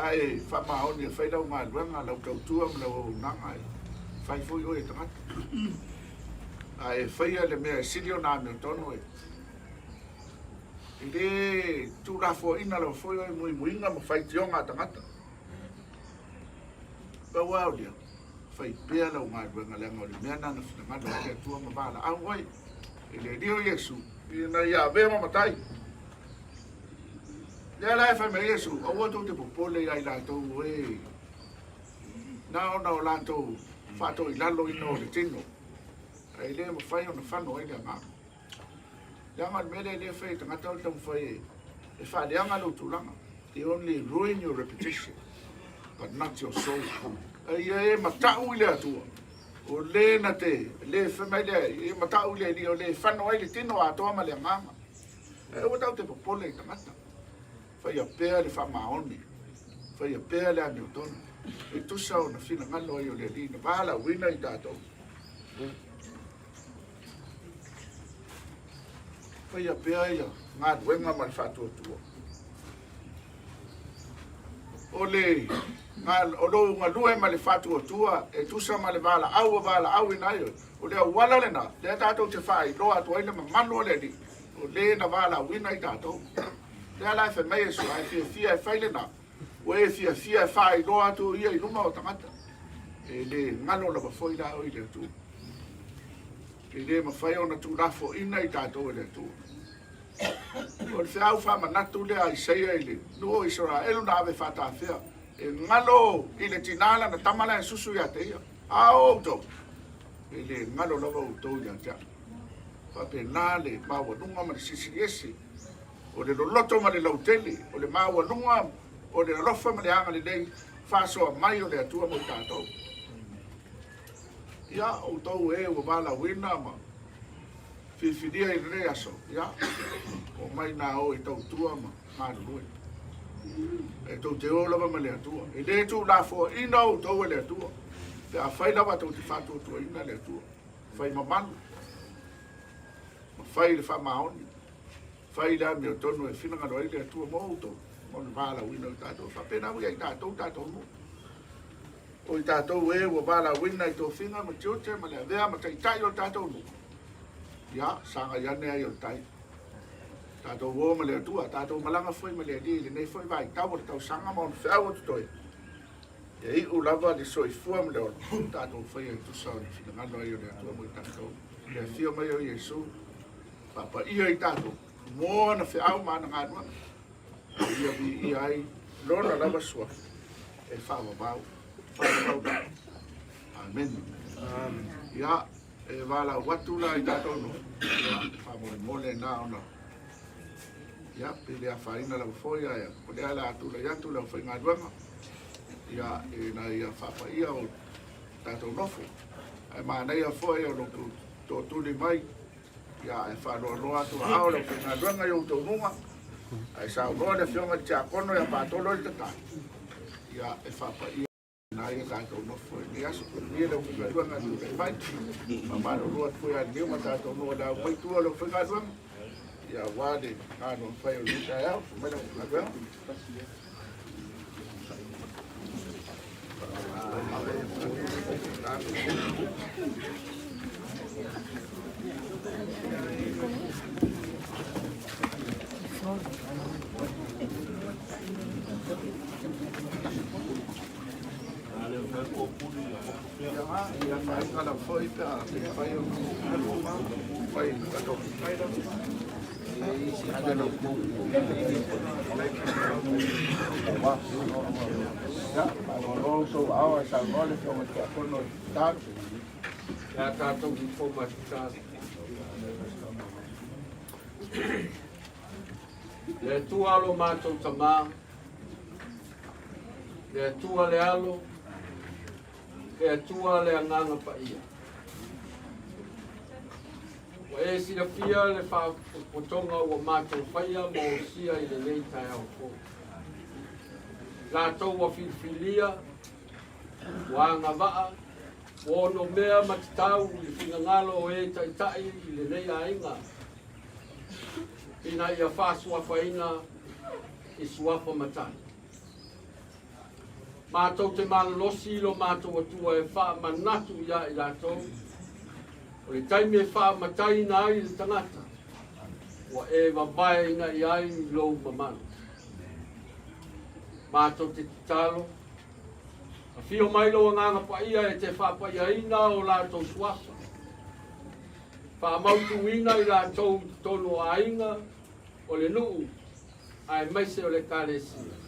ai whamaoni whai lau ngā ruanga lau tautua ma lau nanga ai whai fui oi tangata ai whaia le mea sirio nā mea tono e i le tū rafo ina lau fui oi mui muinga ma whai tionga tangata pau au lia whai pēa lau ngā ruanga le ngā mea nana whina ngana le tua ma wāla au oi i le rio Iesu i na ia vea mamatai le lai fai mai Iesu au atu te popole ai lātou e nao nao lātou whātou i lalo ino le tino ai le ma whai o na whano ai le ngā Yanga mele le fai tangata o tau fai e wha le anga lo tūlanga. They only ruin your reputation, but not your soul. Ai e matau i le atua. O le na te, le whamai le, e matau i le li o le whano ai le tino a atoa ma le nganga. E o tau te popole i tangata. Whai a pēa le whamaoni. Whai a pēa le ane o tonu. E tusa o na whina ngalo ai o le li na wala wina i tātou. Whai a pēa ia, ngā duenga ma le whātua tua. O le, o lo ngā lue ma le whātua tua, e tusa ma le wala au i nai o le au wala le na, le tātou te whai, loa atua ile ma manu le ni, o le na wala wina i tātou. Le alai whai mei esu, ai fia e whai le na, o e fia e whai, loa atua ia i luma o tangata. E le ngalo la whai la o i le atu. E le ma whai o na tū rafo ina i tātou i le atu. O le whiau whamanatu lea i seia i le nuo Israelu na ave whatawhia e ngalo i le tinala na tamala e susu ia te ia a o tau e le ngalo lava o tau ia tia whape nā le maua nunga ma le sisiesi o le loloto ma le lauteli o le maua nunga o le alofa ma le anga le nei whasoa mai o le atua mo i tātou ia o tau e o wala wina ma whiwhiria i re aso, ia. O mai nā o i tau tua ma mārurue. E tau te olava ma lea tua. E le tū la fo ina o tau e lea tua. Te a whai lawa tau te whātua tua ina lea tua. Whai ma manu. Ma whai le whamaoni. Whai le ame o tonu e whinanga roa i lea tua mo tau. Mo le wāla wina i tātou. Whapena ui ai tātou mo. O i tātou e ua wāla wina i tō whinga ma tiote ma lea vea ma tai o tātou mo. Ya, sanga yane ai o tai. Tātou wō ma lea tua, tātou malanga whai ma lea li, le nei whai vai, tau tau sanga ma on whiau atu toi. E i u lava li soi fua ma lea o tātou whai ai tu sao ni whina ngano ai o lea tua mo i tātou. Lea whio mai o Iesu, papa ia i tātou, mō na whiau ma na ngānua. Ia vi i ai, lona lava sua, e whawa bau, Amen. Ya. E wala watu la i tātou no. Whamoemoe nā ona. Ia, pile a whaina lau whoia ea. O lea la atu la iatu lau whainga duanga. Ia, e na ia whapa ia o tātou nofo. E maa nei a whoia o loku tō tūni mai. Ia, e whanoa noa atu a ao lau whainga duanga i o tō nunga. E sa unoa le whionga te a kono ia pātolo i tatai. Ia, e whapa ia. Na ia tātou nofo e ni aso ni lau whainga duanga tu le mai. Ma mano roa foi a niu ma tātou noa lau mai tua lau whainga duanga. Ia wāne kāno whai o lita eo, mai lau whainga duanga. Ia whai kala whai pēr, whai o whai kato whai rau. Adeno. Ia, whanoro so awa sa ngole whionga te akono i tātu. Ia tātou ki whoma ki tātu. Le tua alo mātou tamā, le tua le alo, e tua le anganga pa ia. Wa e sila fia le whapotonga o mātou whaia mo sia i le nei tai au ko. Lātou wa whiwhilia, wa anga waa, wa ono mea matitau i whingangalo o e tai i le nei a inga. Ina ia whāsua whaina i suafa matai. Mātou te malolosi lo mātou atua e wha manatu ia I lātou. O le taimi e wha matai na ai le tangata. Wa e wabae ina I ai lou mamanu. Mātou te talo. A whio mai lo nganga pa ia e te wha pa ia ina o lātou suasa. Wha mautu ina I lātou tono ainga o le nuu. Ai maise o le kālesia.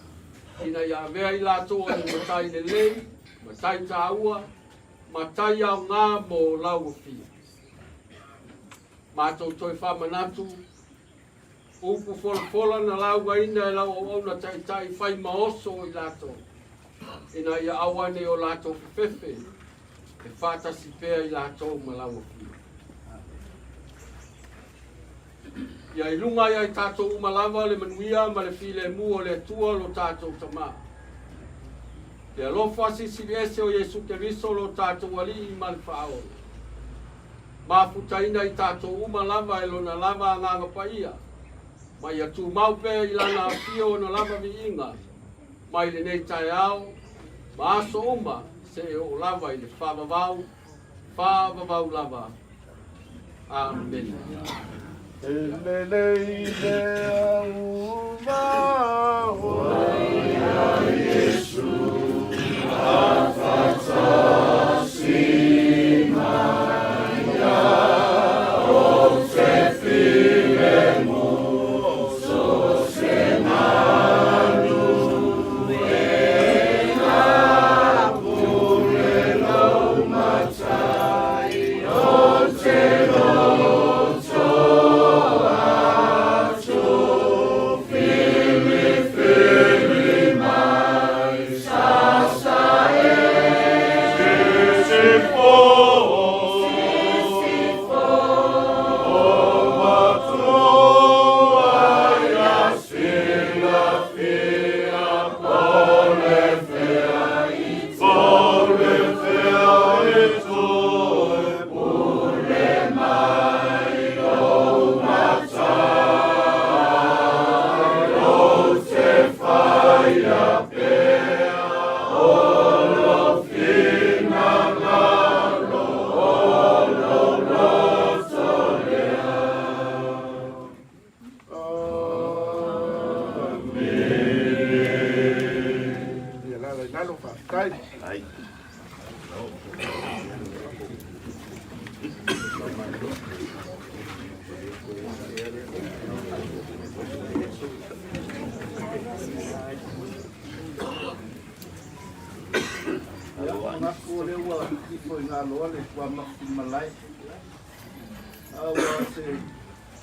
Ina ia mea I lātou o le matai lenei, matai tāua, matai au ngā mō lau whia. Mātou toi whamanatu, upu whola na lau ina e lau au na tai whai maoso I lātou. Ina ia awane o lātou whiwhewe, e whātasi pēr I lātou ma lau whia. Ia I lunga ia I tātou umalawa le manuia ma le file mu o le tua lo tātou tama. Ia lofa sisi ese o Jesu Keriso lo tātou alii ma le whaao. Mafutaina I tātou umalawa e lo na lava nganga pa ia. Ma ia tu maupe I lana apio o na lava vi inga. Mai le nei tai au, ma aso uma se o lava I le whavavau lava. Amen. Lenei lea uma hoia Yesu Advocacy Manuia o te faamoemoe so se Manuia pule lau matai o te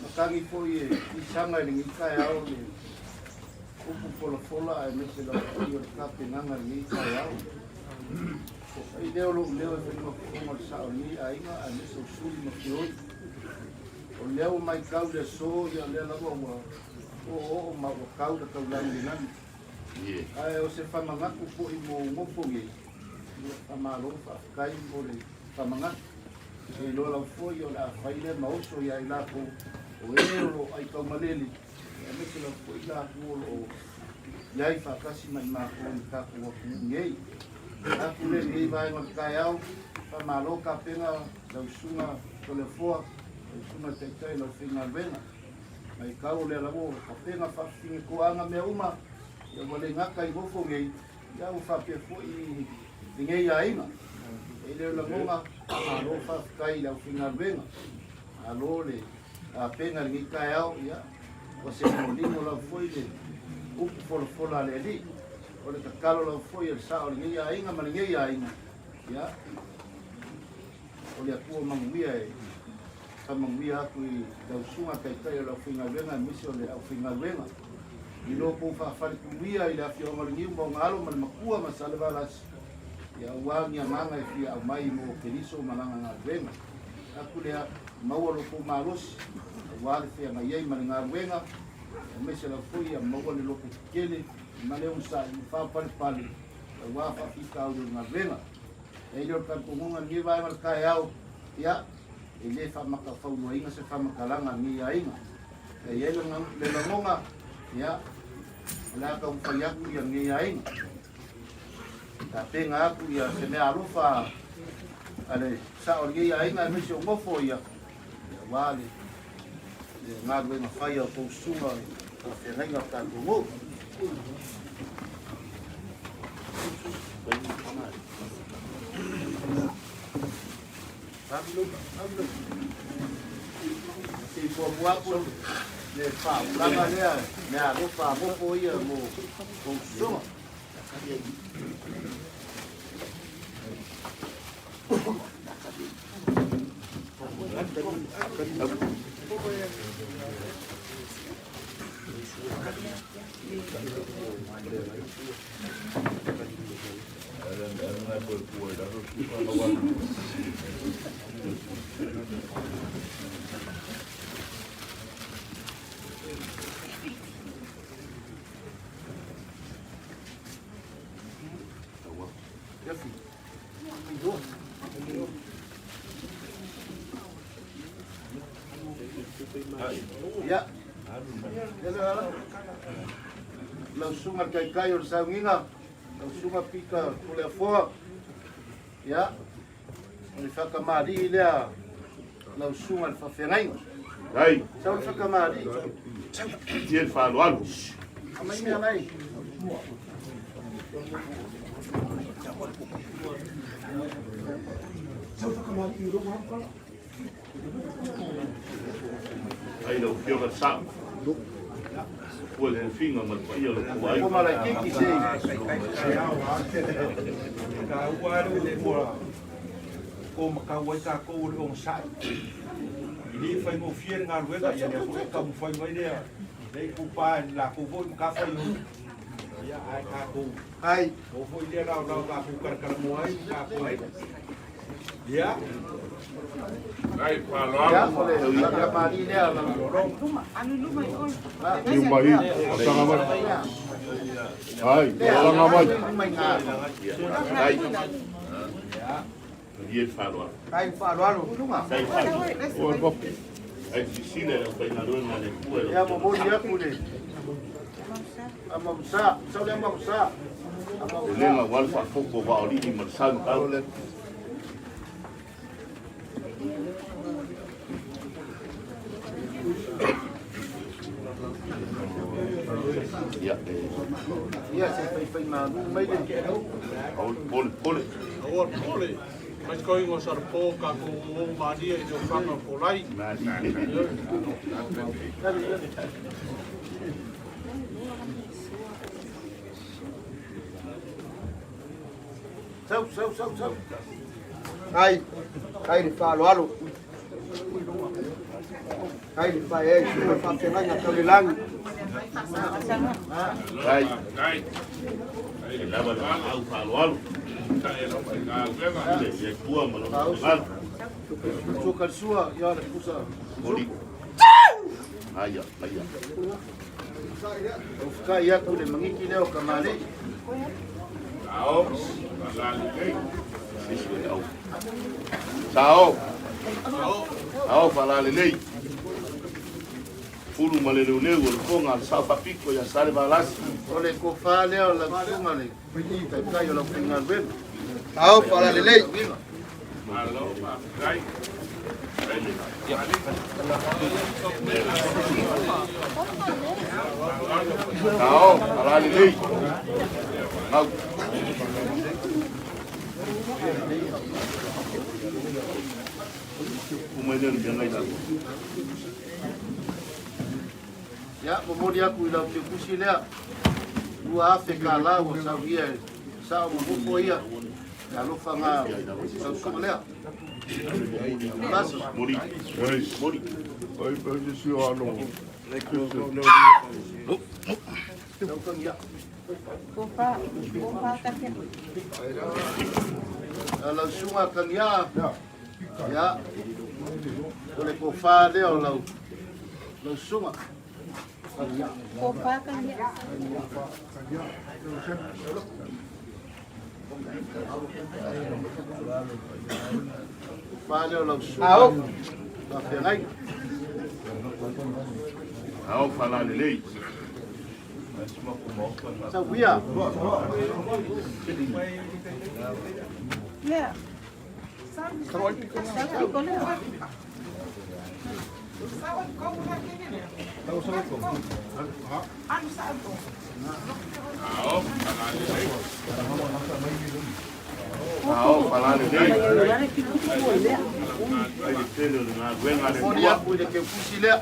Makangi po I isanga ni kai au ni upu fola ai mese la o kape nanga ni kai au. Ai leo lo leo e mo sa ni ainga a mese suli mo fioi. O leo mai kau le so ya le la mo o ma o kau da kau lang ni nan. Ai o se famangaku po I mo ngopongi. Famalo fa kai mo le famangaku. E lo la foi o la faile mauso ia I la ko o ero ai kau maleli e me se la foi la ko o ia I whakasi mai ma ko I ka ko o ngei a ku le ngei vai ma kai au pa malo ka pena lau sunga to le foa sunga te tai lau finga vena mai kau le lavo ka pena fa finga ko anga me uma ia wale ngaka I gofo ngei ia u fa pe foi ngei ainga e le la monga alo fa kai lau finga vena alo le a pena ni kai au ia o se molino la foi de upu fola le li o le takalo la foi el sa o le ia inga ma le ia inga ia o le aku Manuia e ka Manuia aku I lau sunga kai kai lau finga vena misi o le au finga vena I lo po fa fali kuia I le afio o le mo ngalo ma le makua ma sale valas ia wangi manga I fia au mai mo keriso malanga nga vena aku le maua lo po malos wale fia nga yei ma nga wenga me se la foi a maua le lo kele ma le un sa I fa pali wa fa fika au nga vena e le ka kumunga ni vai mal kai au ia e le fa maka fa no inga se fa makalanga ni ainga e ye le longa ia la ka un fayaku ia ni ainga penga aku ia se me alofa ale sa o ia ainga me se ngofo ia wale ngā rue ma whai au kou sunga o whenenga tātou ngō. Te puapuapu le whaulanga lea me a ropa moko ia mo kou sunga. Ya. Lau sunga kai o le saunginga, lau sunga pika ko le afoa. Ya. O le whakamari lea lau sunga le whawhengainga. Ai, Sau le whakamari. tie le whāloalo. Amai mea nei. Ai, lau pio ka sāu. Ua le whinga ma pai o le kua ai. Ko malai kiki se. Ka ua ru le mua ko makau ai ka ko uri o sai. Ni fai mo fier ngā ruega ia ne ko ka mo fai mai lea. Nei ku pa la ku voi ka fai o. Ia ai ka ko. Ai. Ko foi lea rau rau ka ku kar mo ai ka ko ai. Ia. Ai, Ya, whāloalo. ko le whakamari lea lau. Iu mai, tanga mai. Ai, tanga mai. Mai ngā. Ai. Ie le whāloalo. Ai whaaloalo. Lunga. Ai, Oi, papi. ai, sisine le whai ngā ruenga le kua e Ya mo mori aku le. Ama usa, sau le ama usa. Le lenga wale whafoko wa o lini ma sau tau. Ia, Ia se fai ngā nu mai le. au pole, pole. Aua pole. Mai koi ngō sarpō ka ko o Manuia i te whanga ko lai. Nā ni. Sau. Ai le whaaloalo. Ai le whae e, suna whawhenanga taulelangi. Ai, Ai, e lava le au whāloalo. kai e lau ngā ruenga. E kua ma lo whāloalo. Tuka sua, ia le pusa. Ori. Aia, aia. O whakai aku le mangiki leo ka mare. Ao, malali kei. Sisi e au. Sao. Ao, Ao whalale nei. Furu ma le leu o le konga le sao papiko ia sare valasi. O le ko wha leo la sunga le. Tai kai o la pinga rwema. Au, whala le lei. malo, kai. Sao, whalale nei. Mau. Umainelu jangai tau. Ya, momori aku i lau te kusi lea. Ua afe ka lau o sau ia. Sao mo hufo ia. Ka lofa ngā sau sunga lea. Lasi. Mori. Mori. Ai, pai si o ano. Sau kang ia. Lau sunga kang ia. Ya. O le ko wha leo lau. Lau sunga. Wha leo lau sunga. Au. La whengai. Ao whalale nei. Sauia. Yeah. Moni aku de ke fusile.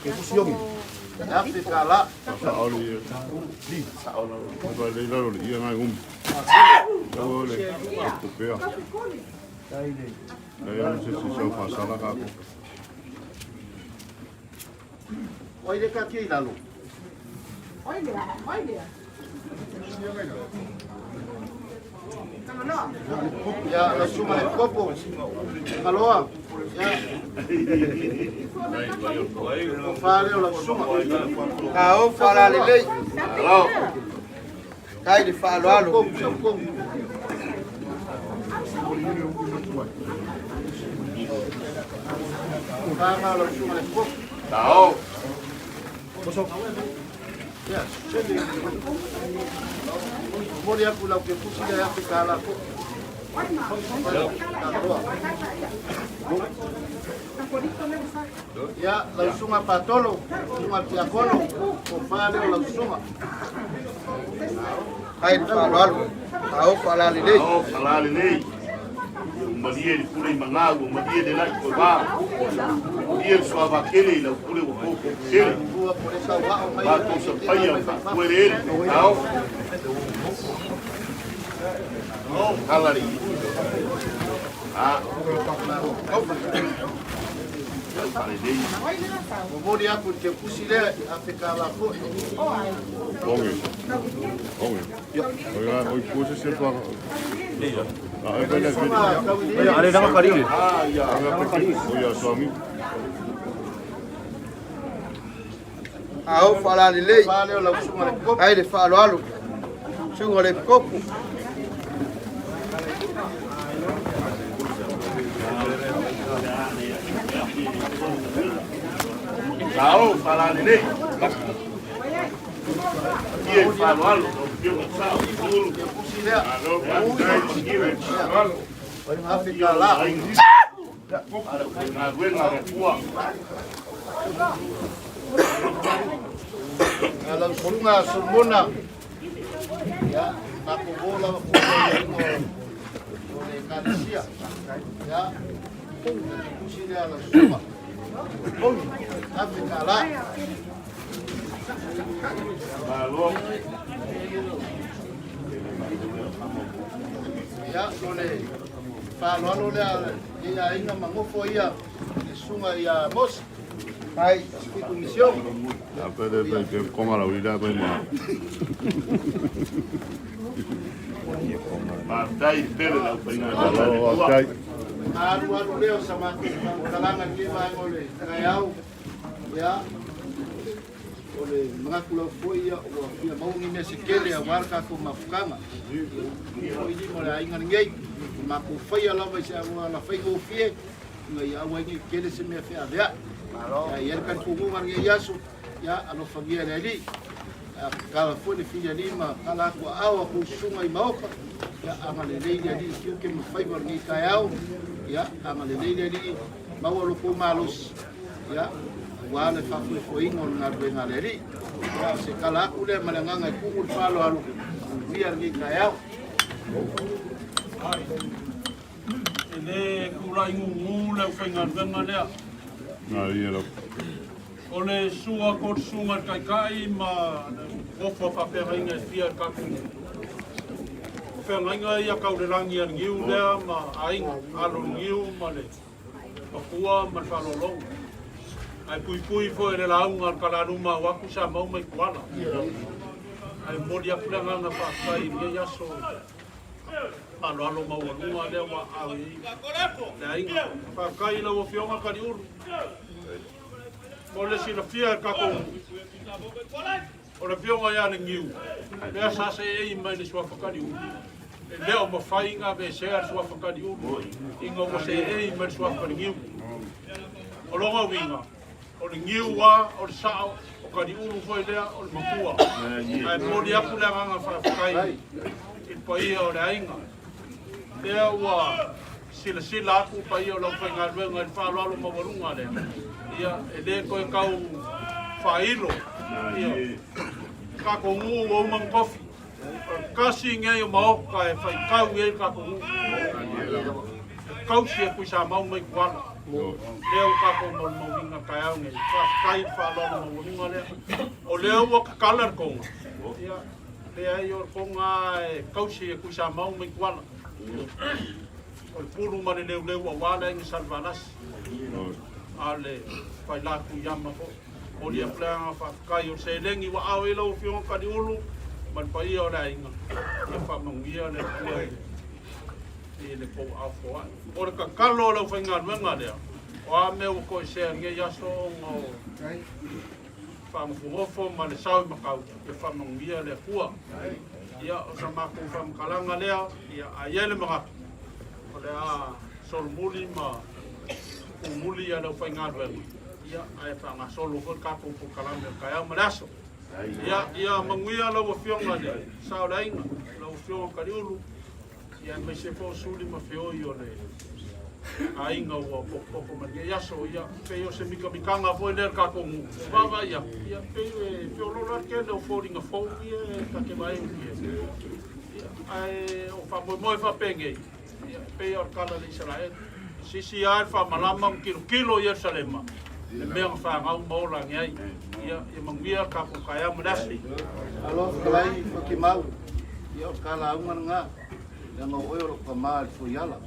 Ke fusiongi. Afrika la. Laulii. Laulii ia ngai Laulii. Kupea. Ai se Asofaasee ka ko. Oi de ka ki lalo. Ya, la suma de copo. Aloha. Ya. Fale la suma. Ao fala lenei. Hello. Kai de falo alo. Fala la suma de copo. Tao. Ya, chele. Mori aku la ke fusile ya Afrika la ko. Ya, la suma patolo, suma tiakono, ko fale la suma. Kai de falo alo. Ao fala lenei. Tao salali nei. Madia di pule mangago, madia de la ko ba. Madia so va kele la pule ko ko kele. Bua por esa wa o mai. Ba ko sa paya puere ele. Tao. Oh, kalari. Ah. Mori aku ke fusile Afrika la ko. Onge. Oiga, hoy puse siempre Ale nama kariu. Ah, ya. Oiga, suami. Ao fala lenei. Fale la suma de copo. Kai de falo alo. Sunga le kopu. Tao, salali nei. Ie, falo alo. Io non so, solo. Fusile Allora, Afrika la. na guerra de tua. La suma sumuna. Ya, aku bola ko le Manuia. Ya. Fusile la suma. Afrika la. Alô. Ya, ole. Falo le ia inga mangofo ia. Sunga ia mos. Hai, comisión. Pero como la vida pues más. Martai pele la pena. Alu leo sama kalangan lima ole kayau. Ya. Ole mangakula foi ia o ia mau ni nesse kele a marca com mafukanga. Foi di mole ainga ninguém. Maku foi ala vai se ala foi go fie. Ngai awa ni kele se me fe avea. Ya yer kan kugu ngai yasu. Ya alo famia ali. Kala foi de filha lima kala ko awa ku sungai Maota. Ya amale lei ali kiu ke me foi ngai kayau. Ya amale lei ali mau lo ko malos. Ya wale fafu foi ngol ngar benga leri. Ya se kala ku le malanga ku falo alu. Biar ngai kayau. Ele kula ingu le whainga venga lea. Na ia. O le sua ko sunga kai ma ofa whaperinga fia kaku. Whengainga ia kaurerangi ar ngiu lea ma ainga alo ngiu ma le pakua ma whalolong. Ai pui fo e le launga ar kalaruma waku sa mau mai kuala. Ai mori a kuranganga whakai ria yaso. Alo maua lea wa awi. Le ainga whakai la o fionga kari uru. Mo le sila fia kako. O le fionga ia le ngiu. Lea sase e mai le sua whakari uru. Leo mo whainga me sea sua whakari uru. Ingo mo se e mai sua whakari ngiu. O longa winga. O le ngiu wa, o le sao, o kariulu foi lea o le makua. Ai mori aku lea nganga whakakai i paia o le ainga. Lea ua sila aku paia o lau whainga ruenga i whaalalo mawarunga lea. Ia e le koe kau whailo. Ia ka kongu o umang kofi. Kasi ngai o maoka e whai kau e ka kongu. Kau si e kui sa mau mai kuala. Leo kako mo winga kai au ngai kai whaalalo mawarunga lea. O leo ua kakalar konga. Ia lea i o konga e kau si e kui sa mau mai kuala. O le puru mare leu a wala inga salvanasi. Ale whai laku yama po. O lia pleanga whakakai o se lengi wa au e lau whionga kariulu. Man pa ia o le inga. Ia whamangia le kua e le pou au fōai. O le kakalo lau whainga nuenga lea. O a mea ko e sea nge yaso o whamafungofo ma le saui makau. Ia whamangia le kua. Ia o sa mako whamakalanga lea. Ia a iele mga. O le a solmuli ma umuli ia lau whainga nuenga. Ia ai whanga solo ko kako po kalame kai au malaso. Ia manguia lau a whionga le sao reinga. Lau whionga kariulu. Ia me se fo suli ma whioi o le ainga ua poko mani. Ia so ia peo se mika mikanga fo e ler kako ngu. Wawa ia. Ia peo e whiolola ke leo fōringa fōu ia e kake mai ia. Ia ai o faamoemoe whapenge. Ia peo ar kala le Israel. Sisi ai whamalama kilo Yerusalema. Le mea whangau maola ngai. Ia manguia ka po kai au manasi. Alo kalai whakimau. Ia o kala aunga ngā. Ia ngā oero ka maa fuiala.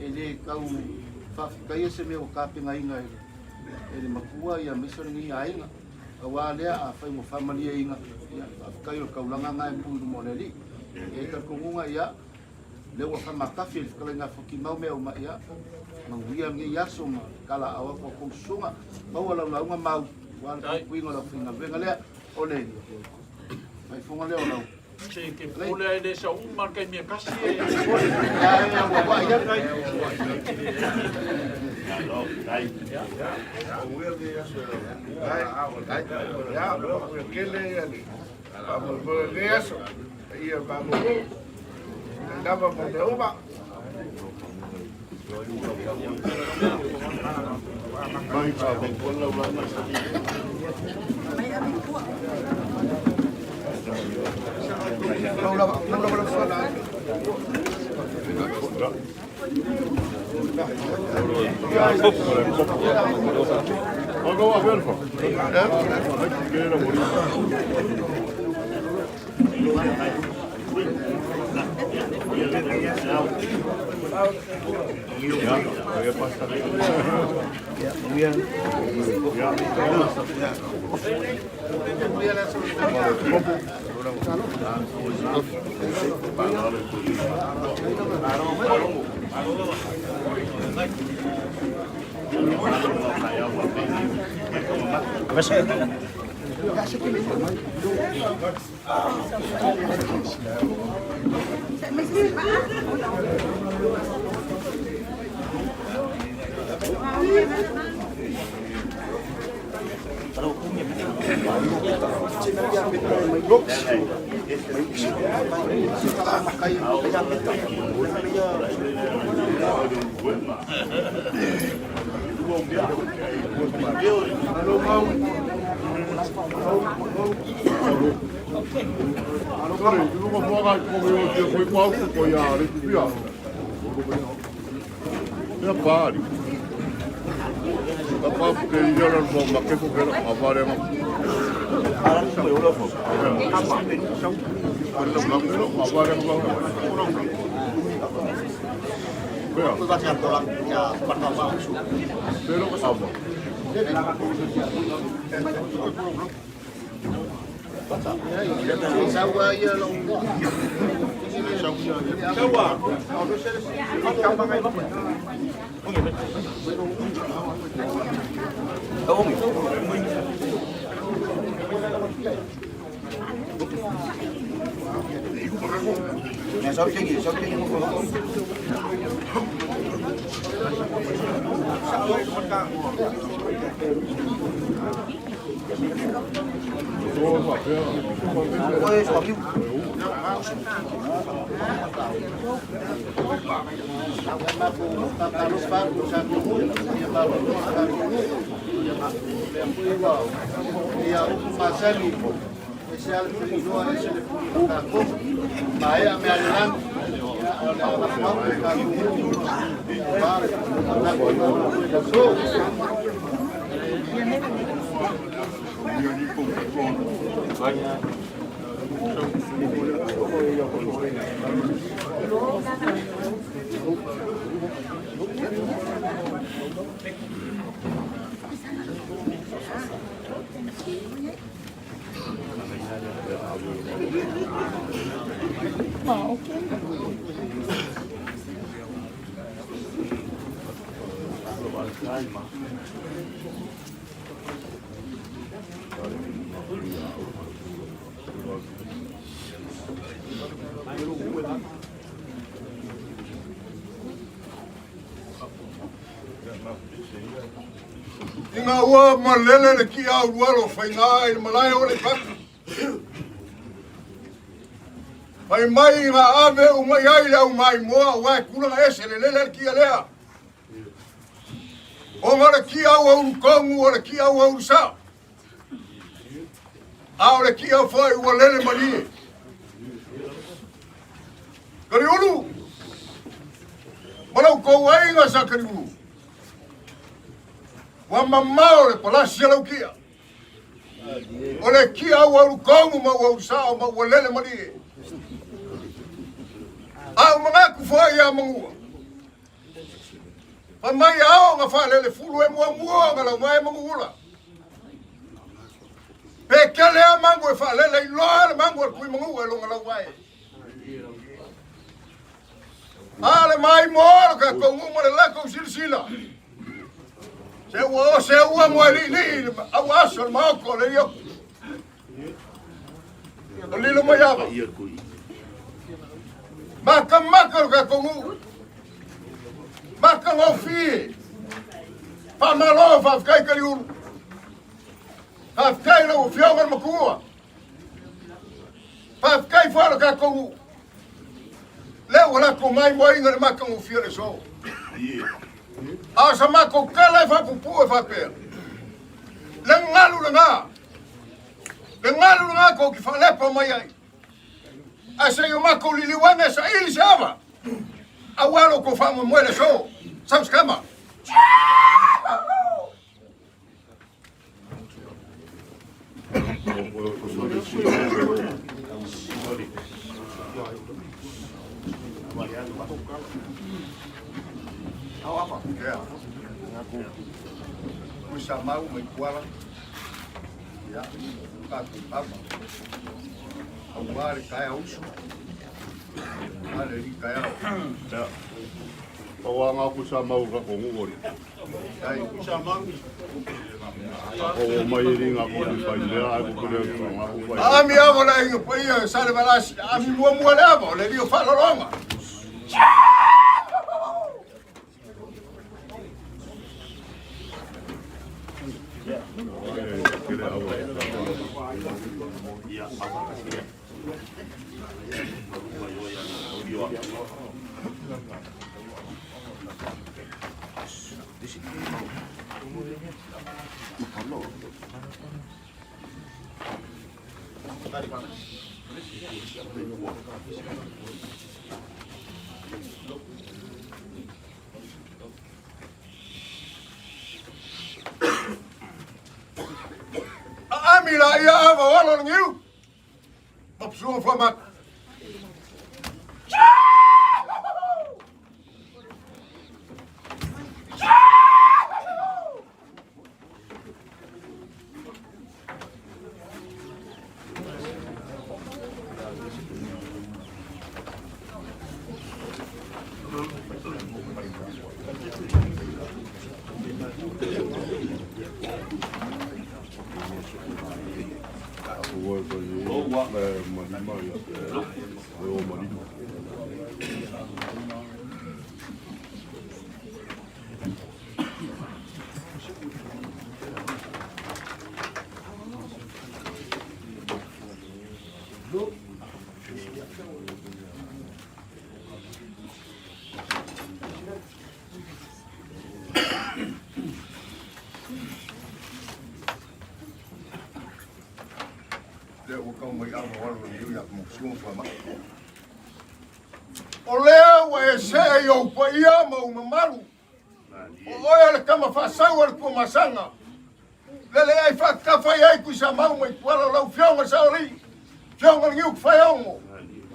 Ele kau whawhikai e se mea o kāpinga inga. Ele makua ia misori a inga. A wā lea a whai mo whamalia inga. Ia whawhikai o kaulanga ngai pūru mo le li. E ka kongunga ia. Leo wa whamakafi le whakalai ngā whakimau mea o ma ia. Manguia ngi yaso ma kala awa ko kusunga bawa la launga mau wala kuinga la finga venga le ole mai fonga le ola che ke pole ai de sa un marca mi kasi ya wa ya kai Mai pa ben con la una Sao kinh gì không có Inga ua malele le ki au lualo whainga i malai o le paki. Pai mai ngā ame o mai ai au mai moa wai kuranga ese le lele ki a lea. O ngare ki au au kongu o le ki au au sa. Au le ki au whai ua lele mani. Kari ulu. Malau kou ainga sa kari ulu. Wa mamao le palasi alau kia. O le kia au au kongu ma au sa ma ua lele mani. Au mga kufai a mangua. Pa mai ao nga wha lele fulu e mua mua nga lau mai mangula. Pe kele a mangu e wha lele i loa le mangu e kui mangua e longa lau mai. Ale mai mora ka kongu mo le lako silsila. Se ua mo li au aso le maoko le io. O lilo mo yava. Maka ka kongu. Maka ngofi. Pa malo fa kai kari uru. Pa kai lo fionga makua. Pa kai fora ka kongu. Le wala ko mai mo inga le maka ngofi le so. A sa mako kala fa pupu fa per. Le ngalu nga ko ki fa lepa mai ai. Asa yo mako liliwanga sa ili sava. Awalo ko faamoemoe le so. Sounds kama. Apa? Ya. Aku bisa mau menjual. Ya, kaki apa? Awal kaya usu. Ada di kaya. Ya. Pawa nga ko sa mau ka kongu ori. Kaya Ko sa mau. Ako mai ringa ko di paile ako ko le nga ko pai. Ami amo la ingo pai sale balas. Ami mua lavo, le dio fa longa. Amila ia ava wala ngiu. Mapsuang famak. Leo kau mai ava wala ni ia mo suo fa ma. O leo e se yo pa ia mo mamalu. O ele kama fa sau al ko masanga. Lele ai fa ka fa ai ku sa mau mai kwala lau fionga sa ri. Fionga ngiu fa yo.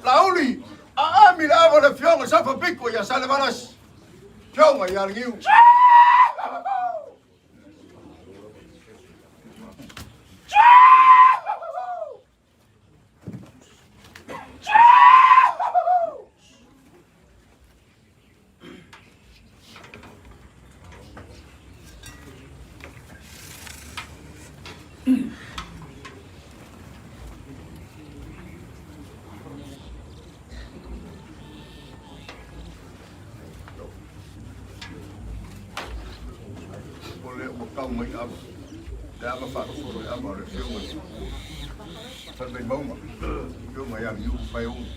Laulii a ami la ava fionga sa fa piko ya sa le varas. Fionga ya ngiu. Kau mai ava, te ava whakaforo e ava re whiunga ni. Whanmei mauma, whiunga ia miu whai unga.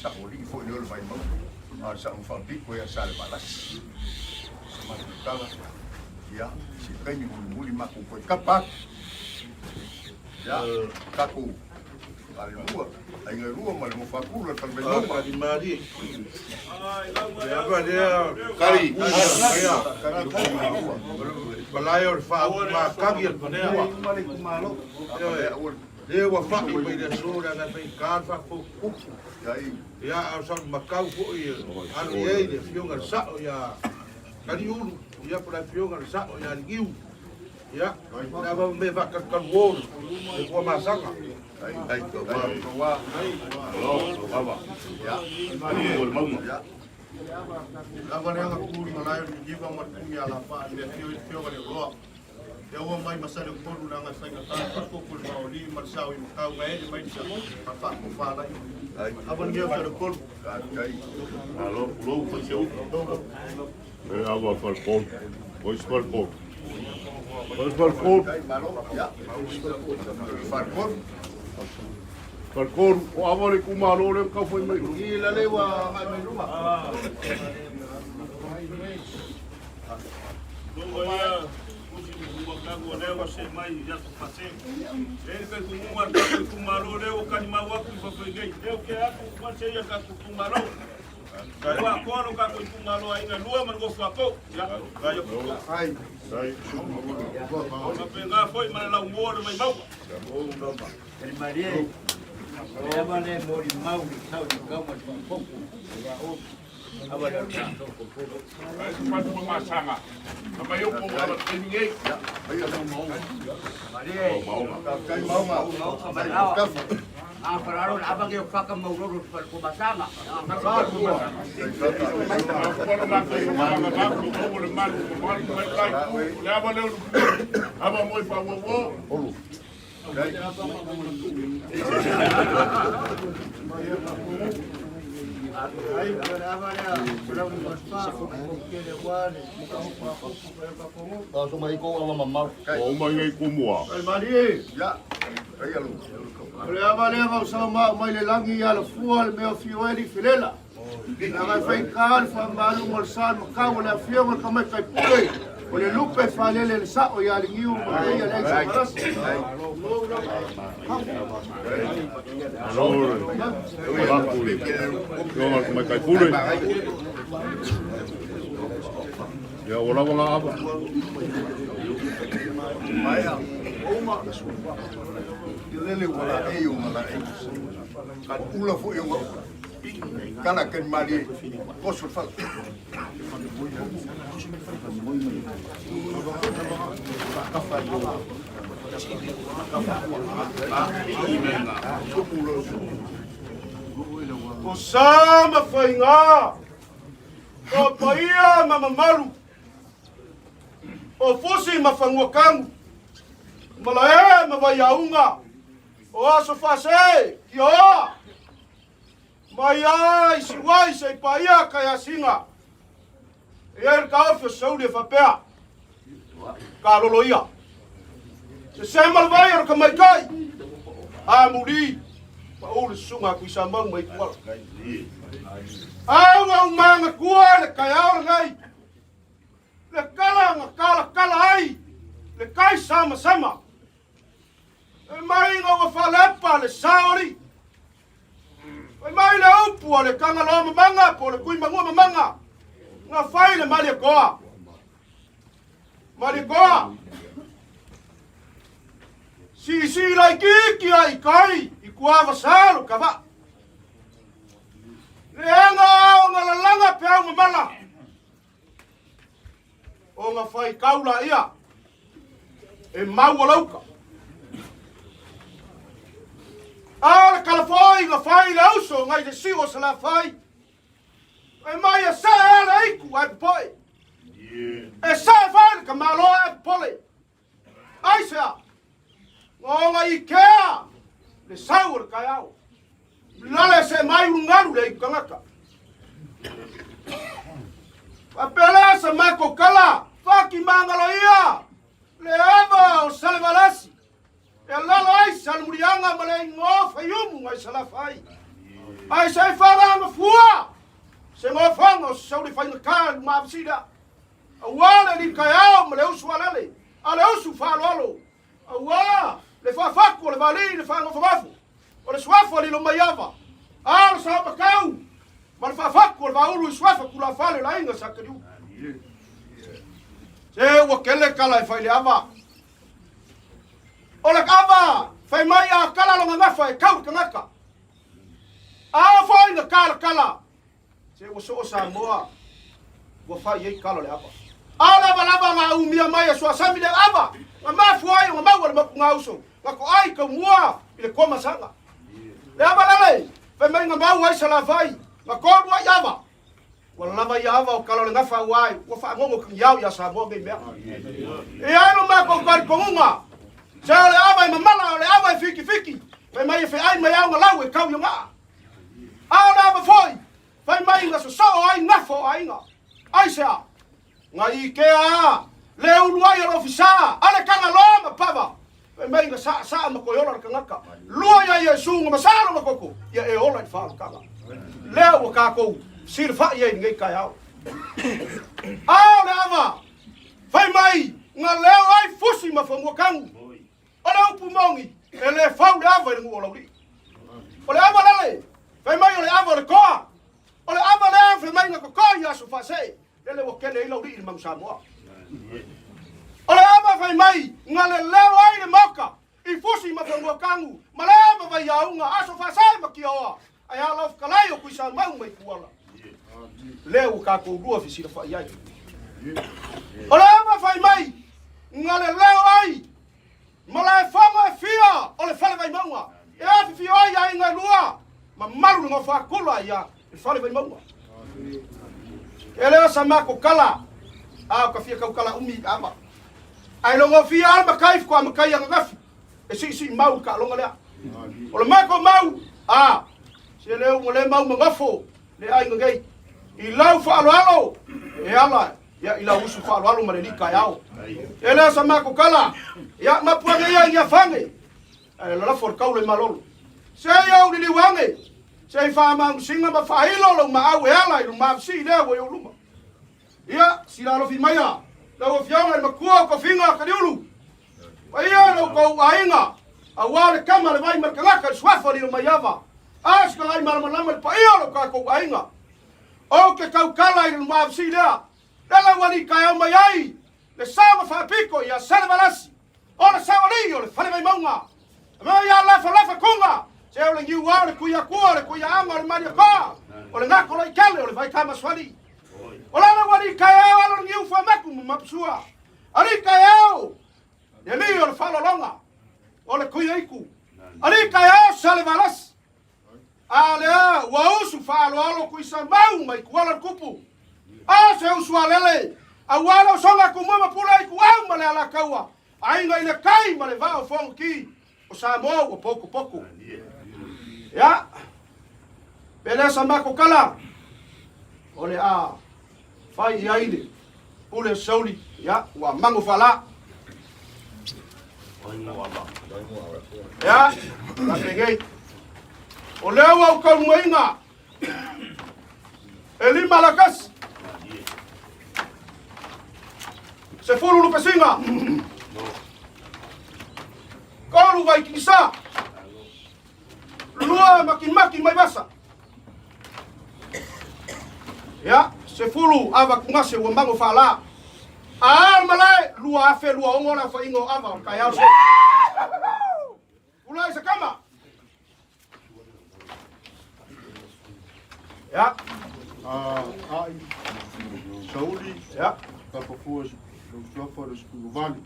Sa o riki fo i ora whai mauma. Sa o whapiko ia sa le malasi. Sa mati kala, ia, si kaimi muli mako koe kapak. Ia, kako, ale rua, ai ngai rua ma le mo whakura whanmei mauma. Di mari. Kari. Balai or fa ma kagi al panea. Le wa fa i me de sura na pe kan fa fu. Ya au sa makau fu i al ye de fionga sa ya. Kari ulu ya para fionga sa ya giu. Ya, na va me va kan wo. E ko ma sanga. Ai, wa. Baba. Ya, Ni ol mauma. Lava renga kuri malai ni jiva matumi ala pa ni fio ni roa. Ya wa mai masale koru na ngai sainga ta ko ko Laulii marsau i kau ngai ni mai sa pa ko fa lai. Ava ni fa ko ai. Alo, lo fa seu. Ava fal kon. Oi fal kon. Fal kon. Ai, malo, ya. Farkon. Fal kon, o avore ku malo le ka foi mai. I la lewa mai mai ruma. Kago lewa se mai ya Asofaasee. Ele kai ku mua ka ku malo leo ka ni mawa ku fa fa gei. Leo ke aku ma se ya ka ku malo. Wa kono ka ku malo ai na lua man go fa ko. Ya ka yo. Ai. Sai. Ma penga foi ma la uo mai mau. Ele Maria. Leva le mori mau ni tau ni kama ni popo. Aba le ta. Ai ku pa ma sanga. Apa yo ko ala tini Ai, ana mau. Maria. Kai mau mau. Ah, pararo abang yo faka mau ro ko basanga. So mai ko ala mamau. O mai ku mua. Ai Maria. Ya. Ai alu. Le ava le ngau sa ma mai le langi ala fua le meo fioeli filela. Na ngai fai kan fa malu mol sal ma ka le fio ma ka mai kai pule. O le lupe fa le sa o ya lingiu ma le ya le sa maras. Alo. Yo mai kai pule. Ya ora wala apa. Mai a. Lele wala e yo mala e. Kan ula fu yo. Kana ken mali. Kosul fa. Ko sama whainga, o paia ma mamalu, o fusi ma whanguakangu, malae ma waiaunga, o Asofaasee, ki oa, mai ai si wai se paia kai asinga, e er ka ofio sauri e whapea, ka lolo ia. Se semal vai ar ka mai kai, a muri, ule sunga ku sa mau mai kuala. Au manga kua le kai au ngai. Le kala ai. Le kai sama. E mai ngā whalepa le saori. E mai le upua le kanga loa mamanga po le kui mangua mamanga. Ngā whai le mali koa. Mali koa. Si lai kiki ai kai. I kuava salu kawa. Le anga au ngā lalanga pe au mamala. O ngā whai kaula ia. E mau lauka. Ala kalafoi ngā whai le auso ngai te sigo sa la whai. E mai a sa ala iku ai poi. E sa whai ka maloa ai pole. Ai sea. Ngā Ikea. Le saur kai au. Lale se mai ungaru le iku kangaka. Papela sa mako kala. Whaki mangalo ia. Le ava o salevalasi. E lalo ai salmurianga ma le ngō whaiumu ngai salawhai. Ai sei whanga fua. Se ngō whanga o sauri whainga kānu mawasida. A wale li kai au ma le usu alele. A le usu whaloalo. A wā le whawhaku o le wali le whanga whamafu. O le swafa li lo maiava. A le sa makau. Ma le whawhaku o le waulu i swafa kula whale la inga sa kariu. Se ua kele kala e whaile ava. O le kava, whai mai a kala longa ngafa e kau kangaka. A whai nga kala. Se ua so sa moa. Ua whai ei kala le ava. A lava ngā umia mai a sua sami le ava. Ngā mafu ai o ngā maua le maku ngā uso. Ngā ko ai ka mua i le koma sanga. Le ava lale, whai mai ngā mau ai sa la whai. Ngā kōru ai ava. Ua lava i ava o kala le ngafa uai. Ua wha ngongo kang iau i a sa moa mea. E ai no mako kari kongunga. Se ole ava i mamala, ole ava i fiki. Whai mai e whai ai mai au ngā lau e kau i ngā. A ole ava foi. Whai mai ngā so ai ngafo ai ngā. Ai sea. Ngā Ikea a. Le ulu ai alo fisa. Ale kanga loa ma pava. Whai mai ngā saa ma koe ola ka ngaka. Lua ia i e sunga ma salo ma koko. Ia e ola i whaala kanga. Leo wa kākou. Sira wha i e ngai kai au. A ole ava. Whai mai. Ngā leo ai fusi ma whamua kangu. Ole upu mongi, e le whau le ava i rungu o Laulii. Ole ava lale, whai mai ole ava le koa. Ole ava le whai mai ngā kokoa i Asofaasee. Le le wakene i Laulii i le Mamu Samoa. Ole ava whai mai, ngā le leo ai le moka. I fusi ma whamua kangu. Ma le ava vai aunga Asofaasee ma ki oa. Ai ala of kalai o kuisa mau mai kuala. Leo kako rua fisira whai ai. Ole ava whai mai, ngā le leo ai. Ma la whanga e whia o le whale vai maunga. E afi whia ai ai ngai lua. Ma maru ngā whakula ia e whale vai maunga. E leo sa mako kala. Au ka whia kau kala umi ka ama. Ai longa whia alma kaif kua makai anga ngafi. E si mau ka longa lea. O le mako mau. Se leo ngole mau mangafo. Le ai ngai. I lau whaaloalo. E ala. Ya ila usu whaaloalo ma le lika e au. E leo sa mako kala. Ya mapuanga ia ia fange. E la for kaule malolo. Se ia uli wange. Se fama singa ma fahilo lo ma au ela i ma si le wo yo luma. Ya sila lo fi maya. La wo fianga ma kuo ko finga kaliulu. Wa ia lo ko ainga. Awale kama le vai markanga swafo li ma yava. As ka ai mal mal pa ia lo ka ko ainga. O ke kau kala i ma si le. La wali ka au mai ai. Le sama fa piko ia salvalasi. Ora saori ole fale mai maunga. Ma ia lafa kunga. Se ole ngiu wa le kuia anga le maria ka. Ole ngako le kale ole vai kama swali. Ola na wali kai ole ngiu fa maku mapsua. Ali kai ya mi ole falo longa. Ole kuia iku. Ali kai sale valas. Ale wa usu falo alo kuisa mau mai kuala kupu. Se usu alele. Awala songa kumama pula iku au male ala kaua. Ainga ile kai ma le vao fongo ki o Samoa o poko. Ya. Beleza mako kala. Ole fai yaile. Ule sauli ya wa mango fala. Ya. La peguei. O leo au kaumainga. Eli malakas. Se fulu lupesinga. Kalu vai kisa. Lua maki mai basa. Ya, se fulu ava kungase wa mango fala. Malai lua afe lua ongola fa ingo ava kaya so. Ulai sakama. Ja. Ai. Sauli. Ja. Kapafua lofa de skuvali.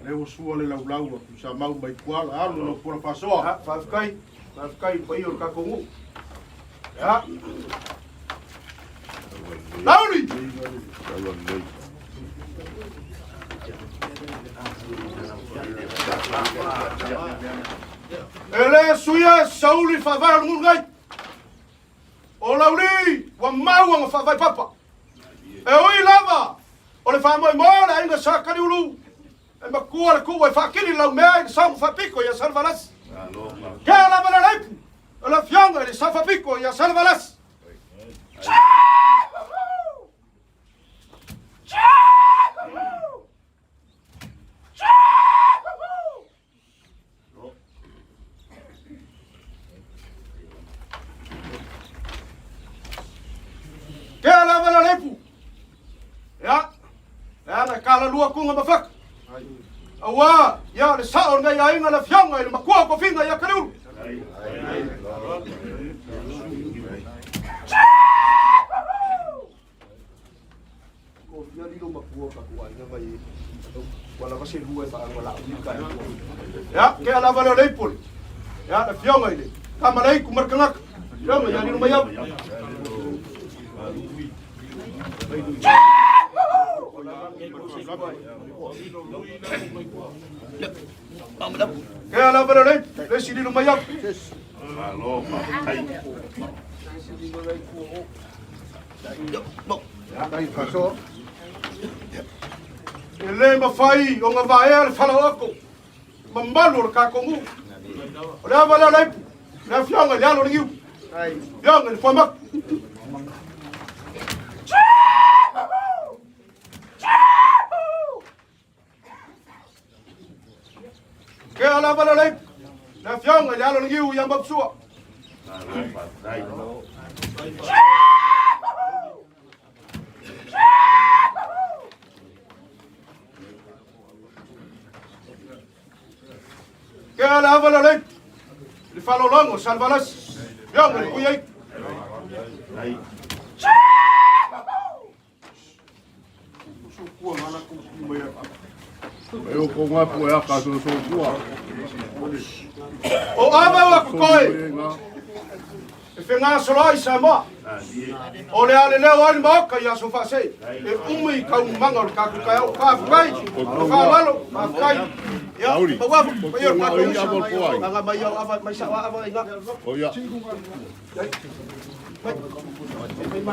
Leo sua le lau sa mau mai kuala alu no pura pasoa. Ja, fafkai pai o kakongu. Ja. Laulii. Ele suia Sauli favai ngai. O Laulii wa mau nga favai papa. E oi lava. O le faamoemoe le Aiga Sa Taliulu. E makua le kuwa e whakiri lau mea i sa whapiko i a salvalas. Kia lava le leipu. E la fianga i sa whapiko i a salvalas. Kia lava le leipu. Ya. Ya na kala lua kunga mafaka. Awa, ya le sao ngai ainga le fianga i le makua ko finga ia Taliulu. Ko fia lilo makua ka kuanga mai. Wala va se lua fa wala unika. Ya, ke lava le leipu. Ya le fianga ile. Kama lei ku markanga. Ya ma ya lilo mai. Kaya la bara lei, le sili no maiap. Alo, ai. Ai paso. Ele mafai o nga vae fala ako. Mambalur ka kongu. Ora bala lei. Na fianga ya lo ngiu. Ai. Yang ni famak. Kaya la bala lei. Na fianga ya lo ngiu yang babsua. Kaya la bala lei. Li falo longo salvalas. Yang ni kuyai. Sukua mana ku mai. Eu ko ngapu e aka so kua. O ava wa koi. E whenga solai sa moa. O le ale leo ani maoka i Asofaasee. E umi kau manga o kaku kai au kafukai. O whaalalo, kafukai. Ya, pawafu, paior kaku usa. Anga mai au ava, mai sa wa ava inga. O ya.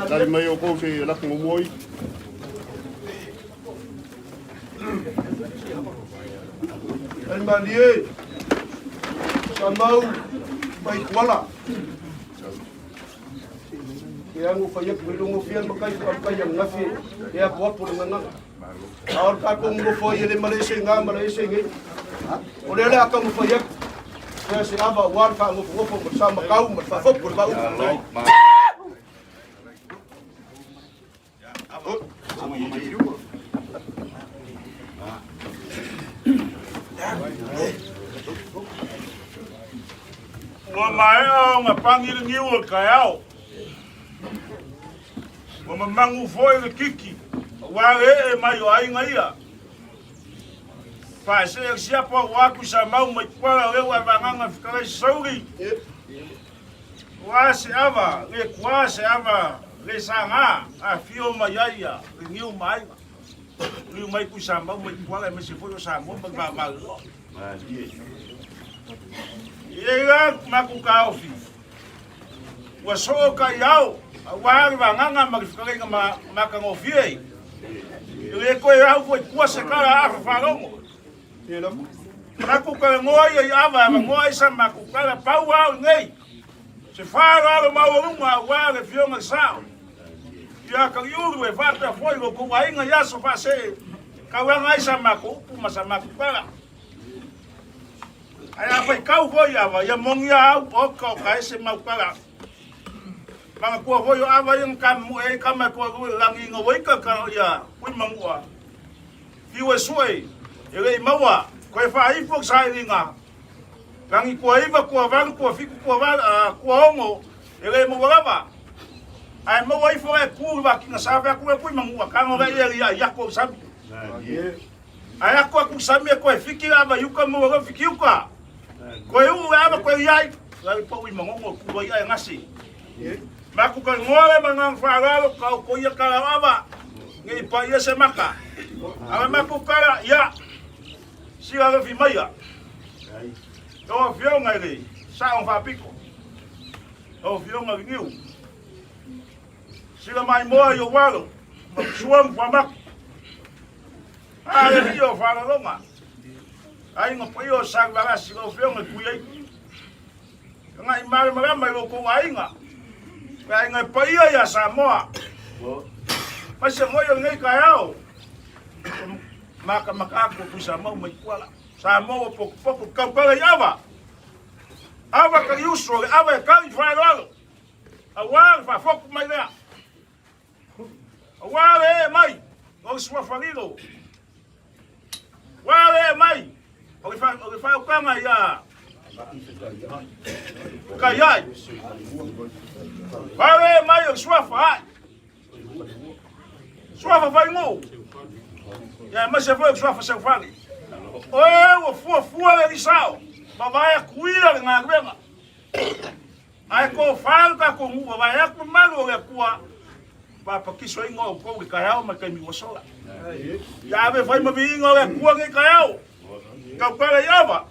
Dari mai o ko se la ko moi. El malie. Sa mau mai kuala. Kaya ngu fayak bilungu fian makai pakai yang ngafi ya buat pun nganga. Awal kakung ngu foye le Malaysia ngi. Oleh lah akang ngu fayak. Saya si aba wan ka ngu fopo bersama kaum berfafop berbau. Mamai ngapangil ngiul kayau. Mamamangu foi le kiki. Wale mai o ai ngaia. Fa se sia po wa ku sa mau mai kwala le wa vanganga fikara sauri. Wa se ava, le sanga a fio mai ia, le ngiu mai. Le mai ku sa mau mai kwala me se foi o sa mo ba ba. Ia maku kaofi. Wa so ka yau. Wa vanganga magifika maka ngofie. Ile ko ya foi kuase kala afalongo. Maku ka ngoia ava ngoia sa maku kala pau au nei. Se whaara maurunga wā le fionga sao. Ia ka iuru e whata foi lo ku wainga ia Asofaasee. Ka wanga isa mako upu masa mako para. Ai a fai kau foi ava ia mongia au o ka ese mau para. Mga kua foi ava yung kamu e kama kua langi nga waika ka ia kui mangua. Fiwe suai. Ele maua ko e wha ifok sa iringa. Langi kua iwa, kua waru, kua fiku, kua hongo, ele mawarawa. Ai mawa ifo e kuwa ki nga sawe aku e pui mangua, kango rai eri a yako sami. Ai aku sami e koe fiki ama yuka mawara fiki yuka. Koe uu e ama koe iai, rai pui mangongo kuwa iai ngasi. Maku ka ngore mangang whararo kau ko ia karawawa, ngi pa ia se maka. Ama maku kara, ia, sira refi maya. O fionga ri, sa on fa piko. O fionga ri niu. Sila mai moa yo walo, ma suam fa mak. Ale rio fa la longa. Ai ngo pio sa la si o fionga kuiai. Nga i mare marama yo ko ainga. Ai nga pia ya sa moa. Ma se moyo ngai ka yao. Maka ko pusa mau mai kuala. Sa mo poco campara yava. Ava ka yuso, ava ka ifalo. Awa fa foco mai lá. Awa mai. O sua falido. Wa mai. O fa o kama ya. Kayai. Wa mai o sua fa. Sua fa vai mo. Ya mas se foi sua fa se fali. O fua le disao. Ma vai a cuida nga grema. Ai ko falta ko mu vai a ku malu le kua. Pa kiso ingo ko ki kayao ma kai mi wosola. Ya ve vai ma bingo le kua ki kayao. Ka para yava.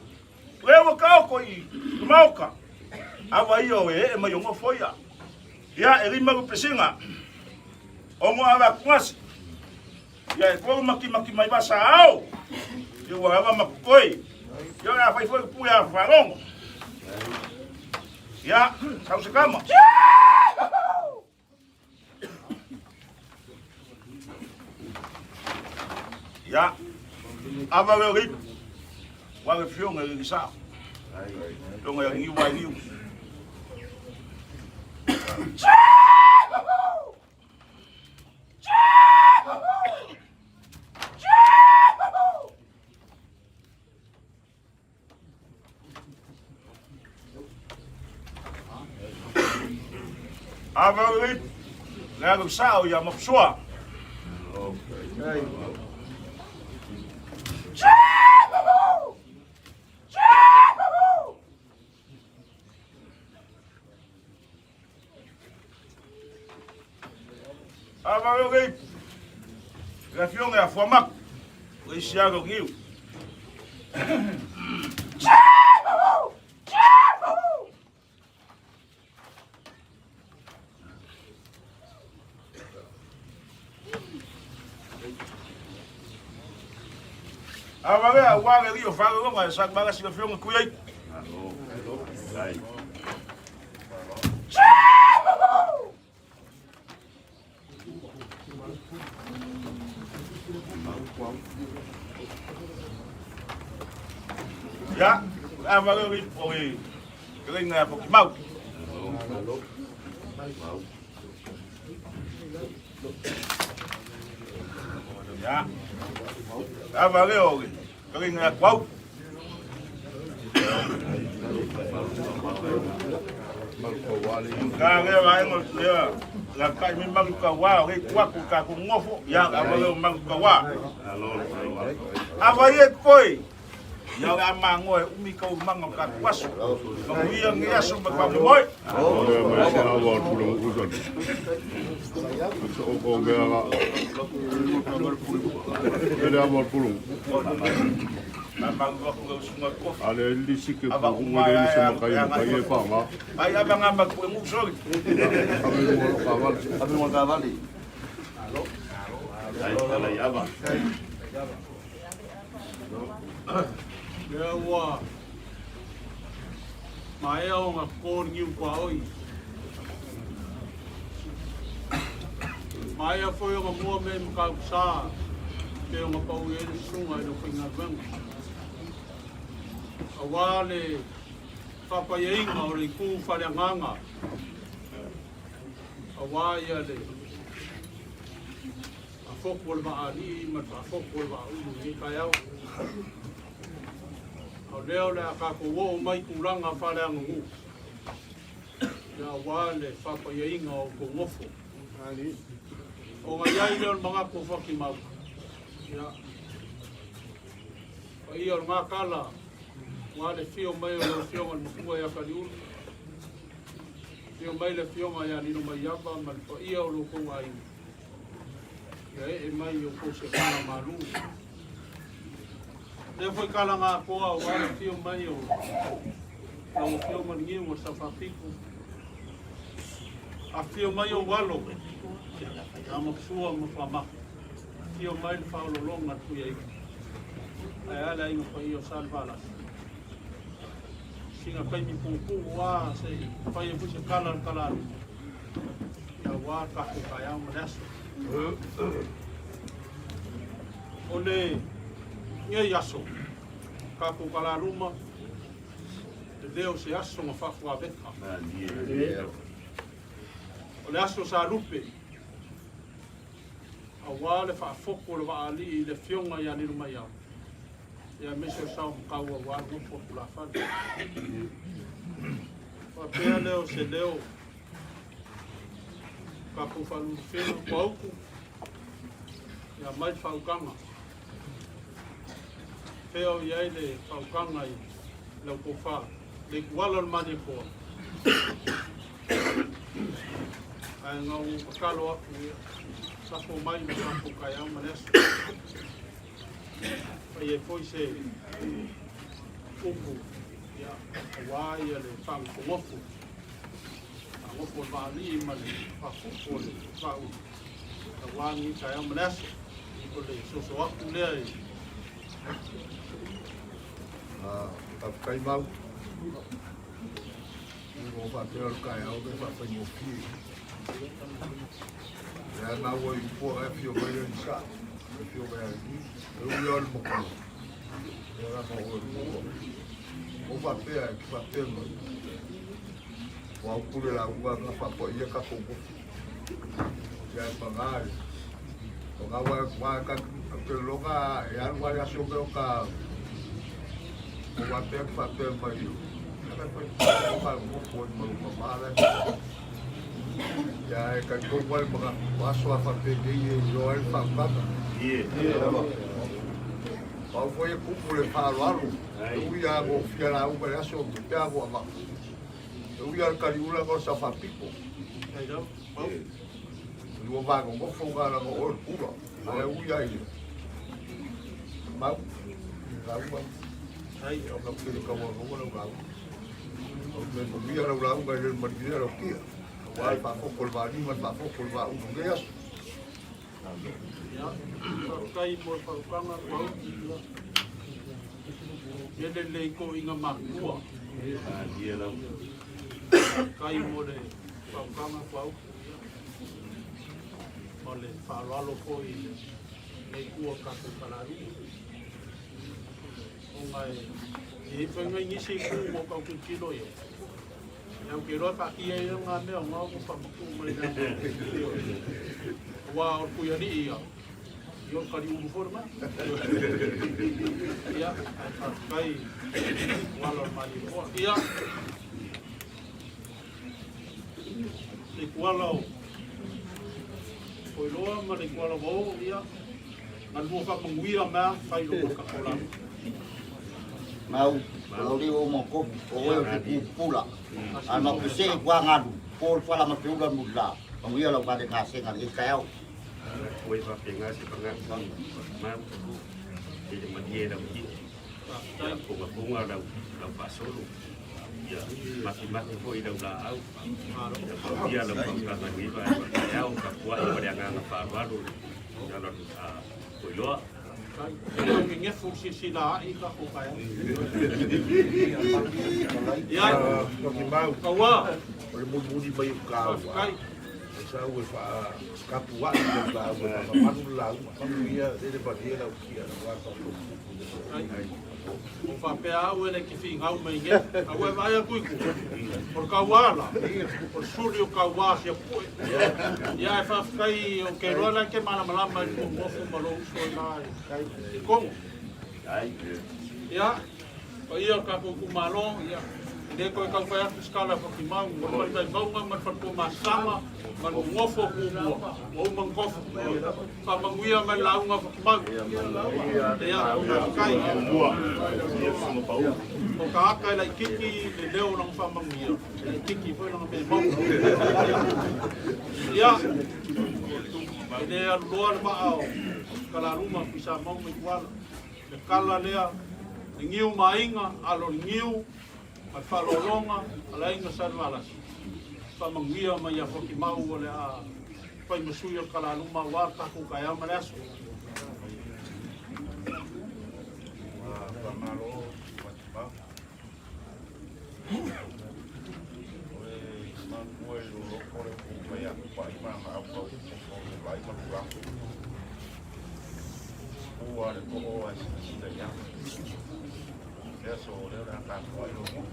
Lewo ka ko I Maota. Ava io e ma yo mo foia. Ya e rima ku pesinga. O mo ava kwasi. Ya ko maki mai basa ao. Yo wala makoi. Yo na fai foi puya farong. Ya, sao se kama. Ya. Ava le rip. Wa le fiong le sa. Dong ya ngi wa ngi. Avalip, lego sao ya mapsua. Okay. Avalip, la fiona ya formak, o isiago giu. Avale a wale rio falo longa sa baga si fionga kuiai. Ya, avale rio oi. Keringa po mau. Ya. Avale oi. Keringa kwau. Ka le vai mo le la kai mi malu ka wa re kwa ku ka ku ngofo ya avale malu ka wa. Avale koi. Ya ga mango umi ka mango ka kwasu. Ka ia ngia so ba ka moi. Ma sa wa pulung uson. So ko ga ga. Ele amor pulung. Ale li sike ko ngole ni sama kai pa ma. Ai abang ambak ko mu so. Abi mo kavali. Ala yaba. Ya wa. Mai o ngā kōr ngiu kua oi. Mai a whoi o ngā mua me mkau sā. Te o ngā pau e re sunga e no whainga wenga. A wāle whapai e inga o rei kū whare nganga. A wāia le. A whokua le maa ni, ma a whokua le maa unu ni kai au. A leo le a kako wo mai kuranga whare anga ngu. Ia wāle whapai e inga o ko ngofo. O ngā iai leo mga ko whaki mau. Ia. Pa ia o ngā kala. Wāle whio mai o le whionga nukua ia Taliulu. Whio mai le whionga ia nino mai iapa, ma le pa ia o loko ai. Ia e mai o ko se kala maru. Le foi kala ngā koa o wāle whio mai o na o whionga ngiu o Sawhapiku. A whio mai o walo. A mapsua mawhamaka. Whio mai le whaololonga tui ai. Ai ala inga pa ia o Salvalas. Singa kai mi pupu wa se pai e puxe kala ia wa ka ko kai au maneso ole nge yaso ka ko kala ruma te deo se aso ma fa fua beka ole aso sa rupe a wa le fa foko le va ali le fionga ia ni ruma ia ia meso sa kaua wa grupo la fa pa pea leo se leo ka po falu feno pauku ia mai faukanga peo ia le faukanga i lau po fa le kuala le mani po ai ngau pakalo aku ia sa po mai ma sa po kai au maneso ai e foi se upu ia wai le fang komofu a ngofo vali ma le fafu le fau a wangi kai amanas ko le so aku le a kai mau no va ter kai au de fa fa mo fi ya na wo i po a fio mai ni sa fio mai ni eu ia mo ko era mo o papel que papel o pure la ua na papo ia ka ko ya pagar o gawa ka pelo ka ya algo ya so que o ka o papel mai ana foi para o povo mo para ya ka ko wal mga paso a papel de yo el papá Pau foi a cúpula e falaram, eu ia confiar lá, o braço, o pé, a boa. Eu ia ao Taliulu, agora só para pico. Eu vou vagar, vou folgar lá no olho, pula. Aí eu ia aí. Mas, lá, aí eu não queria que eu não vá. Eu ia lá, mas ele me dizia o quê? Vai para o colvani, mas para o colvani, o que é? kai mo faukanga ko ele le ko inga makua dia la kai mo le faukanga ko mole falalo ko i le ku ka ko kalari o mai e fenga ni se ku mo ka ku kilo yo yang kiro pa ki e nga me nga ko pa ku mai na wa ku ya ni ia yo kali uniforma ya kai wala mali ya le kuala o loa ma le kuala bo ya ngan bo ka manguia ma fai lo ka kola mau ori o mo ko o e pula ana pese kwa ngadu por fala ma peula mudla manguia lo ka de ka se ngal e kaio Oi, vai pegar esse programa, mas ele mania da aqui, tá com a bunga da passou, ya mati foi da au, dia da para ni vai, ya o capua e vai ganhar para baru, ya lo foi lo, Ito ngefu sila ika ko kaya. Ya, kawa. Oleh mudi bayu kau. Saya udah kapuan dan tahu apa manulau, manuia dari badia lau kia wasa. O whapea au ele ki whingau mai nge, au e vai a kuiku. Por kauala, por suri o kauā sia pui. Ia e whawhikai o ke rola ke malamalama i kong mofu malo uso i nā i kongo. Ia, o ia ka kuku malo, ia. Dia koe kau whai atu skala whakimau, o mai vaunga, man whatu masama, man ngofo kukua, o mangkofu. Whamanguia mai launga whakimau. Ia, o kai. O ka aka e lai kiki, le leo nang whamanguia. Le kiki poi nang me mau. Ia, e le aluloa le maao, kalaruma pisa mau me kuala. Le kala lea, le ngiu mainga, alo ngiu, mai whalolonga, ala inga sarwalas. Whamanguia mai a whakimau o le a pai masui o kalaluma wā taku kai ama le aso. Whamalo, whatimau. Oe, mangue lo lokore kumai aku pa ima maapau, o lai manuaku. Ua le ko'o ai sida ia. Lea so leo na kākua i lomo.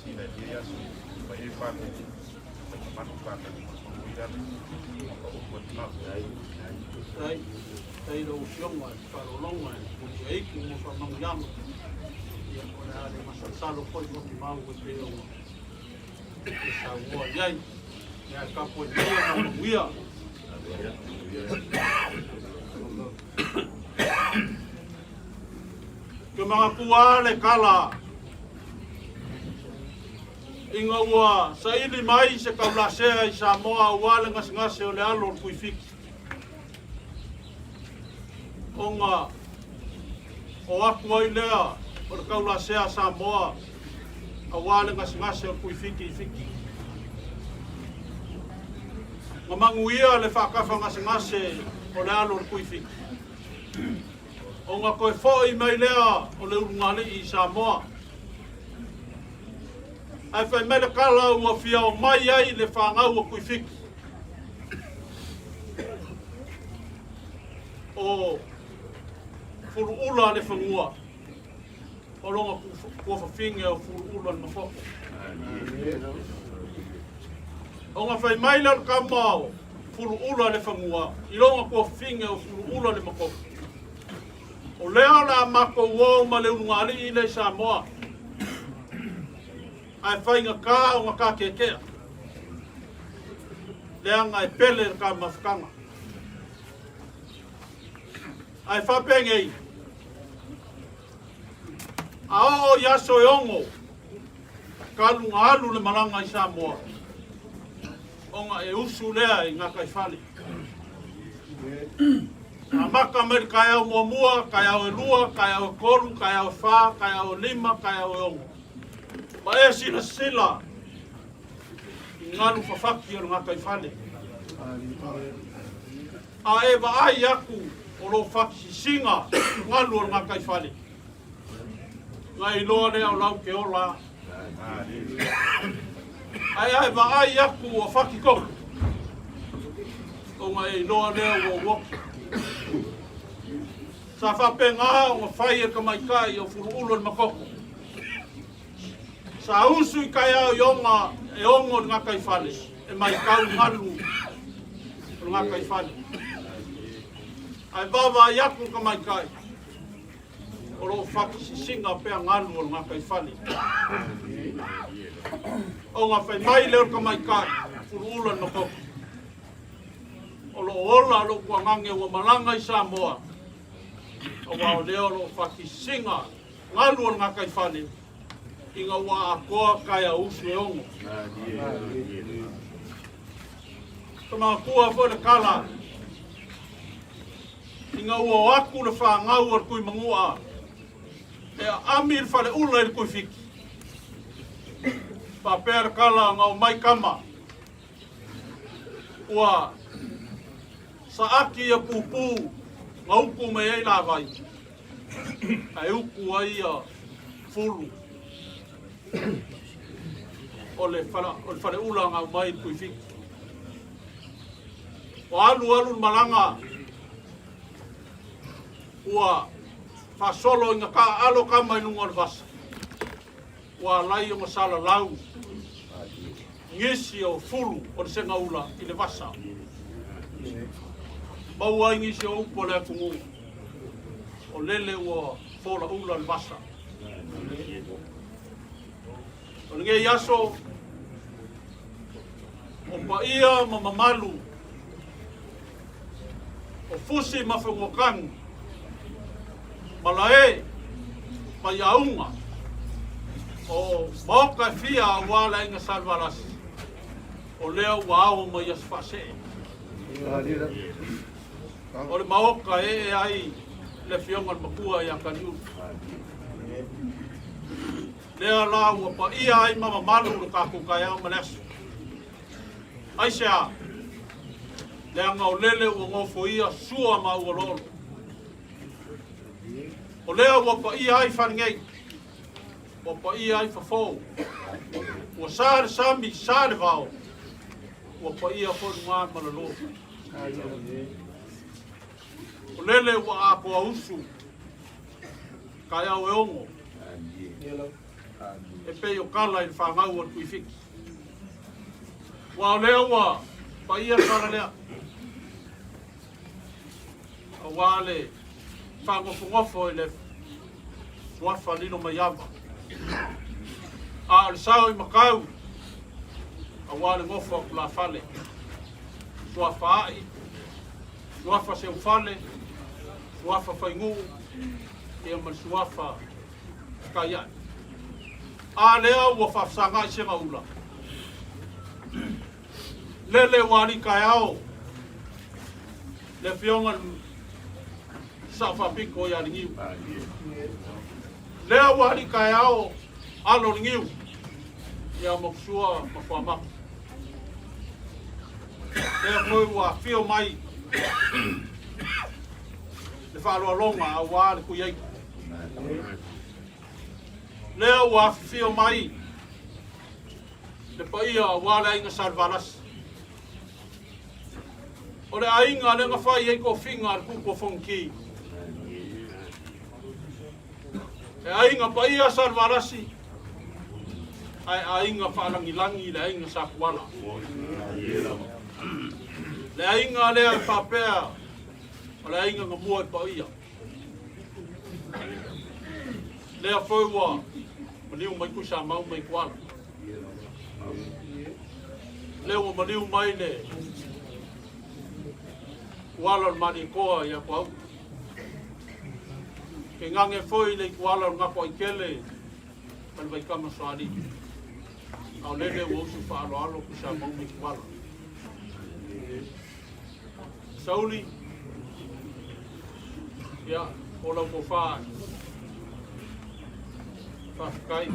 Sida ia so, mai e whāku, mai ka manu kāka ni manuia, maka upo timau. Tei rau sionga, wharolonga, kutu eiku mo whamangiama. Ia kore ale masasalo koi koki mau e peo. E sa ua iai, ia ka koe tia manuia. Ke mga kua le kala. Inga ua sa ili mai se kaulasea i Samoa ua le ngase o le alo kui fiki. Onga o aku ai lea o le kaulasea Samoa a ua le ngase o kui fiki i fiki. Nga manguia le whakafa ngase o le alo kui fiki. O ngā koe whoi mai lea o le urungali i Samoa. Ai whai mai le kala ua whia o mai ai le whangau o kui whiki. O furu ula le whangua. O longa kua whawhinge o furu ula le mawhoko. O ngā whai mai le kamao furu ula le whangua. I longa kua whawhinge o furu ula le mawhoko. O lea la mako uo ma le unungali i le Samoa. Ai whainga kā o ngā kā kekea. Lea ngai pele ka mawhakanga. Ai whapengei. A o yaso e ongo. Ka lunga alu le malanga i Samoa. O ngā e usu lea i ngā kai whali. A maka meri kai au muamua, kai au e lua, kai au e koru, kai au e whā, kai au e lima, kai au e ongo. Ma e sila sila i nganu whawhaki o ngā kai whale. A e wa ai aku o lo whaki singa nganu o ngā kai whale. Ngā i loa lea o lau ke ola. Ai wa ai aku o whaki koku. O ngā i loa lea o woki. Sa whapenga o whai e ka mai kai o furu ulo ni makoko. Sa usu i kai au yonga e ongo ngā kai whale. E mai kau ngalu o ngā kai whale. Ai wawa i aku ka mai kai. O lo whakisisinga pea ngalu o ngā kai whale. O ngā whai mai leo ka mai kai furu ulo ni makoko. O lo ola lo kua ngange ua malanga i Samoa. O wao leo lo whakisinga ngalu o ngā kai whale. Inga ua a koa kai a usu e ongo. Ka mga kua fo le kala. Inga ua o aku le whangau ar kui mangua. E amir whale ula i kui whiki. Pāpea le kala ngau mai kama. Ua sa aki a pupu Ngauku me ei la vai. Ai uku ai fulu. O le whare ula ngau mai pui fiki. O alu malanga ua whasolo inga ka alo ka mai nunga le vasa. Ua lai o masala lau. Ngisi o fulu o le senga ula i le vasa. Maua ngisi o upo le kungu. O lele ua fola ula le vasa. O nge yaso o pa ia mamalu o fusi mawhangokang malae pa iaunga o maoka fia wala inga salvaras o leo wao ma Asofaasee o le maoka ai le fionga makua ia kaniu lea la ua pa ia ai mamalu lo kako kaya malesu ai sea lea ngau lele ua ngofo ia sua ma ua lolo o lea ua pa ia ai whanngei ua pa ia ai whafou ua sare sami sare vao ua pa ia whonu ngā malalo o lele ua ako a usu kai au e ongo e pei o kala i whangau al kui fiki. Wa lea ua, pa ia kara lea. A wale, whangofungofo i le wafa lino mai ava. A le sao i makau, a wale ngofo a kula fale. Suafa ai, suafa se ufale, suafa whaingu, e man suafa kaiai. A lea ua whafsanga i senga ula. Lele wari kai ao. Le fionga sa whapiko i aringiu. Lea wari kai ao alo ringiu. Ia mokusua mawhamaka. Lea koe ua fio mai. Le whaaloa longa a wale kui eiku. Lea ua fio mai. Le paia wale ainga salvaras. O le ainga le ngawhai eiko whinga al kuko whongki. E ainga paia salvarasi. Ai ainga whalangilangi le ainga sakuala. Le ainga lea whapea. O le ainga ngamua e paia. Lea whaua. Maniu mai kusa mau mai kuala. Leo maniu mai le kuala mani koa ia kuau. Ke ngange foi le kuala ngako i kele pan vai kama soani. Au lele wo su fa alo kusa mau mai kuala. Sauli ya ola ko fa kai.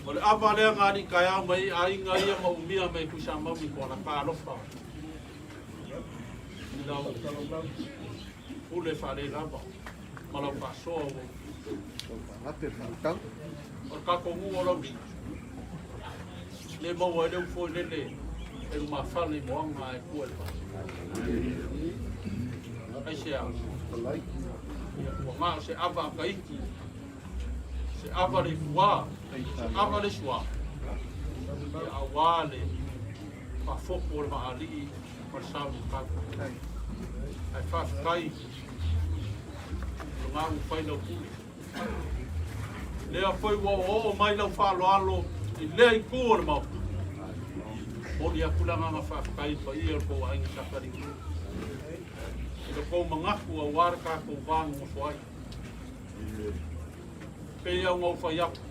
Ole apa lea ngari kaya mai ainga ia maumia mai kusa mau mi kuala ka alofa. Ule whare lava, malau ka soa o. O kako ngu o lauri. Le maua e leu foi lele, e ruma whale moanga e kuelpa. Ai sea, ua ngā se awa ka iki, se awa le fua, se awa le sua. E awa le, pa foko le maali, pa sabu kaka. Ai whawhikai, ngā uwhai lau kuri. Lea whai o mai lau whaloalo, i lea i kua le mau. Mori a kulanga ngā whawhikai pa ia ko ainga sakari. I le kou mangaku a wāra kākou vāngu o whai. Pei au ngau whai aku.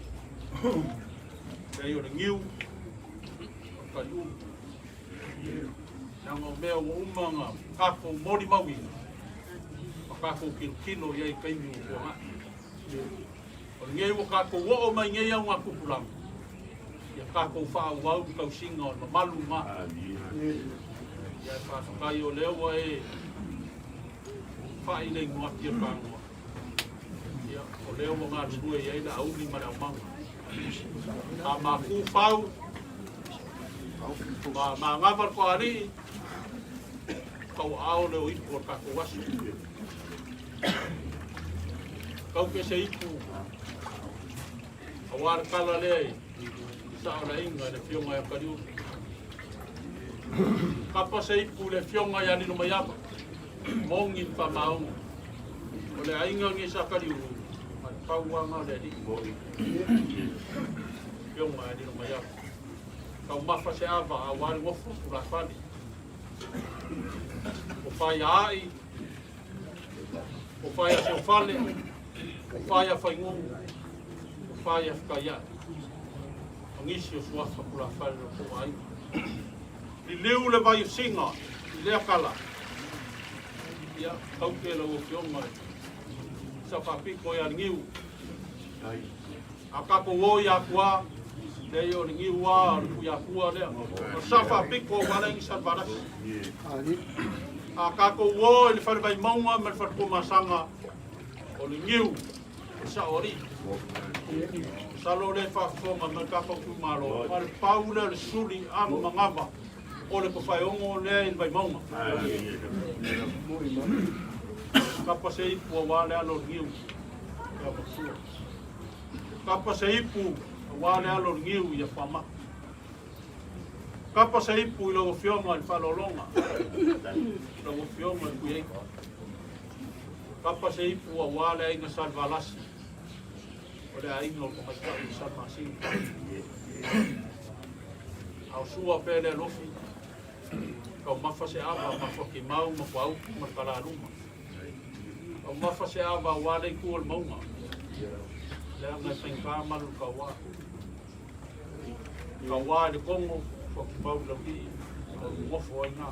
Pei o le ngiu, o kariu. Nanga o mea o umanga, kako mori maui. O kako kilo iai kaimi o kua. O ngei o kako o mai ngei au ngā kupuranga. Ia kako whao wau kau singa o malu ma. Ia whawhakai o leo e whai nei ngua kia pāngua. Ia, o leo mo ngā nunua i eina auli mara o manga. A mā kūwhau, mā ngawar ko ari, kau ao leo ipu o kako wasu. Kau ke se ipu, a wāra kala lei, sa ora inga le fionga ya kariu. Kapa se ipu le fionga ya nino mayapa, mongi pa maunga. O le ainga ngi sa kariu, mai pauanga le di. Fionga ya nino mayapa. Kau mafa se ava a wāri wofu kura whani. O whai ai, o whai a se o whale, o whai a whai ngongu, o whai a whakaiai. Ngisi o suafa kula whare o kua ai. I leu le vai o singa, i lea kala. Ia, kau ke lau o fionga. Sa whapiko i a ngiu. A kako o i a kua, lei o ngiu a, i a kua lea. O sa whapiko o wala ingi salvarasi. A kako o i le whare vai maunga, me le whare kumasanga o le ngiu. Sa ori. Salo le whaafonga me kako kumaro. Mare paule le suri ang mangava. O le kawhaiongo le in vai maunga. Kapa se ipu a wale alo ngiu. Kapa se ipu a wale alo ngiu i a whama. Kapa se ipu i lau fionga i whalolonga. Lau fionga i kuieika. Kapa se ipu a wale inga salvalasi. O le ainga o mai kai sa masi. Au sua pele lofi. Kau mafa se ava mafa ki mau ma kwau ma kala luma. Kau mafa se ava wale ku o maunga. Le anga sen ka malu kawa. Kawa le kongo ko ki mau la ki. Kau mofo ina.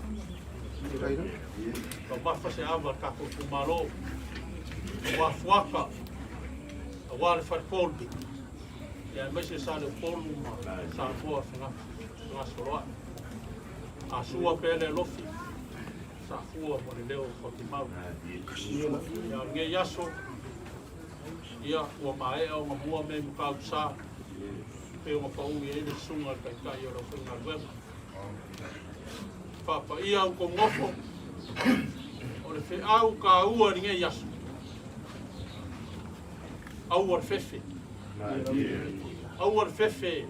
Kau mafa se ava ka ko kumalo. Wa fuaka. A wale whare pōlu. Ia mese sa le pōlu ma sa fua whinga soroa. A sua pēle lofi. Sa fua mo le leo whaki mau. Ia nge yaso. Ia ua maea o mua me mukau sa. Pe o mapau i ele sunga kai kai o rau whinga ruema. Papa ia au ko ngofo. O le whi au ka ua ni nge yaso. Auar fefe. Auar fefe.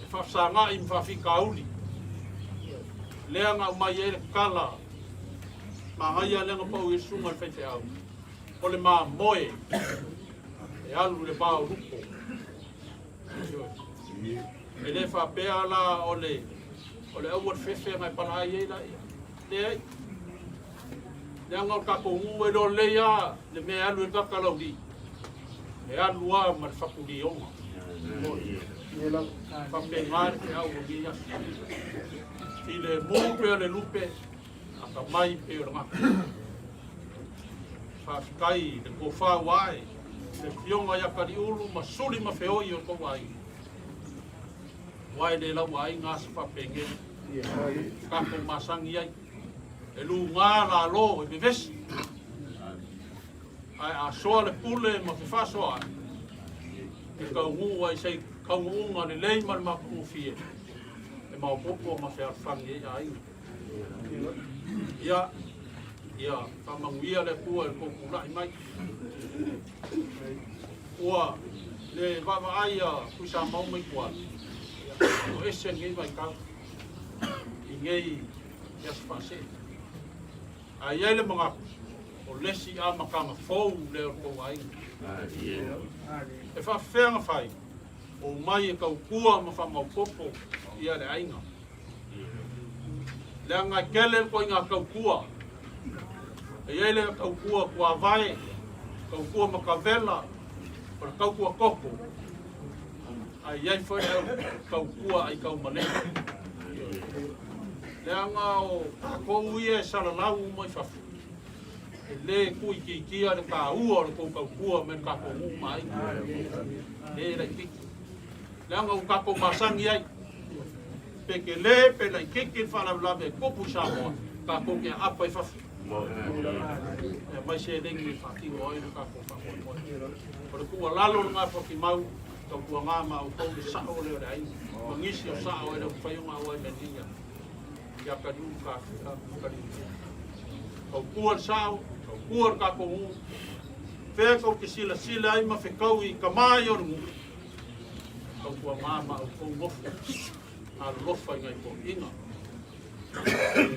E whafsanga i mwhawhika auli. Leanga mai ere kala. Ma haia lenga pau i sunga fefe au. O le maa moe. E alu le bao rupo. E le whapea la o le auar fefe mai pala ai eila. Le ai. Leanga o kako ngu e lo leia. Le me alu e kaka lauli. E alua ma le whakuri onga. Whapengar te au o gia. I le mūpe o le lupe, a ka mai pe o le ngaka. Whaafikai, le kōwha wai, le fionga ia kariulu, ma suri ma whioi o ko wai. Wai le lau ai ngā sa whapenge. Kako masangi ai. E lu ngā la lo, e me vesi. Ai a soa le pule ma whiwhasoa. E kau ngu ai sei kau ngunga le lei ma le maku fie. E mau popo ma whiarwhangi e ai. Ia, whamanguia le kua e koku lai mai. Ua, le wawa ai a kuisa maumai kua. O ese ngei mai kau. I ngei Asofaasee. Ai ai le mga o lesi a makanga fou leo kou ai. E whawhenga whai, o mai e kau kua ma whamau popo i ale ainga. Lea ngai kele ko i ngā kau kua. E ele kau kua kua vai, kau kua makavela, o le kau kua koko. Ai iai whai kau kua ai kau mane. Lea ngā o kako ue salalau mai whawhi. Le kui ki kia le ka ua le kou kua men kako ngu mai. Le rei piki. Le anga u kako masangi ai. Peke le pe lai kiki whalawlawe kopu Samoa. Kako kia apa i whawhi. mai se lengi fati o ina ka ko mo por ku lalo nga fo ki mau to ku nga ma o ko sa o le ai ngisi o sa o le fa yo ma o me dia ya ka du ka o ku sa o ku ka ko mu fe ko ki sila ai ma fe kau I ka mai o mu o ku nga ma o ko mo a lo fa ngai ko inga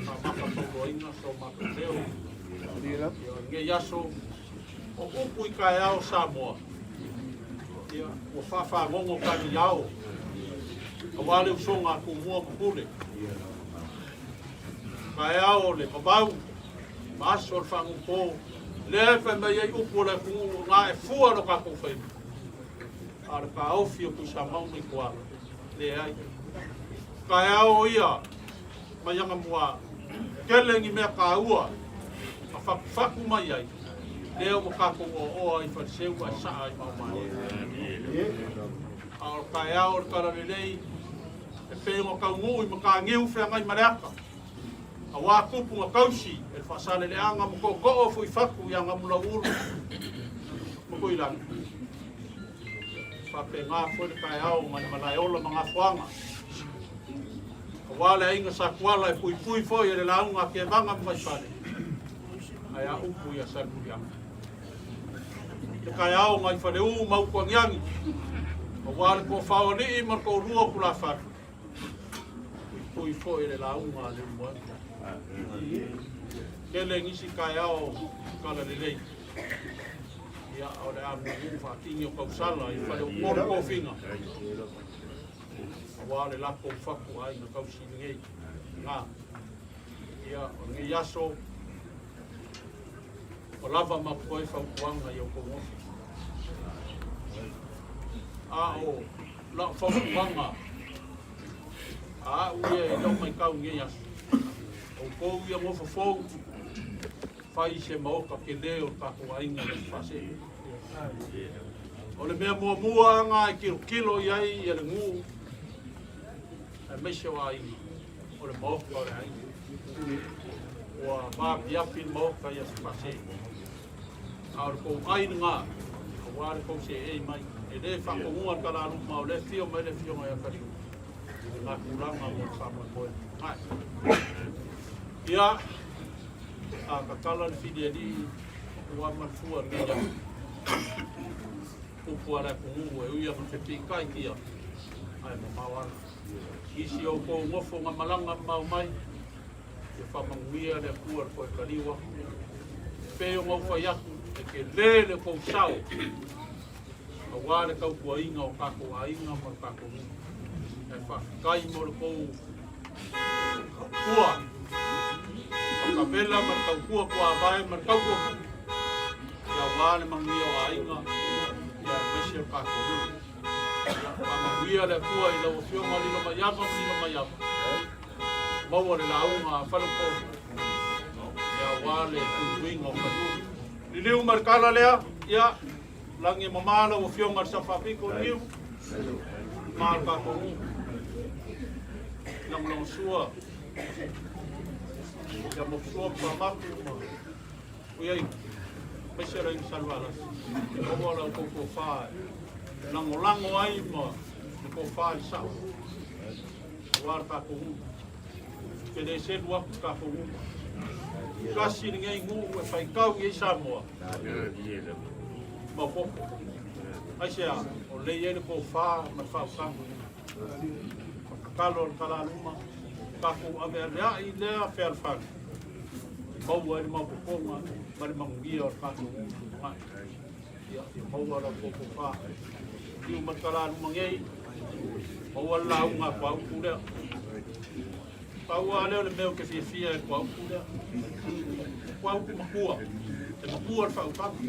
ma ka ko inga so ma ko leo nge yaso o upu I kai ao Samoa ia o fa ngongo kani ao o wale usonga ku mua kupule kai ao le pabau maso o fangu po le fa mai ai upu le ku nga e fua no ka ku fai ar ka au fio ku sa mau ni kwa le ai kai ao ia mai anga mua kelengi me ka ua faku mai ai leo mo ka ko o ai fa seu a sa ai ma mai ao kai ao ka lenei e pe mo ka ngui mo ka ngiu fe ngai maraka a wa kupu nga kausi e fa sale le anga mo ko o fu faku ya nga mula uru mo ko ilang fa pe nga fo le kai ao ma malai ola mga fuanga wala inga sa kwala e pui fo le launga ke vanga mai fale ai a upu ia sa kuia te kai ao mai whare u mau kua ngiangi o wale ko whao ni I mar ko rua kula whare pui fo le launga le mua kele ngisi kai ao kala lenei ia o le amu whatingi o kausala I whare u moro ko whinga wale lako whaku ai na kausi ngei ngā ia o ngi yaso o lava ma koe whaukuanga I o kongofi. A o la whaukuanga a uia e lau mai kau nge yaso. O kou ia ngofa fau whai se maoka ke leo kako ainga le whase. O le mea mua anga e kilo iai e le ngu e meise wa ainga o le maoka o le ainga. Ua maa piapi maoka ia se whase. Aur ko ai nga o ware ko se e mai e le fa ko mua kala lu ma le fio mai le fio mai fa na kuranga mo fa mo ko ai ia a ka kala le fide di o ma fua ni ya o ko ala ko mu e ia mo te kai kia ai mo mawa isi o ko mo fo nga malanga mau mai e fa manguia le kuar ko kaliwa pe o mo fa ya ke lele ko sao a wale kau kua inga o kako a inga ma kako ni e whakai mo le kou kua whakawela ma kau kua kua vai ma kau kua ia wale mangia o a inga ia mese o kako ni ia whamangia le kua I lau whionga lino mai yama maua le launga whaluko ia wale kuinga o katu Liu markala lea, ia, langi mamala o whionga sa whapiko liu, marka ko u, lang sua, ia mo sua pa maku, uiai, mesera in salvalas, o wala o koko whae, lango ai ma, ko whae sa, warka ko u, ke de se waku ka ko u, kasi ngai ngu e fai kau I Samoa ma popo ai sea o le ele ko fa ma fa sa kalo kala luma ka ko ave ya I le a fer fa mo wa ma popo ma ma ngi o ka ko ma ya mo wa la popo fa Tiu ma kala luma ngai mo wa la nga pa ku le Paua leo le meu ke fia kwa ukula. Kwa uku makua. Te makua le whaukaka.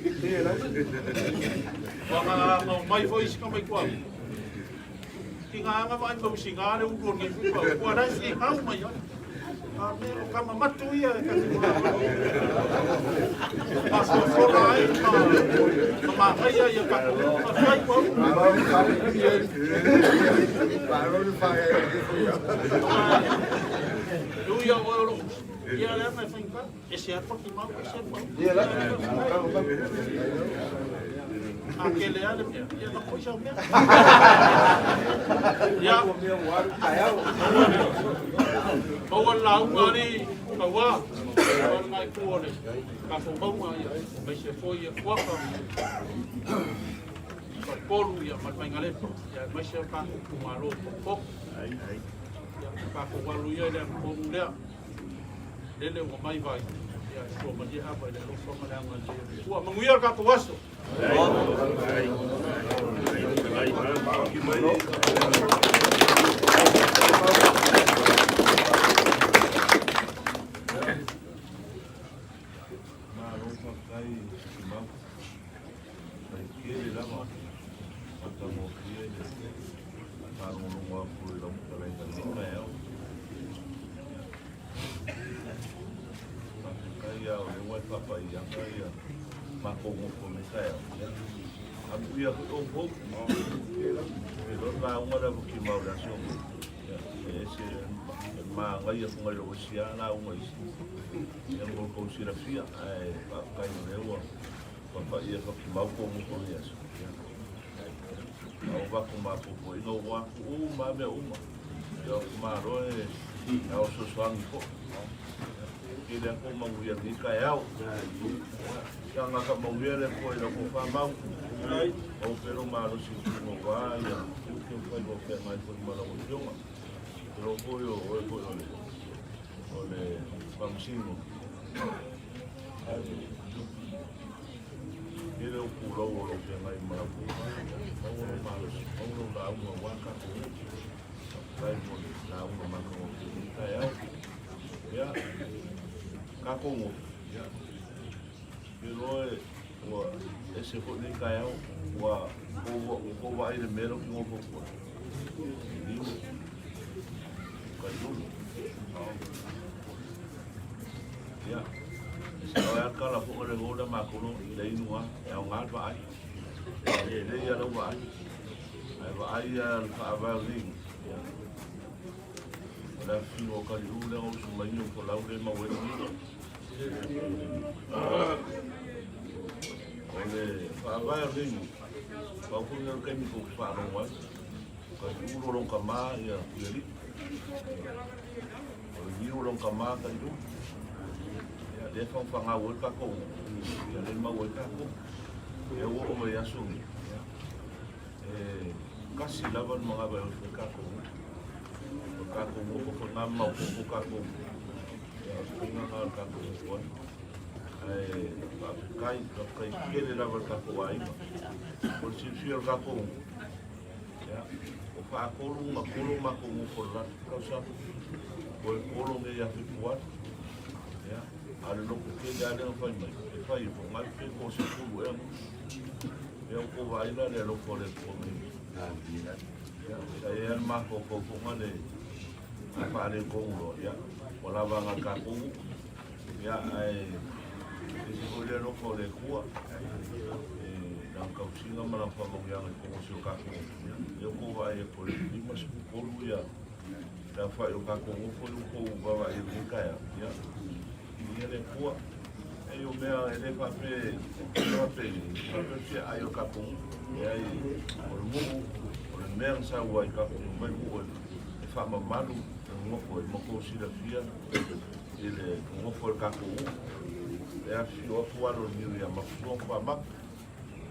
Waka ngau mai voice ka mai kwa. Ki ngā anga mai mausi ngā le uku ngi fukua. Kwa rai fi hau mai ai. Ka me o kama matu ia e ka te kua. Ma fora ai ma mahaia ia ka kua. Ma fai kwa uku. Eu ia oro. Ia lá na frente, esse é porque mal, esse é bom. Aquele ali, ia na coisa mesmo. Ia o meu aro caiu. Bom lá um ali, kawa. Agora mais por ali. Café bom aí, mas se foi foca. Polo ia mas vai ngalepo. Ya mas se ka ku malo pok. Ka ku walu ia le ko le. Lele o mai vai. Ya so ma dia apa le lo so ma lang ngali. Tua manguia ka ku waso. Ia fungai lo sia na uma isi ia mo ko sira fia ai pa kai lewa pa ia pa ki mau ko mo ko ia so au va ko ma ko ino wa u ma me uma yo ma ro e au so swang ko ki le ko ma ia ni ka au ya nga ka mo ia le ko ino ko fa mau ai o pero ma ro si mo va ia que foi bo pe mai ko ma lo yo pero foi o ole vamsingo ele o pulo o lo que mai mara pu o malos o lo la uma waka vai mo la uma maka o ka ya ka como ya pero o esse foi nem ka ya o vai de mero que o povo ya, saya kalau aku ada gula makulu dari nuah, yang ngat baai, dari yang baai, baai yang Laulii, ada film kali dulu yang semuanya Laulii mau ini, oleh Laulii, kau pun yang kami kau farong kau urung kama ya jadi. Hiu long kama kan tu, ya dia fang fang awal kakung, ya dia mau awal kakung, ya wo mau ya sung, kasih lawan mengawal kakung, kakung wo ko nama wo kakung, ya pengal kakung pun, kai kiri lawan kakung aing, bersifir kakung, ya, fakulung makung ukolat kau satu. Kau kolong dia yang kuat, ya. Ada lok kerja ada apa ni? Apa itu? Ngalpi kau sepuluh yang kau baiklah dia lok kolek kau ni. Ya, saya mah kau ada apa ada kau lo, ya. Walau bangat kaku, ya. Isi kau dia lok kolek kuat. Dan kau singa malam pamong yang kau suka kaku, ya. Yang kau baik kolek lima sepuluh ya. Da fai o kako foi o povo vai ir caia ya e ele pô aí o meu ele papel aí o kako e aí o mundo o mesmo sa o kako vai o fa mamado não foi uma consideração ele não foi kako é a fio a o meu ya mas não foi a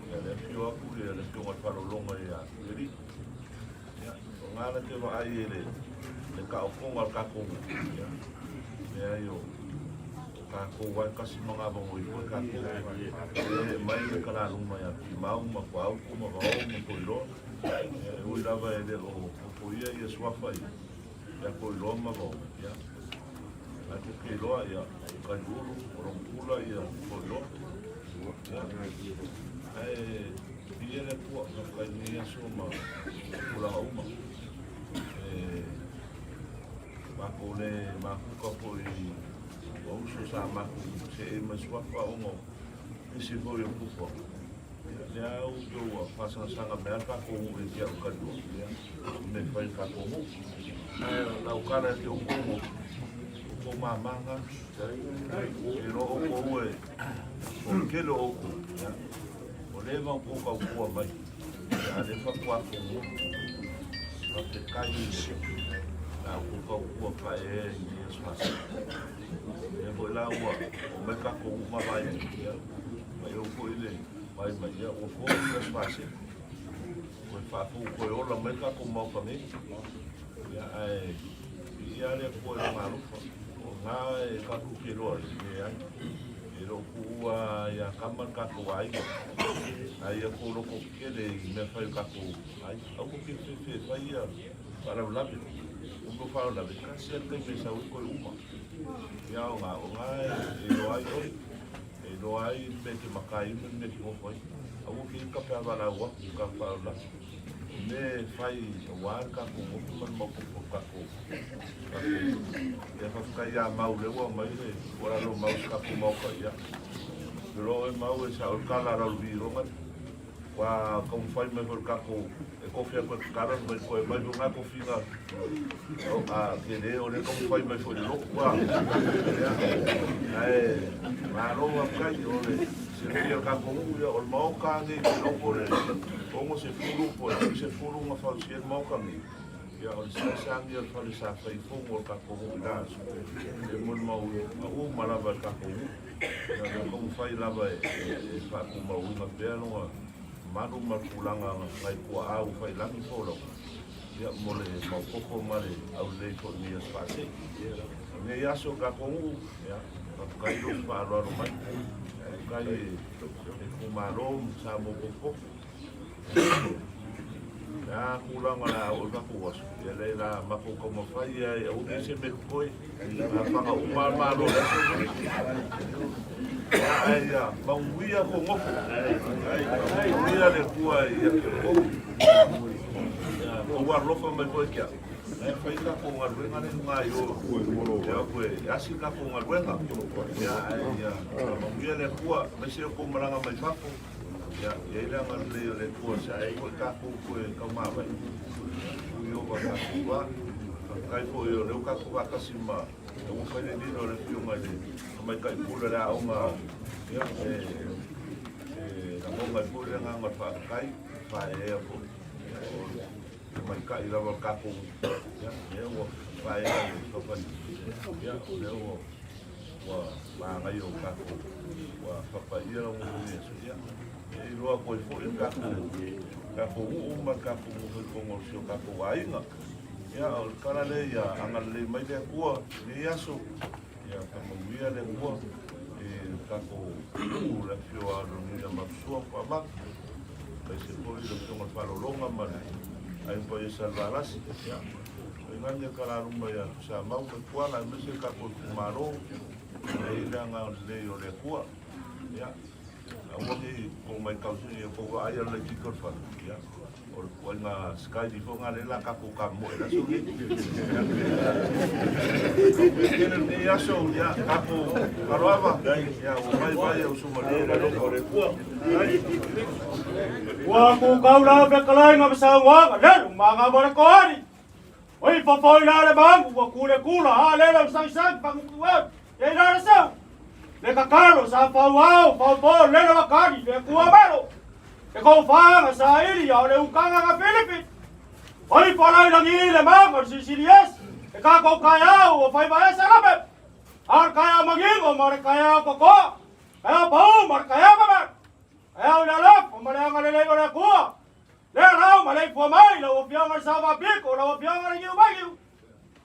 ele fio a ele que o faro longo ya ele ya ngala que vai ele le ka o ngal ka ko ya yo ka ko wa ka si mga bang oi ka ko mai ka la luma ya mau ma ko ko ma ko ko lo o la va de o ko ia ia swa fa ya ko lo ma ko ya la ko ke lo ya ka duro ro pula ya ko lo ya viene po no ka ni ya suma pula uma makule makuka foi o uso sa maku se maswapa ongo isi foi o kupo ya o do pasa sanga merka ko o dia o kadu ya me fai ka ko lau kara te ukongo o mamanga e ro oko ue o kelo oko o lewa o ka ukua mai a le whakua kongo a te kai isi na uka ukua ka e i Asofaasee e hoi la ua o me kako uma mai mai o ko ile mai mai ia o ko i Asofaasee o e whafu ko e ola me kako mau ka me ia ai ia le ko e marufa o ngā e kako ke roa i ai e ro kua ia kama kako ai ai e ko roko kele i me whai kako ai au ko ke whai ia para ulape o ko whai ulape kasi ate me sa uko e uma ia o ngā e ro ai oi e ro ai me te makai me te ngofo ai au ko ke ka pia wala ua ka whai ulape me fai wār kako ngofo man mau ko kako e whawhkai a mau lewa mai le ora lo mau kako mau ka ia ro e mau e sa o kala Laulii ronga wa kom fai me por kako e kofia ko kara me ko e mai nga kofia o a que le o le kom fai me foi lo wa ai ma ro wa kai o le se ria kako o mau ka ni lo por como se fulu por se fulu uma falsia mau ka ni ya o se sangue o fale sa fai fogo o kako da e mon mau o malava kako ya como fai lava e fa como uma bela manu markulanga ngai kua au fai langi folo ia mole mau koko male au lei ko ni Asofaasee me ia so ka kongu ia kai lo faro ro mai kai e kumaro sa mo koko ya kulanga la o ka kuas ia le la mako como fai ia o se me koi a panga o malo ai ya Manuia ko ngofo Manuia le kua ia ke ko o war lofa me ko kia ai fai ka ko ngar wenga ne ngai o ya ko asi ka ko ngar wenga ya ai ya Manuia le kua me se ko maranga mai papo ya ia ngar le kua sai ko ka ko ka ma vai yo ba ka kua kai ko yo le ka ko ka sima o fai le no le fio mai mai kai pula la uma ya la monga pula nga ma fa kai fa e ko mai kai la va ka ko ya o fa e ko fa ya o wa ba ngai o ka ko wa fa pa ia o ni ya e ro ko fo e ka ko uma ka ko mo sio ka ko ai nga ya o kala le ya angal le mai le ko ni aso ya Manuia le kua e kako la fio a ni ma sua pa ma pe se poi le tonga palo longa ma ai poi salvaras ya e ngani kala rumba ya sa mau ke kua la me se kako maro e le nga le o le kua ya a woni ko mai kausi e ko ai le kikor fa ya o ko nga sky di fonga le la kako kamo era so que ni aso ya kako parava ya o mai o sumalera lo por kua Wa ku kau la pe kalai ma sa wa le ma ga ba ko ani oi pa pa ila le bang wa ku le kula ha le la sa pa ku wa e la sa le ka kalo sa pa wa pa po le la ka ni le ku amaro e ko fa sa ili ya le ukanga ga Philippines oi pa la ngi le ma ko Sicilias e ka ko kaya o fa ba sa la ar kaya maging o mar kaya ko kaya pa mar kaya ba kaya o la o mar nga le ko la ko le ra ma le fo mai lo pia ma sa ba pico lo pia ma ni ba yu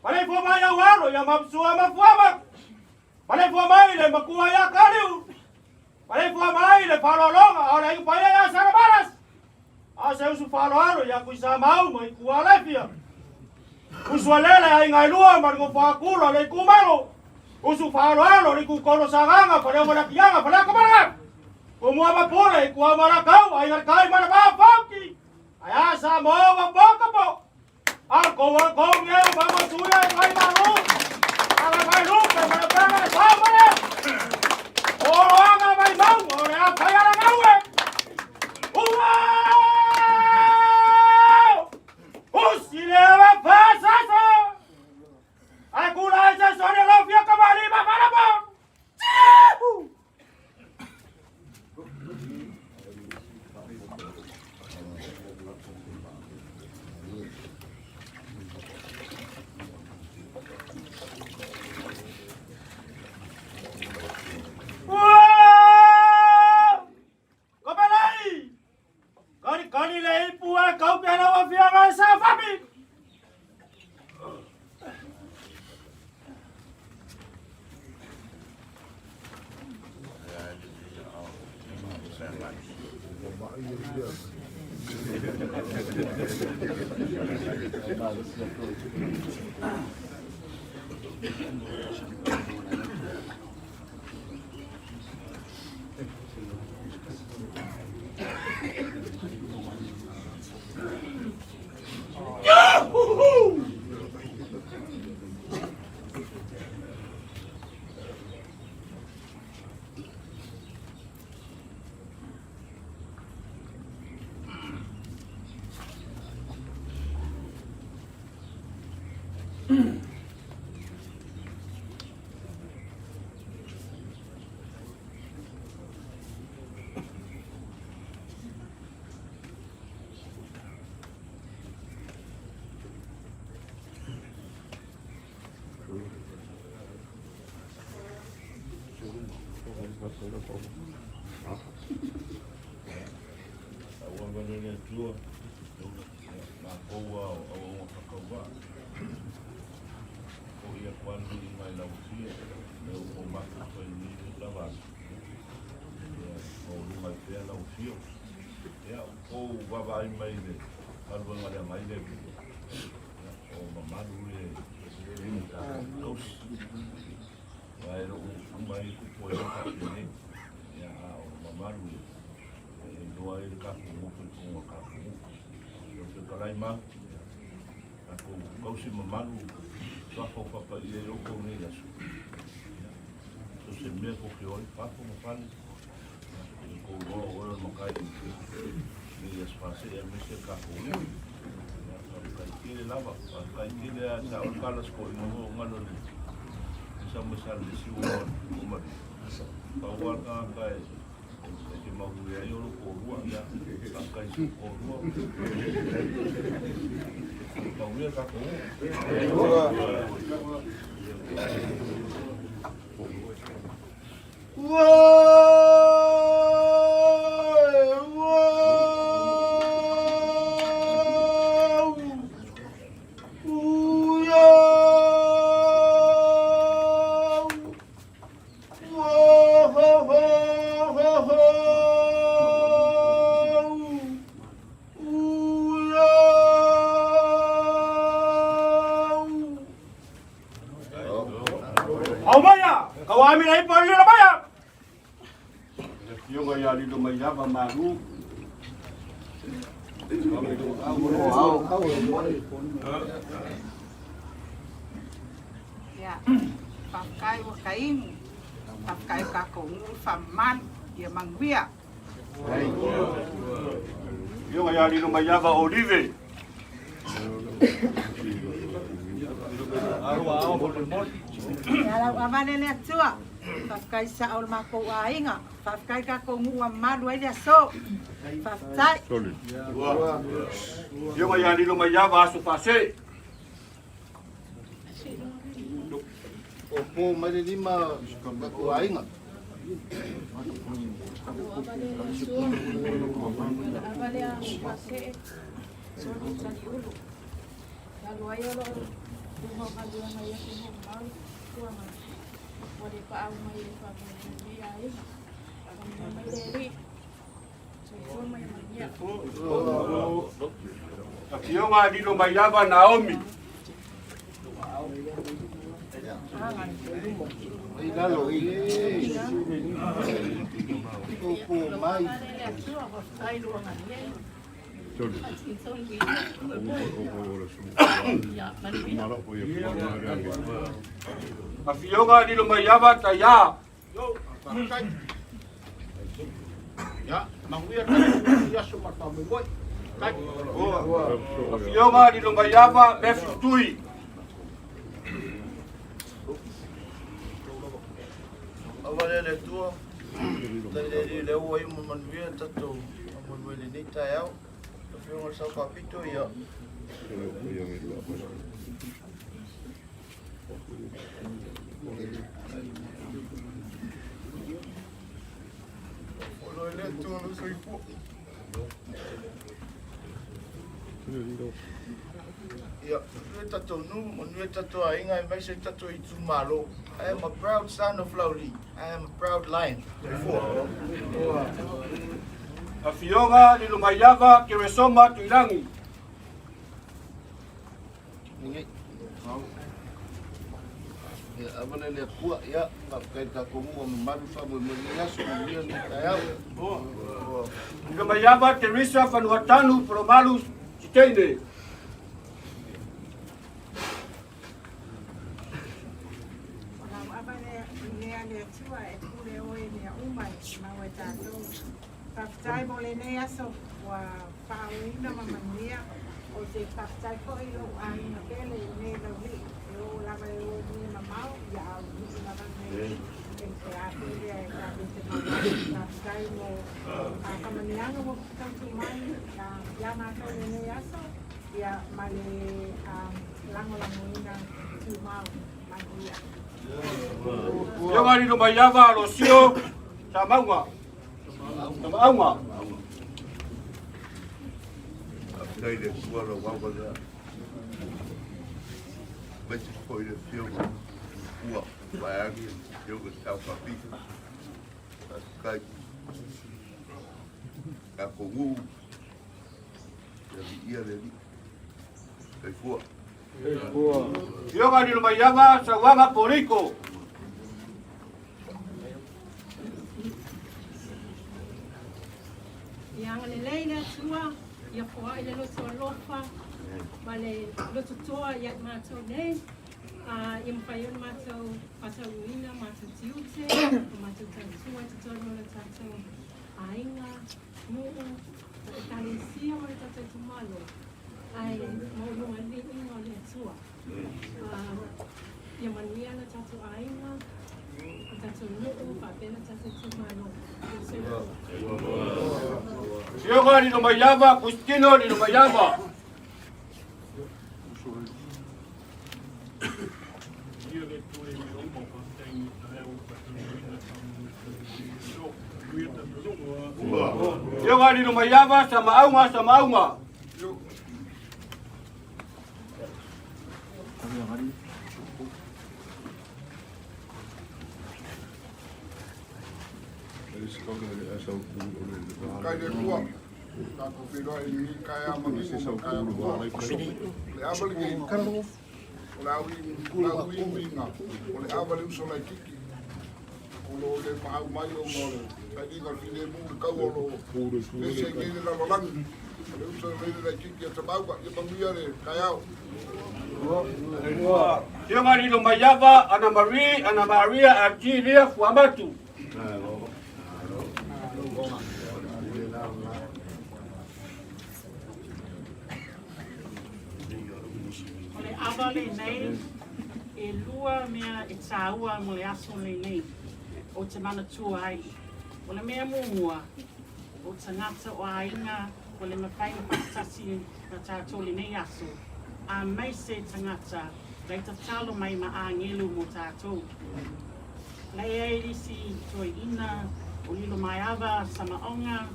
ma le fo mai ya wa ya ma su ma fu ma le fo mai le ma ku ya ka liu Pare fua mai le palo longa, ora i pai ya sarabaras. A se su palo aro ya ku sa mau mai ku ala fia. Usu alele ai ngai lua mar go fa kulo le ku malo. Usu palo aro le ku kono saganga pare mo la kianga pare ka mara. Ku mo ma pole ku amara kau ai ngai kai mara ba fauki. Aya sa mo ba boka po. Al ko nge ba mo suya kai maru. Ala mai lu ka mara ba sa mara. Oro anga mai mau, ore a pai ara ngaue. Ua! Usi leva pasasa. Pakai wakaing, pakai kakong faman, ya Manuia. Yung ay ali lumayaba olive. Kalau amane le tua, pakai sa ol mako ainga, pakai kakong malu dia so. Pakai. Yung ay ali lumayaba Asofaasee. Opo malilima kakuainga. Yung ali lumayaba Naomi. Ay lalo opo mai. Afiyonga di lumayaba taya. Ya, Manuia ya sumar faamoemoe. Afiyonga di lumayaba befutui. Awale le tua. Le o ai mo Manuia tato mo lenei tai au. Afionga sa papito ia. Olo le tua no soi fu. Yeah, I am a proud son of Laulii. I am a proud lion. Afionga ni lumayava kiresoma tuilangi. Ya abana le kuat ya pakai kakumu memadu faamoemoe Manuia ni kaya. Lumayava Teresa Vanuatanu Promalus Chitene. Taftai mo lenei aso wa pauina mamania o se taftai ko ilo ang nakele ne Laulii o lava o ni mamau ya ni lava ne en se api ya ka binte taftai mo kamaniano mo tanto mai ya na ko lenei aso ya male lango ina tu mau Manuia. Yo ngari lumayava Rosio Samaunga. Samaunga. Đây để qua là qua bên đó. Bên chỉ coi được phiêu của và phiêu của sao phải đi. Cái cổ ngu để bị ia để đi. Cái phua. Yo ngari lumayava Sawanga Poriko. Yang lenei na tua, ia koa ile loto alofa, male loto toa ia mātou nei, ia mwhaion mātou patauina, mātou tiute, mātou tantua, tutori mo na tātou ainga, nuu, e tālesia mo na tātou tumalo, ai maulunga li inga o lea tua. Ia Manuia na tātou ainga, tātou nuu, whapena tātou tumalo. Sioga ni lumayava Kustino ni lumayava. Sioga ni lumayava Samaunga. Kai de tua. Ta ko filo ni kaya mami mo kaya tua. Le abali ke karo. Laulii minga. Le abali uso la kiki. Ono le pa mai o mo le. Ta di ko file mu ka o lo. Le se ke la lolang. Le uso le la kiki ta ba ko e Manuia le kaya. Sioga ni lumayava Ana Maria Artilia Fuamatu. Ava lenei e lua mea e tāua mo le aso lenei o te manatua ai. O le mea mua o te ngata o ainga o le mawhai o pakatasi na tātou lenei aso. A mai se tangata rei ta talo mai ma a ngelu mo tātou. Lei e risi toi ina o lilo mai ava Samaonga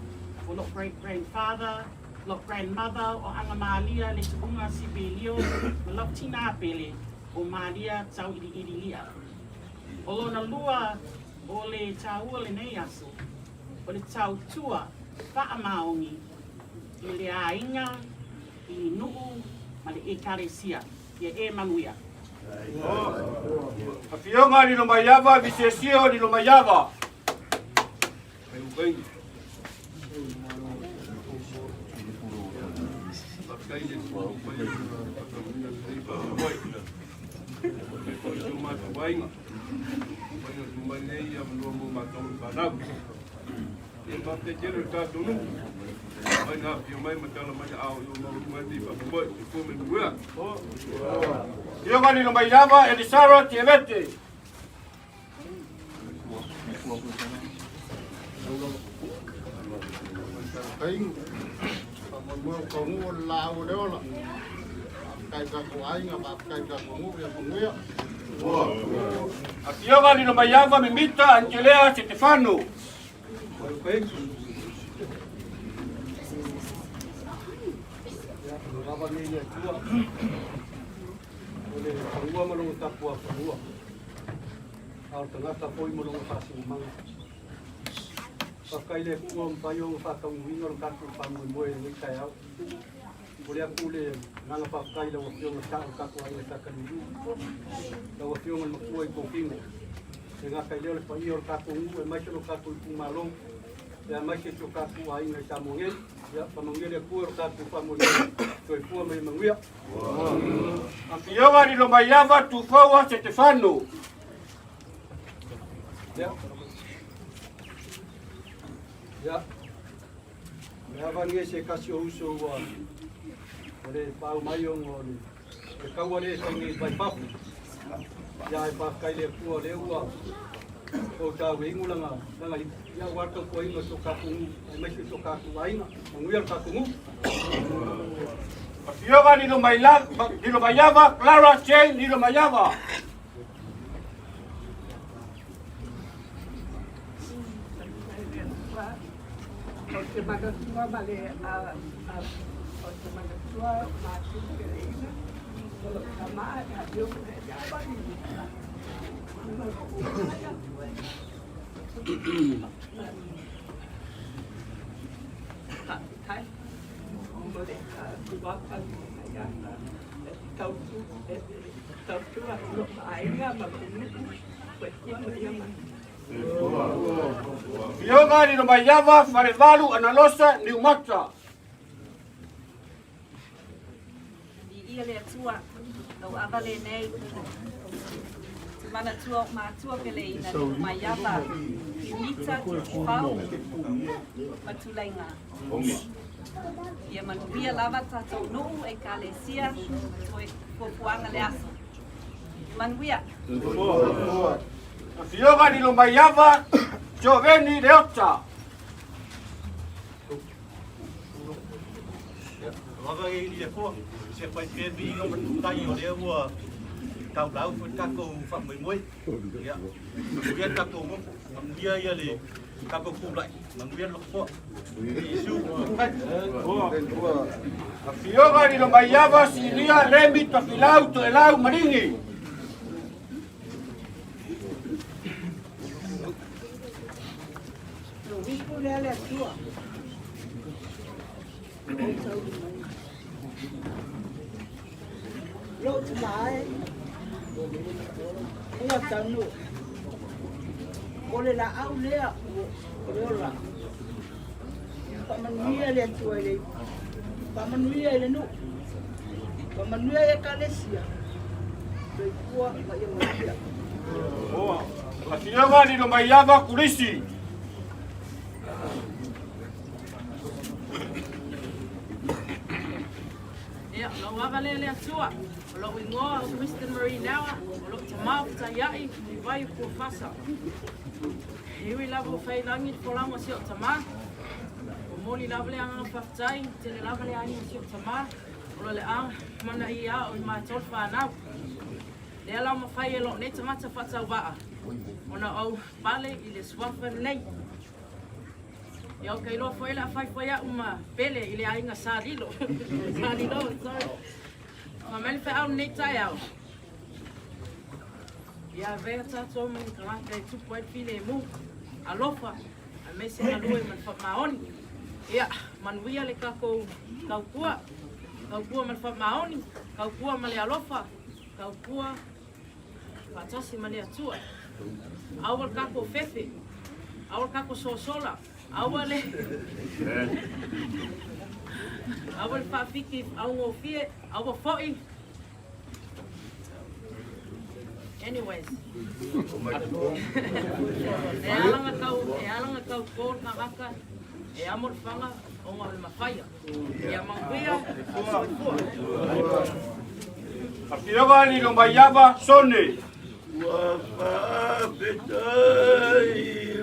o lo great-grandfather Lok grandmother o anga Malia le tuunga si Belio, malok tina pele o Malia tau iri lia. O lona lua o le taua lenei aso, o le tau tua whaamaongi, i le ainga, i nuu, ma le e karesia, i e Manuia. Afionga ni lumayava Visesio ni lumayava. Sioga ni lumayava Elisara Tievete. Kamu lau deola. Kai ka ko ainga ba kai ka ko mu ya Manuia. Sioga ni lumayava Mimita Angelea Stefano. Ole pangua malungu tapua pangua. Al tangata poi malungu pasing mang. Pakai le kuam payung pakang winor kaku faamoemoe ni kaya. Boleh aku le nang pakai le wafiong kaku Aiga Sa Taliulu. Le wafiong makuai koking. Dengan kaya le payur kaku ngu mai tu kaku pumalong. Ya mai tu kaku Aiga Sa Taliulu. Ya pamangile kuor kaku faamoemoe. Toi kuam mai Manuia. Ampiova ni lomayava tu fawa Stefano. Ya. Ya. Lava ni se kasih uso wa. Oleh pau mayong on. Kau ada sangi bai pap. Ya pakai le ku le wa. Kau tahu ingu langa ya warta ko ingu to kapu mai to kapu ainga. Nguyar kapu. Ampiova ni lomayava Clara Chen ni lomayava. Porque manda tua vale porque manda tua matu que leina kalau sama ada ya bagi Thai boleh buatkan ya tahu lu Aiga makanya buat dia mah Yoga ni lomayava Farevalu Analosa ni Maota. Ia le tua no ava lenei mana tua ma tua pele ina lomayava imita pau matulenga ia Manuia lava tatou nuu e kalesia o e kopuanga le aso Manuia Yoga ni lomayava Giovanni Leota. Waka i le ko se pai pe bi ngo tai o le wa tau lau fu ka ko faamoemoe. Ya. Dia ka ko mo dia ya le ka ko ku lai mang dia lo ko. Isu. Yoga ni lomayava Silia Remi Tafilau to Elau Maringi. Olha tua. Lô lại. Ua tanu. Ole la au lea. Ole la. Manuia le tua le. Manuia le nu. Manuia e kalesia. Doi tua ma ia Manuia. Oh. Yoga ni lomayava Kulisi. ia lo ava le atua lo ingoa Mr. Marine nawa lo tamau tayai ni vai ko fasa hiwi lavo fai langi polanga sio tama o moli lavle anga fatai tele lavle ani sio tama o le ang mana ia o ma tolfa na le ala ma fai lo ne tamata fata wa ona au pale ile swafa nei ia kai lo foi la fai foi uma pele ile Aiga Sa Taliulu sorry ma mel fa au nei tai au ia ve tato men kala kai tu poi file mu alofa a mese na lue man fa maoni ia Manuia le kako kau man fa maoni kau ma le alofa kau patasi ma le atua au kako fefe au kako sosola awale awal fa fiki au ngofie au foi anyways e alanga kau kor ngaka e amor fanga o ngal mafaya ya manguia Yoga ni lomayava Sone.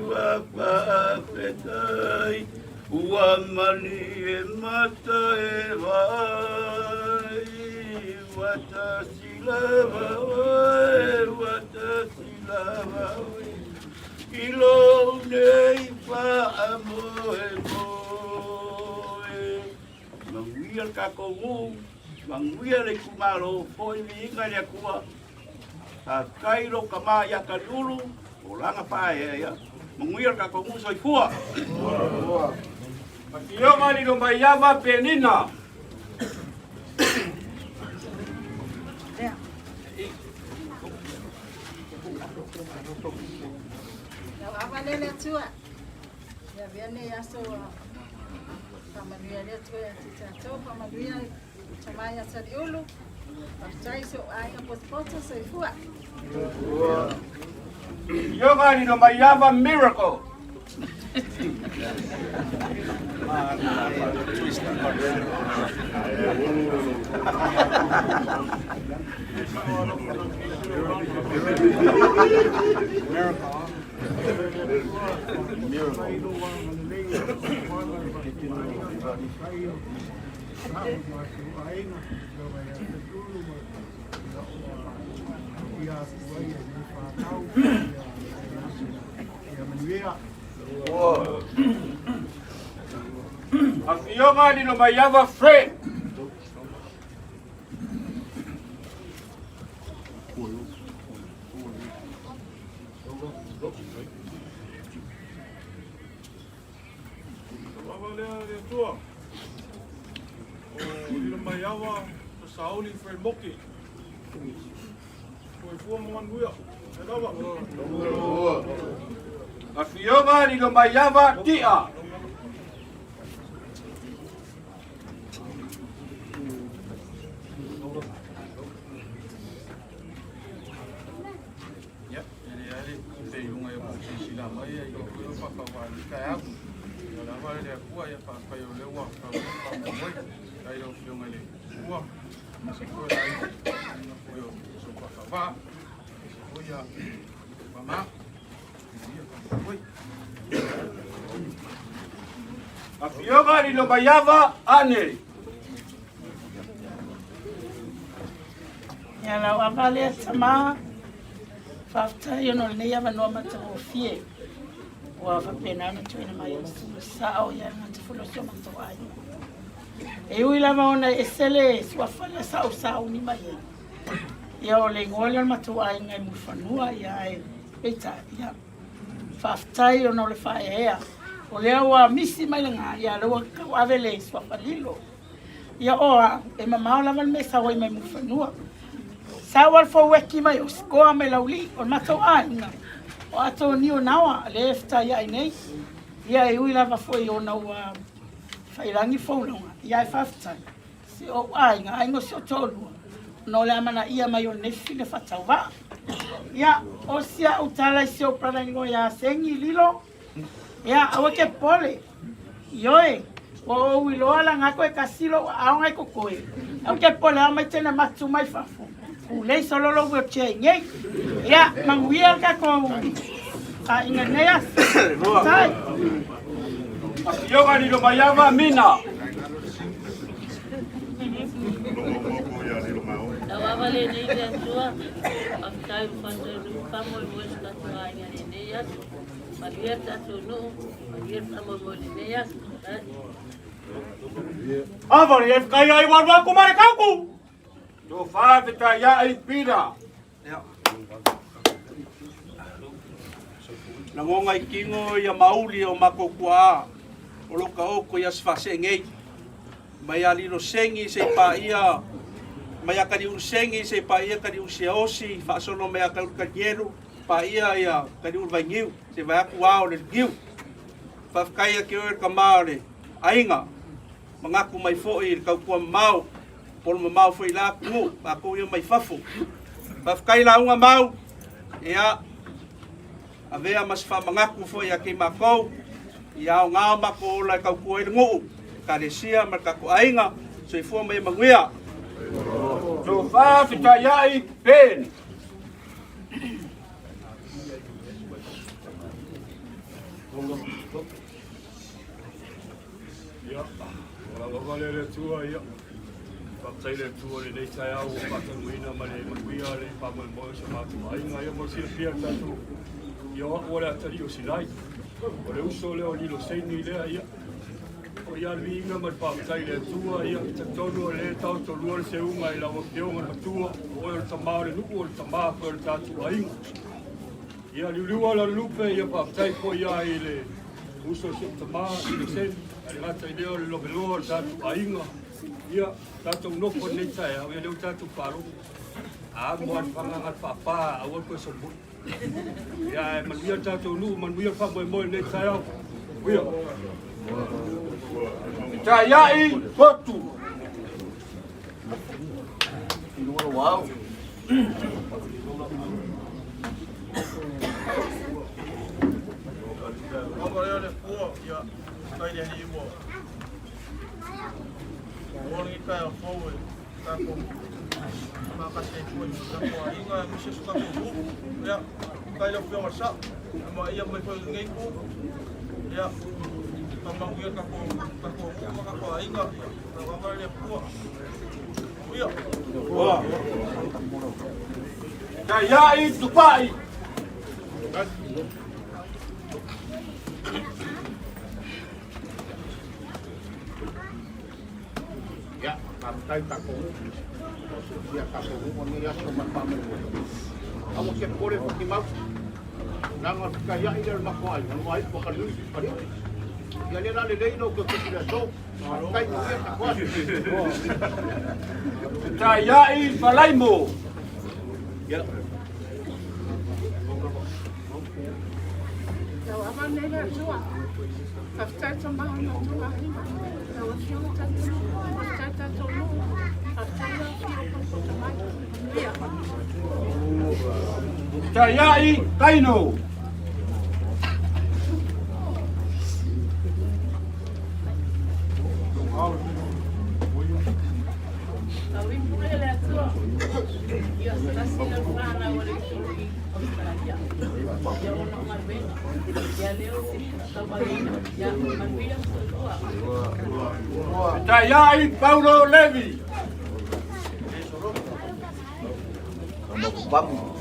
Wapafetai, wamani e mata e vai, watasilava wai, ilo nei faamoemoe. Manuia kakongu, Manuia le kumaro, foi vinga le kua. Kairo kama ya kalulu, olanga pae ya. Manuia ka ko muso ifua. Akionga ni lo maiava penina. Avalele tua. Ya viene ya so Manuia le tua ya tito Manuia Aiga Sa Taliulu. Pastai so Aiga Pospota so ifua. Yoga ni lo maiava miracle. Akionga ni lo maiava friend. Sauli friend moki. Foi fua Manuia. Akionga ni lo maiava tia. Akionga ni lo maiava ane. Yala wavale sama fafta yono ne yava no mata ofie wa fapena no tuina mai sao ya ngati fulo so mata ai e wila maona esele swafale sao ni mai ya ole ngole mata ai ngai mufanua ya e peta ya fafta yono le fa ya ole wa misi mai nga ya lo wa vele swafalilo ya o e mama la mal mesa wa mai mufanua Sawal fo weki mai o skoa me Laulii o matau ainga. O ato ni o nawa le efta ia nei. Ia e ui lava fo i o nau whairangi fo naunga. Ia e whaftai. Si o ainga, aingo si o tolu. No le amana ia mai o nefi le whatau wa. Ia o sia utala si o prarango ia sengi lilo. Ia awa ke pole. Ioe. O ui loa la ngako e kasilo aonga e kokoe. Awa ke pole ama i tena matu mai whafu. Ulei solo lo vou te ngai. Ya, Manuia ka ko a inganea. Sai. Yoga ni lo maiava mina. Awava lenei le atua, aftai faamoemoe faamoemoe tatua aiga lenei atu. Manuia tatunuu, Manuia faamoemoe lenei atu. Avari e kai ai warwa ku mare kauku. Do fa ta ya ai pira. Ya. Na ngonga i kingo ia mauli o makokua. O loka oko ia Asofaasee ngei. Mai ali no sengi se pa ia. Mai akari un sengi se pa ia kari un seosi fa sono mai akari kadiero pa ia kari un vaingiu se vai aku ao le giu. Fa kai ke o ka mare. Ainga. Mangaku mai foi kau kua mau. Por mau foi lá ku ako ia mai fafo. Fa kai la unga mau. Ia avea mas fa mangaku foi aki makou. Ia o ngā mako la kau kua i ngu. Karesia markako ainga so i fua mai Manuia. So fa fita yai pen. Ya, wala wale le tua ya. Patai le tua le tai au patamuina male Manuia le faamoemoe se matu ainga ia mo si pia tatu. Ia ora tari o silai. O le uso le o lilo seini le ia. O ia vinga ma patai le tua ia tonu le tau to luar se unga i la o peonga na tua o le tamau le nuku o le tamau ko le tatu ainga. Ia liulua la lupe ia whaatai po ia i le uso se tamā i le sen. Ale ngata i leo le lobeloa tātu ainga. Ia tātou noko nei tae au ia leo tātou whāro. A moan whangangat whapā awal koe sa mui. Ia manuia tātou nu, manuia faamoemoe nei tae au. Ia. Ta iai potu. Wow. Apa dia le kua ia kai dia ni mo. Orang kita yang forward tako maka se kuat tako inga mesti suka tu ya kai le pio masa ma ia mai foi ngai ku ya tamang ia tako maka ko inga apa le kua ia Wah. Ta iai tupai. Ya, partai tako. Ya tako mo ni ya so mapamel. Amo se pore ko mau. Nang kaya ida makwai, makwai ko kali kali. Ya le le dei no ko tira so. Kai mo ya tako. Ta iai falaimo. Ya. Tau ama nele atua. Haftai tamaha na tua hima. Tau afio tatu. Haftai tatu no. Haftai na afio kapo tamai. Ia. Ta iai kaino. Tau impule le atua. Ia stasi na whana wale tui Australia. Ia ona marvena. Ia leo si tawaina. Ia Manuia solua. Ta iai Paulo Levi. Vamos.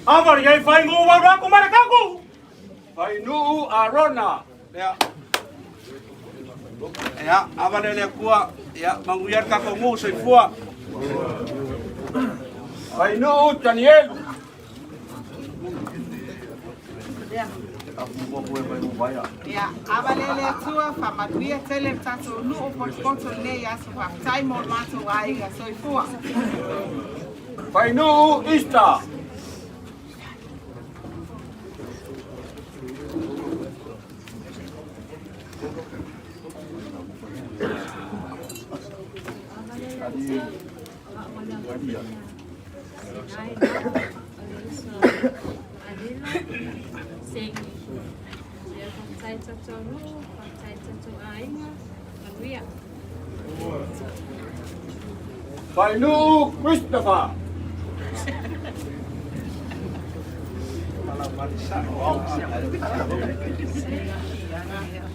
Avar iai fai ngu wau aku marakaku. Fai nuu arona. Ya. Ya, avar ele kua ya manguiar kako ngu se fua. Fai nuu Daniel. Ya, abalele atua whamaduia tele tatu nuu potpoto le yasu whaktai mo mato aiga soifua. Fai nuu Easter. Fai nuu Christopher.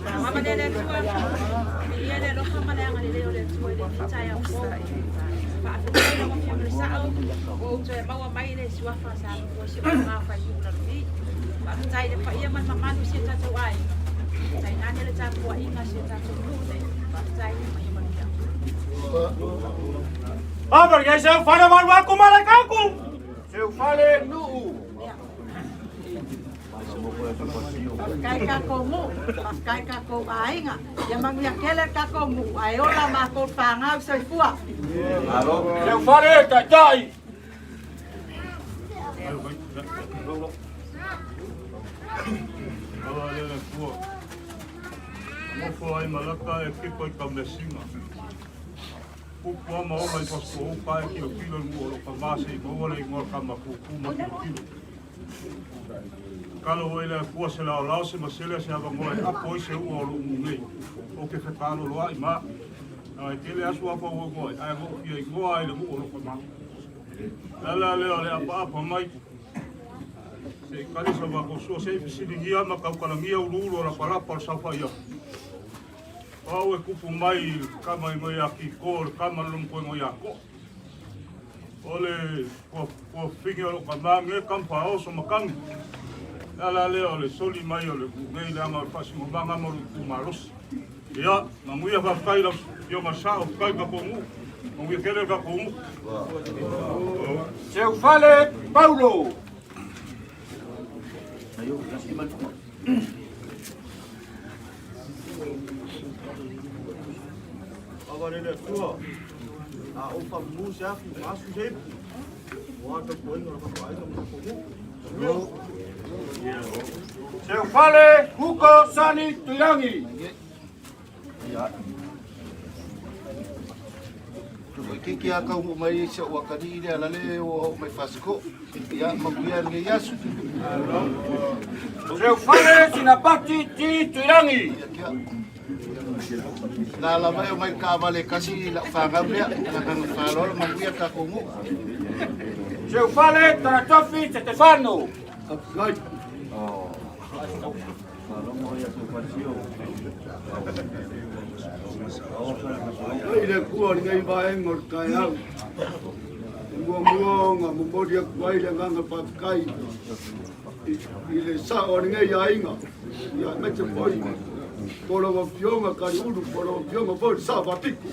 Mama dele tua. Ia le roka malanga le leo le tua le tai au so. Pa afina mo fiamre sao. O te maua mai le suafa sa ko si ma fa yu na ri. Pa tai le pa ia man mama no si tatu ai. Tai na le tatu ai na si tatu lu le. Pa tai mai man ya. Avar iai se fale man waku marakaku. Se fale nuu. Kai kako mu, kai kako ainga. Ya manguia kele kako mu, ai ola ma ko pangau soifua. Alo, se fale tatai. Ala le kua. Mo fo ai malaka e kipo I kamesinga. Kupua ma o mai pasko o kai ki o kilo mo o kamase mo wale ngor kamaku kuma kilo. Kalo o ele kua se la lao se masele se ava moe apo se u o ngai. O ke fetalo loa I ma. Ai tele asu apa o ngoi. Ai go ki ai goa ai le mu o kamaku. Ala le ale apa mai. Se kali sa ba ko so se fisi dia ma ka kala mia ulu la para sa fa ia. Au e kupu mai kama i mai aki ko, kama lum koe mo yako. Ole kua whingi o ka mange kampa o so makangi. Ala lea ole soli mai ole ngei leanga o pasi mo manga mo kumaros. Ia, Manuia va kai la yo masao kai ka komu. Manuia kele ka komu. Seu fale Paulo. Ayo, kasih man. Agora ele é tua. A opa música, acho que o outro foi no rapaz, não. Seu fale Hugo Sani Tuyangi. Kiki aka mo mai se o kani ile ala le o mai fasco. Ya makuia nge yasu. Seu fale Sinapati Tuyangi. La la mai o mai ka vale kasi la fagamia la kan falol makuia ka komu. Seu fale Taratofi Stefano. Right. Oh. Ile kuwa ngai bae ngor kai au. Muonga mumodia kwai le nganga pa kai. Ile sa o ngai ainga. Ya mete poi. Polo wa fionga kari ulu polo wa fionga poi sa vatiku.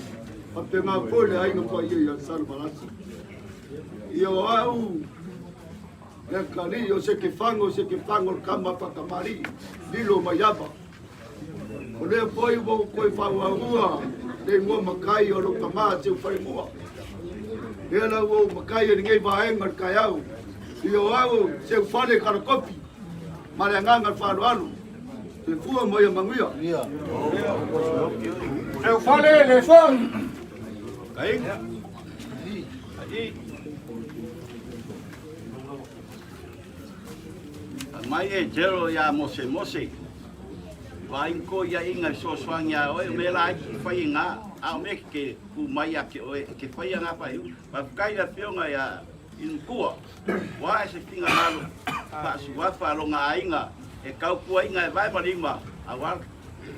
Ape nga pole ainga pa ye ya sal balasi. Yo au. Le kali yo se que fango kama pa kamari. Dilo mayaba. Ole poi wo koi fa wa ua. Le mo makai o lo kama se fai mo. Ela wo makai ninguém vai ngar kaiau. Yo au se fale kar kopi. Maranganga fa alu. Se fua mo ya Manuia. Se fale le fon. Kai. Mai e jero ya mose. Vai ko ya inga so swanya o me la ki fai nga a me ke ku mai ya ke o ke fai nga pa yu pa kai la fionga ya in kua wa se finga malo pa su wa fa lo nga inga e kau ku inga vai ma lima a wa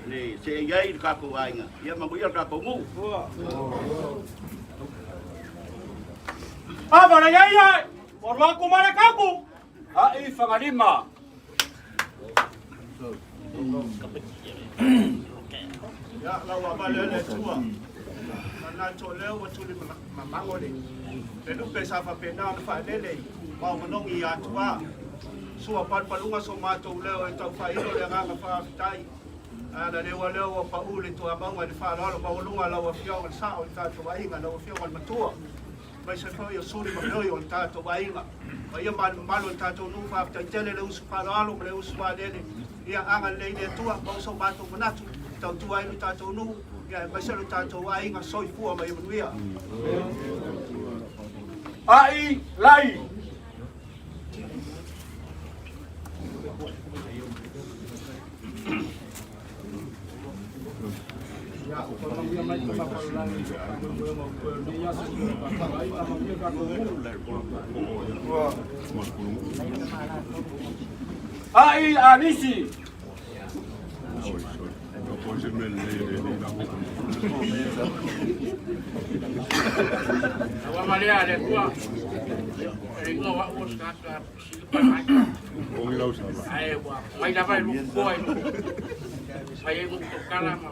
ne se ya i ka ku inga ya ma buia ka ko mu Abana ya por la ku mara kaku a i fangalima. Ya lawa balele tua. Mana toleo wa tuli mamangole. Pelu pesa fa pena fa lele. Ba monongi ya tua. Sua pan palunga so mato leo e tau fa ilo le nganga fa fitai. Ana le wa leo pa ule to amanga de fa lo ba lunga lawa fio sa o ta to wa inga lawa fio al matua. Mai se fa yo suri ma yo ta to wa inga. Ba yo malo ta to nu fa ta tele le usu fa lo le usu fa lele. Ia anga leile tua ba so bato manatu tau tua i tatou nu ia mai se tatou ai nga soi fua mai Manuia ai lai ya o pa Manuia mai ka pa la ni ya se pa ai ka Manuia ka ko ai anisi Awa malea le tua. Ringo wa uska ka sipa mai. Ai wa mai la vai lu koi. Mai e to kala ma.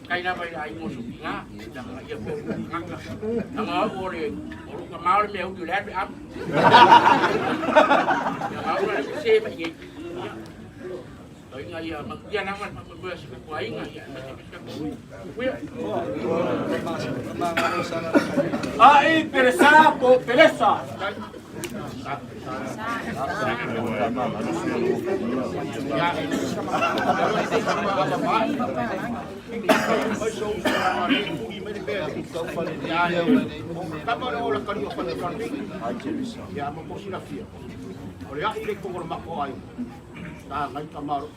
Kai na vai ai mo su nga. Da ia ko ngaka. Anga ore o ka maur me u le am. Ya maur se ba ye. Inga ya magia naman magbaya sa kuwa inga ya ai peresa po peresa ta ngai kamaro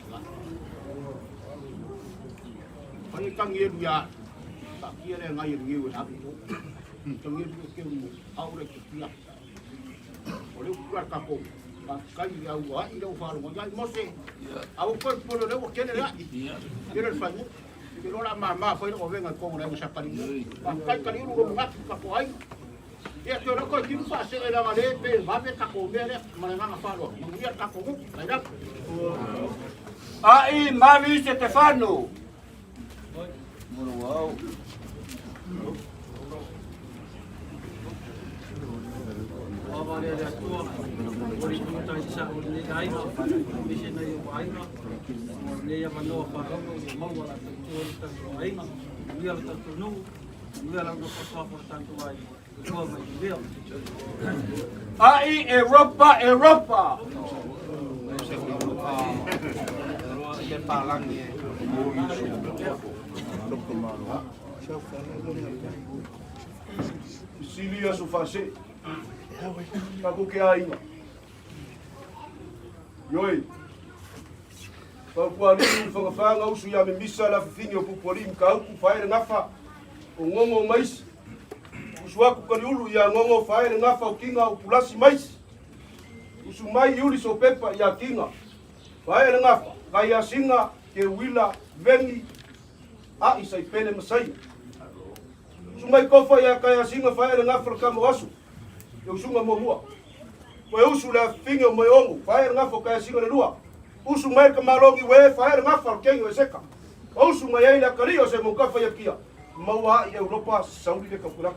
pai kangi ya ta kiere ngai riu na bi kangi ke mu aure ke pia ole ku ka ko kai au ai lo fa lo ngai mo se au ko po lo le kene la kene fa ni ke lo la mama foi no venga ko na sa kali kai kali lo ngat ka ko ai ya ke lo ko ki fa se la ngale pe va me ka ko me le ma nga fa lo mo ya ka ko ai da ai mami Stefano Wow. Awal dia tua, boleh kita isa ulit aina, bisa na yung aina. Dia mano para mau wala tuon tanto aina, dia tanto dia lang ko sa tanto ay. Dua mai dia. Ai Europa. Dia palang ni. Silia Asofaasee. Kako ke ainga. Yoi. Papuali whangawhanga usu ya me misa la whiwhingi o pupuali mkauku whaere ngafa o ngongo mais. Usu aku kariulu ya ngongo whaere ngafa o kinga o pulasi mais. Usu mai yuli so pepa ya kinga. Whaere ngafa. Kaya singa ke wila vengi. A isai pele masai. Usu mai kofa ya kaya singa whaere ngafa kamo asu. Eu sunga mo lua. Ko usu la finga mo ongo, faer nga fo kaya singa le lua. Usu mai ka malongi we faer nga fo kengo seka. Usu mai ila kalio se mo ka fa yakia. Maua i Europa saudi le ka kula.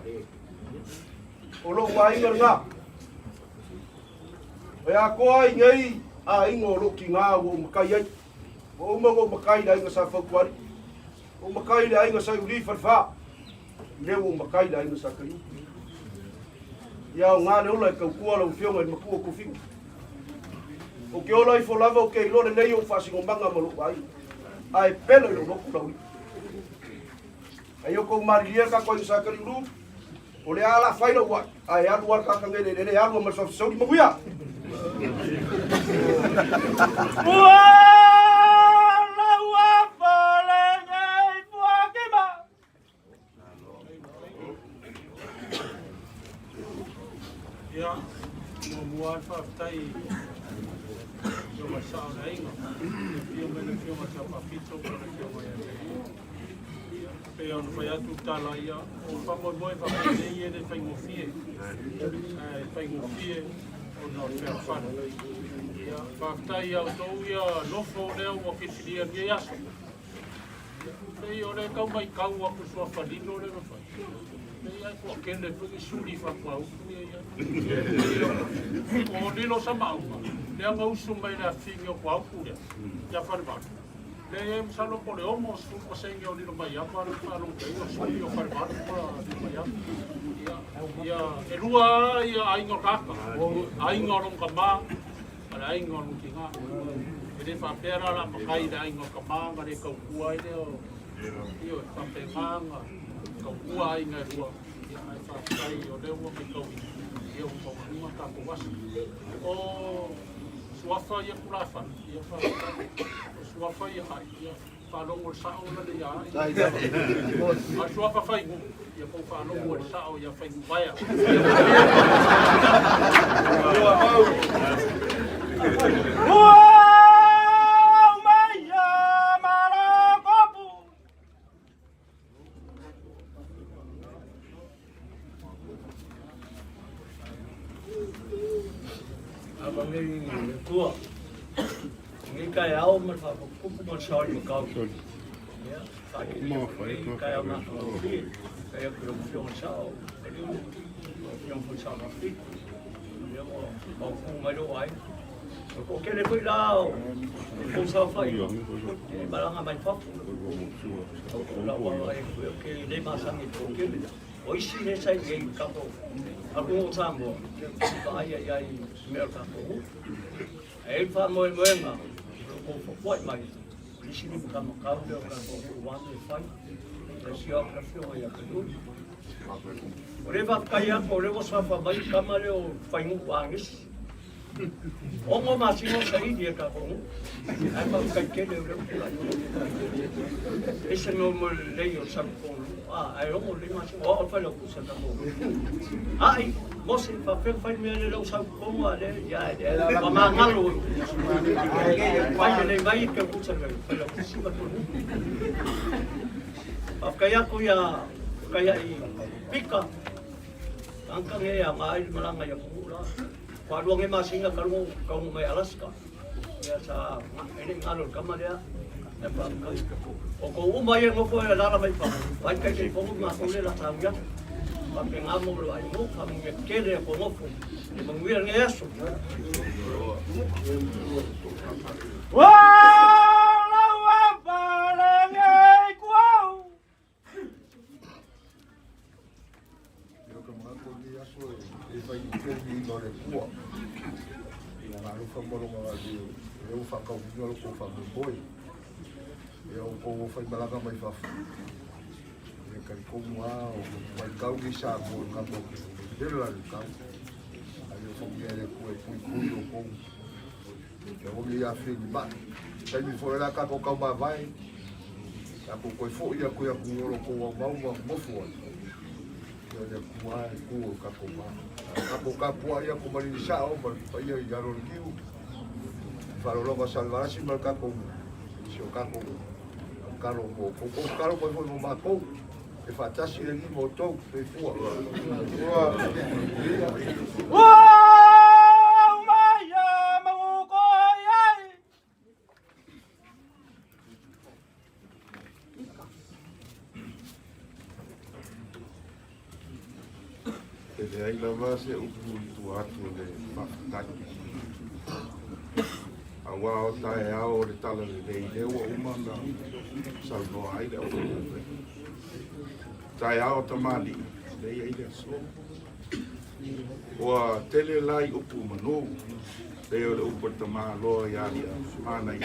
Olo wa inga nga. Ya ko ai ngai a ingo lo ki nga wo makai ai. O mo makai da inga sa fa kwari. O makai da inga sa uli fa. Le wo makai da inga sa kayu. Ya ngale ola ka kua lo fionga i makua ko finga. O ke ola i fo lava o ke lore nei o fasi ngombanga mo lo ai. Ai pelo lo no kula. Ai o ko maria ka ko sa ka ru. O le ala faila wa. Ai atu war ka ka ngene le alu ma so so di maguia. Ya, membuat faktai yang masuk lain, yang mana yang masuk papito pada yang mana. Pero faya tu tala ya, o faamoemoe faktai ele fai ngofie, fai ngofie o no perfan. Ya, faktai ya tu ya nofo leo o kitiria dia yaso. Ei ore kau mai kau aku sua fadino le no fai. Ia ko kende fu suli fa kwa u ia. O dilo sama u. Le anga usu mai na fingo kwa u ia. Ya fa ba. Le em salo por omo su ko sengo dilo mai ya para lo que yo soy yo fa ba para ya. Ya elua ia aingo kaka. Aingo ron kama. Para aingo ron kinga. Ele fa pera la makai da aingo kama ngare ko kuai le. Io fa penganga. Kau ai ngai rua, ai whaakai o rewa me kau i o kaunga ka ko wasi. O suafa ia kurafa, ia whaakai, suafa ia hai, ia whalongo sao na le ia. A suafa whaigu, ia kau whalongo sao ia whaigu vaya. Tua, ni kai au man fa kupu man shawal makau. Ya, kai au na fi, kai au kru fion shao, fion fun shao na fi. Ya o fu mai do ai. Ko ke le pui lao, ko sa fa i. Balanga mai fa. La wa ai ke le masang i ko ke. Oi si ne sai ngai kapo. Aku sambo. Ai ai me ka ko. Ai faamoemoe ma. Ko foi mai. Isi ni ka makau le ka ko wan e fai. E si o ka fio ia ka du. Ore va kai a ko le wo sa fa mai ka le o fai mu angis. O mo ma si mo sai dia ka ko. Ai pa ka ke le. Ese no mo le yo sa ko. ai o lima o fa lo kusa ka mo ai mo se fa fa me le lo sa ko mo ale ya ma ma ngalo vai le vai ka kusa ka fa lo kusa ka mo kaya ko ya kaya I pika angka nge ya ngai malanga ya pula kwa luang e masinga kalmo kau mai Alaska ya sa ini ngalor kamaria ya pa o ko uma ye ngofo ya la mai pa vai ka ke ko ma ko le la sa ya pa ke ngamo lo ai mo pa me kele ko ngofo ni manguia nge eso wa la wa pa le nge kwao e vai ter de nore pua e na rufa moro ma de eu fa ka o ko fa boi eu ko fa balaga mai fa e ka ko mua o vai ka o sa ko ka ko de la ka aí eu fui ele ko e ko eu me ia fe de ba sai me fora ka ko ba vai ka ko fo ia ko ko mo fo ya kuai ku ka pua ya ku mari sa o pa ya ya ro kiu faro lo va salvar si mal ka ko si o ka ko ka ro mo ma ko e fa tasi le ni mo to pe fu e ai lava se upu tu atu le whakataki. A wā o tae ao le tala le rei lewa umana salvo ai le au. Tae ao tamani, rei ai le so. Oa tele lai upu manu, rei o le upu tama loa iari a mana i.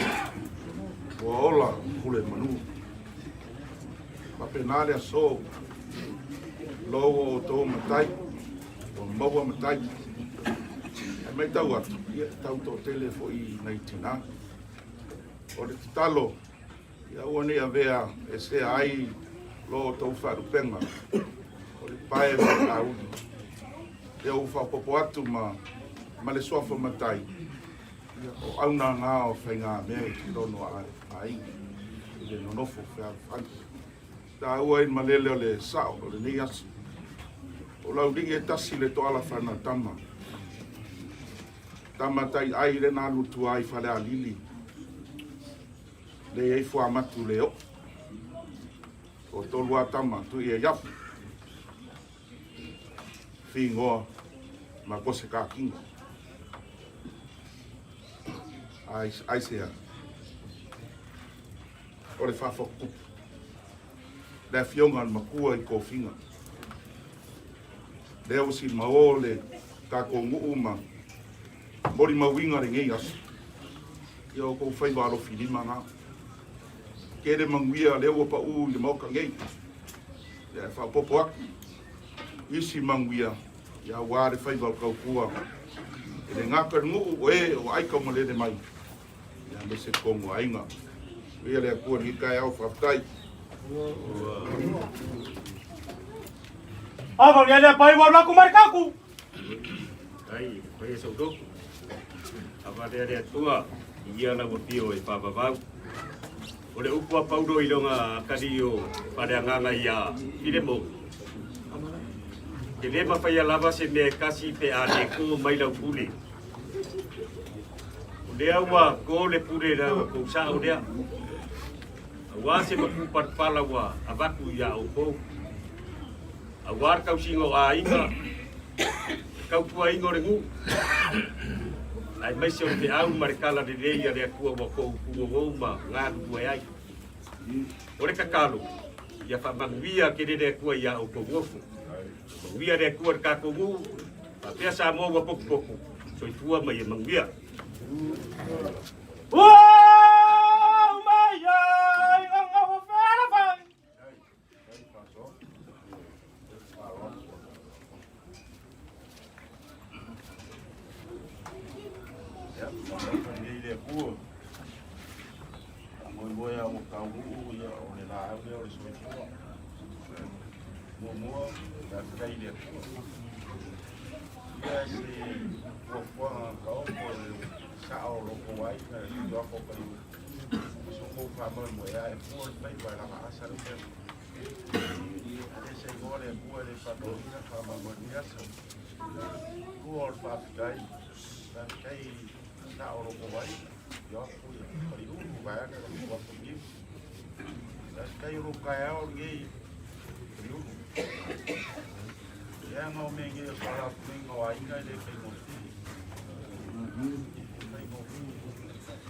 Oa ola hule manu. Papenale a so, loa o tō matai, o maua matai. E mai tau atu, ia tau tō tele fo I nei tina. O le talo, ia ua nei a vea e se ai lo tau wharupenga. O le pae mai a uni. Ia uwha popo atu ma le sofa matai. O auna ngā o whainga mea I ki rono a ingi. I le nonofo whea whanki. Tā ua in malele o le sao, o le nei asu. O Laulii e tasi le toala whana tama. Tama tai ai re nā lutu ai whale a lili. Le ei fua matu le o. O tolua tama tu I e yapu. Whingoa ma kose kā kinga. Ai sea. O le whawhakupu. Le fionga makua I ko whinga. Leo si maole kako nguu ma mori mawinga re ngei asu. Ia o kou whai waro whirima ngā. Kere manguia leo pa u I mauka ngei. Ia whapopo aku. Isi manguia. Ia wāre whai waro kau kua. E le ngāka nguu e o aika malere mai. Ia me se kongu ainga. Ia lea kua ni kai au whaftai. Ava ni ale pai wa laku marikaku. Ai, pai so do. Ava de tua, ia na botio e papa. O le upu paudo I longa kadio pada nganga ia. Ile mo. Ke le pa ia lava se me kasi pe a le ko mai lau puli. O le awa ko le pule ra ko sa o le. Wa se mo pat pala wa avaku ia o ko. Awar kau singo a inga, kau tua ingo rengu. Ai mai se o te au marikala de reia rea kua wako kua ma ngā kua ai. O re kakalo, ia wha manguia ke rea kua ia o kongofu. Manguia rea kua ka kongu, a pia sa mo wa poku poku, so I tua mai e manguia. Mua da kai le. Ya si po kau po sa o lo ko wai na do ko pa ni. So ko fa mo mo ya e po pai ba la asa ro pe. Ese gole puede fa do ina fa mo ni aso. Ko fa kai. Da kai sa o lo ko wai. Yo ko ya pa ri u ba ka ko pa ni. Da kai ro kai o ngi. Ya ngau mengi sala mengo ainga le kai mo. Kai mo.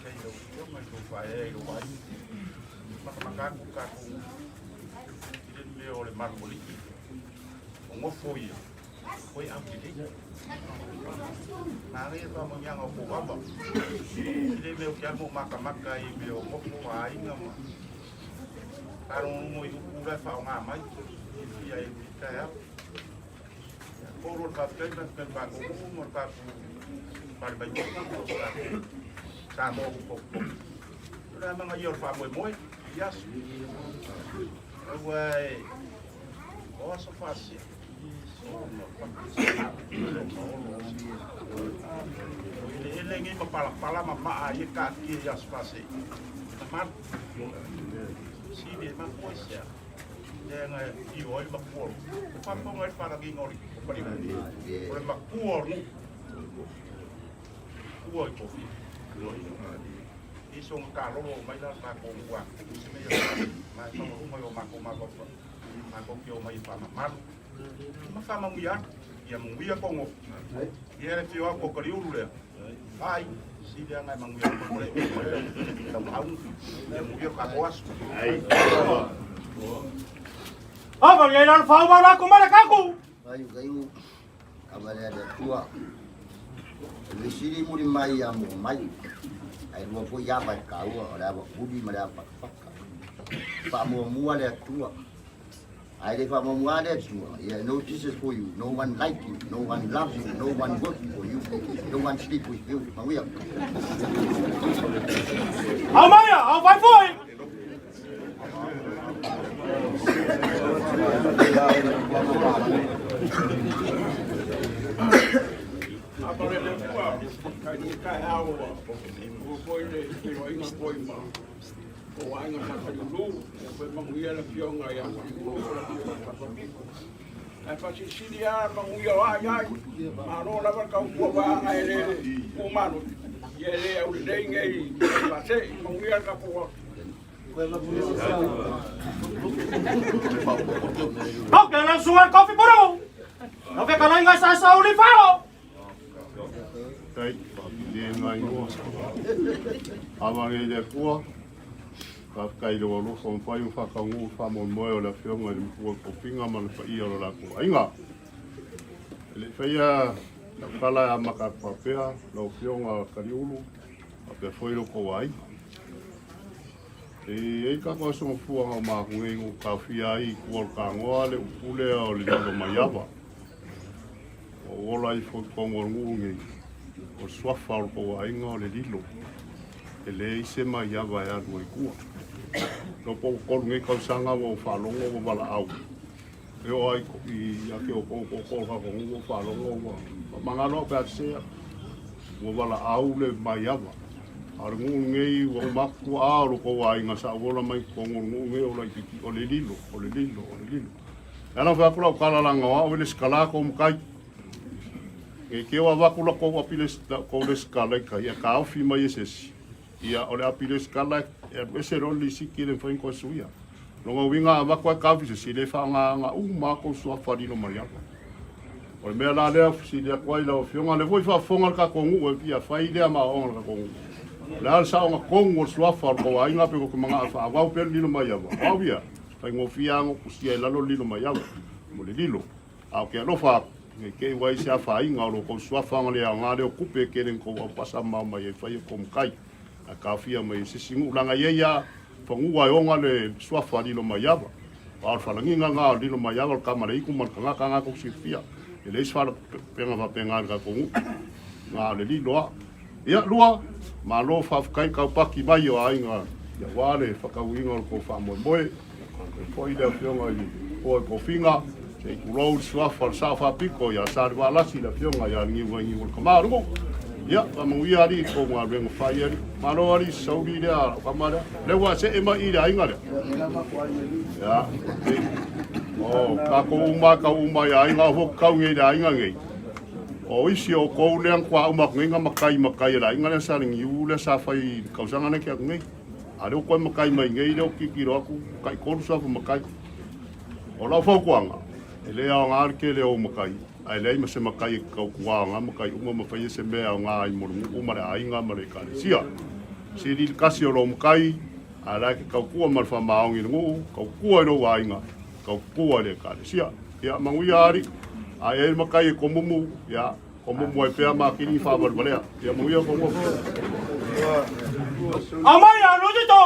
Kai yo mai ko fa e lo ai. Maka ku ka ku. Ile me o le mar politi. O mo foi. Foi am ki. Na re to mo yang o ko ba. Ile me o kia mo maka I me o mo ko ainga mo. Karong mo yu ura fa nga mai. Ia e kita. Koro ka tena ka ba ko mo ka par ba yo ka mo ko. Ora mga yor faamoemoe. Yes. Away. Asofaasee. Ele ngi mapala mama ai ka ki Asofaasee. Tamat. Sini ma poisia. Yang I oi makul. Pampong ai para gi ngori. Pari. Ore makul. Oi kofi. Isong kalo mai la pa ko wa. Mai pa mo mo mako mako kyo mai pa mamar. Ma fa manguia. Ia manguia ko ngo. Ia le fio ko Taliulu le. Ai. Si dia ngai manguia ko le. Tamau. Ia manguia ka boas. Ai. Apa yang nak faham orang aku mana kaku? Kayu kabarnya ada tua. Di sini muri mai yang mai. Ai dua pun ya pak kau, ada apa budi mana apa pak. Pak mua ada tua. Ai deh pak mua ada tua. Yeah, no Jesus for you. No one like you. No one loves you. No one working for you. No one sleep with you. Manuia. Amaya, apa foi? Apa le tua kai au o foi le o inga foi ma o Aiga Sa Taliulu foi Manuia le pionga ia ai fa si dia Manuia ai aro la ka ku ba ai le o manu ye le au le ngai fa se Manuia ka po Oke, langsung kopi bro. Oke, kalau nggak sasa olivaro. Kai, dia ngai ngua. Abang ele kua. Ka kai lo lo son pai fa ka ngu fa mon moe la fionga le kua ko pinga man fa ia lo la ko. Ainga. Le faia la kala maka papea lo fionga Taliulu. Ape foi lo ko ai. E ka ko so fu nga ma ngi ka fia I ko ka ngoa le pule o le lo maiava. O ola I fo ko ngi o swafa o ko ainga o le lilo. E le se maiava ya no ku. No po ko ngi ka sanga o fa longo o bala au. E o ai ko I ya ke o ko ka ko ngu fa longo o mangalo pa se o bala au le maiava. Ar ngei o maku aro ko Aiga sa ola mai ko ngei o ki o le lilo. Ana fa kula kala langa o le skala ko mkai. E ke wa vakula ko apile ko le skala ka ya ka ofi mai ese. Ia o le apile skala e ese roli sikile fa ko suia. No ngo winga va ko ka ofi se le fa nga ma ko so afari no maria. O me la le si le ko ila o fionga le voi fa fonga ka ko ngu e pia fa ile ma o ka ko ngu. La sa nga kongo swafa ko Aiga pe ko mga fa wa pe lilo mai ava. Obvia. Fa ngo fia ngo kusia la lo lilo mai ava. Mo le lilo. A ke lo fa ke wai sa fa Aiga lo ko swafa ngale nga le kupe ke len ko pasa ma mai fa ko mkai. A ka fia mai se singu langa ye ya fa ngu wa nga le swafa lilo mai ava. Pa fa langi nga lilo mai ava ka mare ku man ka ko si fia. Ele sfa penga va penga ka ko ngu. Nga le lilo ia lua ma lo fa kai ka paki mai o Aiga ya wale fa ka winga ko faamoemoe Poi le fionga i o ko finga e kulo swafa safa piko ya sa wa la si le fionga ya ngi wangi wol kamaru ya Manuia ri ko ngā renga whai ari maro ari sauri rea kamara le wa se ema i rea inga rea ya o ka uma ya inga ho kau ngi rea inga ngi o isi o kou leang kwa umak ngi makai rea inga rea sa ringi u le sa whai kausanga ne kia ngi are o koe makai mai ngi reo kikiro aku kai koru safu makai o lau whaukuanga e lea o ngā arke leo makai ai lei ma se makai kau kuanga makai uma ma fai se mea o ngā i moru uma re ainga ma re kare sia si ri kasi o lo makai a la ke kau kua ma fa maongi ngu kau kua ro ainga kau kua re kare sia ya Manuia ari ai e makai ko mumu ya ko mumu e pe ma kini fa bar balea ya Manuia ko mo amai anu dito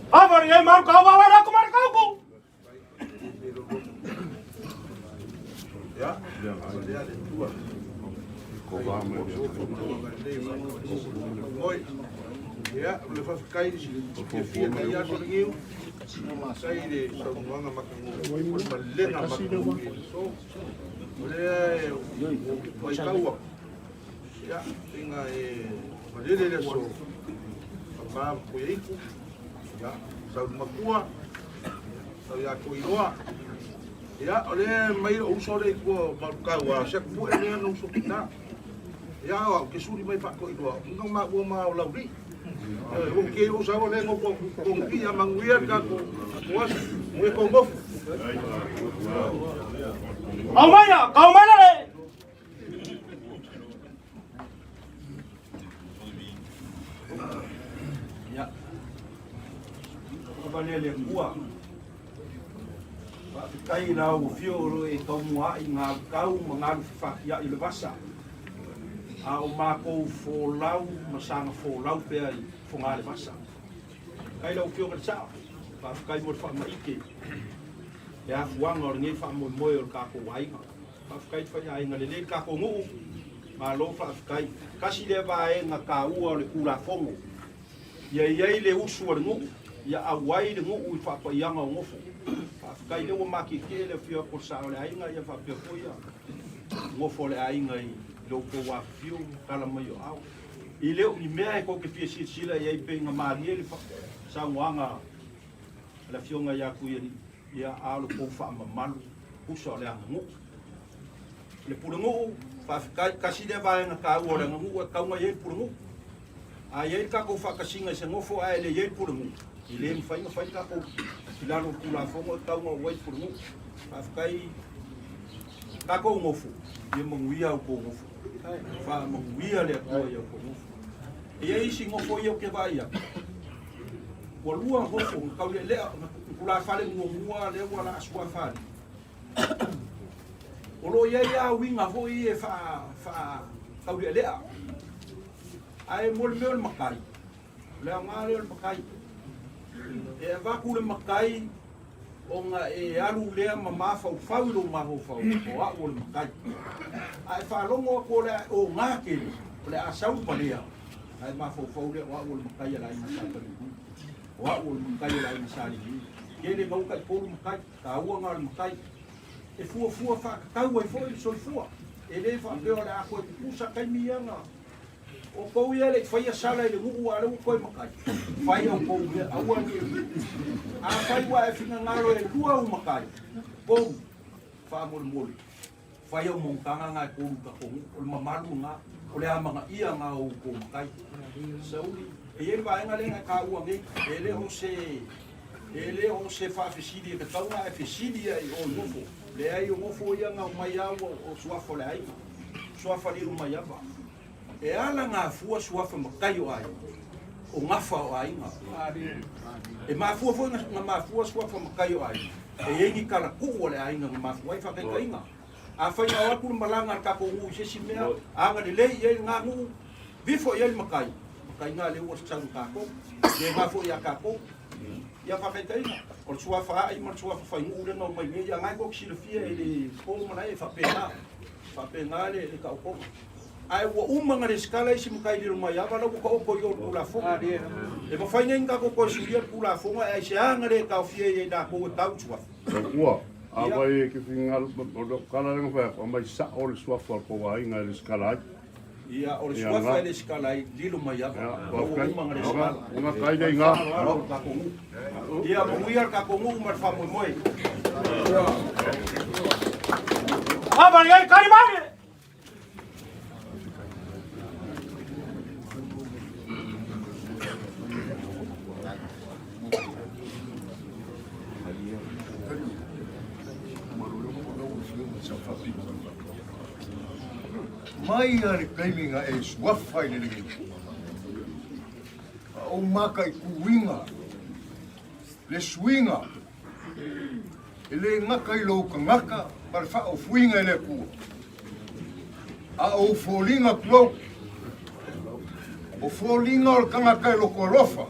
Avari mau kau bawa aku mar kau. Ya, ya, le fa kai ke fia kai ya so ngiu. Sai de so nganga makangu. Malena makangu. So, ole oi kaua. Ya, tinga malele le so. Pa ko yiku. Ya, sa makua. Sa ya ko iroa. Ya, ole mai o sore ko markawa se ku ene no so kita. Ya, ke suri mai pa ko iroa. No ma bo ma o Laulii. O ke o sa ole ngo ko pia Manuia ka ko was mo ko mo. Amaya, kau mana le? Ya. Kabalele kua. Kai na o fioro e tau mua i ngā kau mangaru whakia i le wasa. A o mākou fōlau, masanga fōlau pēr i whongā le wasa. Kai lau fioro le sao, kai mo wha maike. E a fuanga o ngei faamoemoe o le kako wainga. Kai whai ainga le le kako nguu, ma lo kai. Kasi le wae ngā ka ua o le kura fongo. Iei le usu o le nguu, ia awai le nguu i whapaianga o ngofo. Kai le o maki ke le fio ko sa le ainga ia fa pe foia ngo fo le ainga i lo ko wa fio kala mai o au i le ni mea ko ke fie sila ia pe nga marie le fa sa wanga la fio nga ya ku ia a lo ko fa ma malu ku so le ngo le pulungu fa kai kasi le va nga ka o le ngo ka nga ye pulungu a ye ka ko fa kasinga se ngo fo a le ye pulungu i le fai ka ko Filano kula fongo tau mo wai furu. Afkai kako ngofu. Ye Manuia ko ngofu. Fa Manuia le ko ye ko ngofu. E isi ngofo ye ke vai ya. Ko lua ngofu ka le kula fale ngomua le wala aswa fale. Olo ye ya winga ho ye fa ka le a. Ai mol mel makai. Le ngare el makai. E vaku le makai o nga e alu lea ma mafau lo mahofau o a o le makai. Ai whalongo ko le o ngake le a sau palea. Ai mafau le o a o le makai ala i Aiga Sa Taliulu. O au o makai la ina sari ni. Kele ngau kai polu makai, ka ua ngā le makai. E fua whakakau ai fo i soi fua. E le whakapeo le a koe pusa kai mianga. O kou ia le whaia sala i le ngu a reu koe makai. Whaia o kou ia, aua ni e. A whai wa e whina ngaro e lua o makai. Kou, whaamole. Whaia o mongkanga ngā e kou ka kongu. O le mamalu ngā, o le amanga ia ngā o kou makai. Sauli, e e vaenga le ngā ka ua ngai. E le o se whaafesidi e ka taunga e fesidi ai o ngofo. Le ai o ngofo ia ngā mai au o suafo le ai. Suafa li o mai ava. E ala ngā fua suafa makai o ai. O ngafa o ai ngā. E mafua fua ngā mafua suafa makai o ai. E engi kala kuo le ai ngā mafua i whakai kainga. A whai ngā wakuru malanga ka ko ngu se si mea. Anga le lei i ngā ngu. Vifo i makai. Makai ngā le ua sa kako. E mafua i a kako. Ia whakai kainga. O le suafa ai ma suafa whai ngu le ngau mai mea. Ia ngai kok silafia e le kō manai e whapena. Whapena le ka ukoma. Ai wa umanga le skala isi makai le mai ava lo ko ko yo kula fo e mo fai nga ko suria kula fo ai se anga le ka fie e da ko tau tsua Ua, ava e ke fingal o kala le fa mai sa o le sua for ko ai nga le skala. Ia o le sua fa le skala i dilo mai ava. O umanga le skala. Nga kai dei nga. Ia mo ia ka ko mu mar fa mo moi. Ava ye kai mai. Mai are kaiminga e suafa i le o maka i kuinga le swinga e le ngaka i lo ngaka par fa o fuinga le ku a o folinga klo o folinga o kanga kai lo kolofa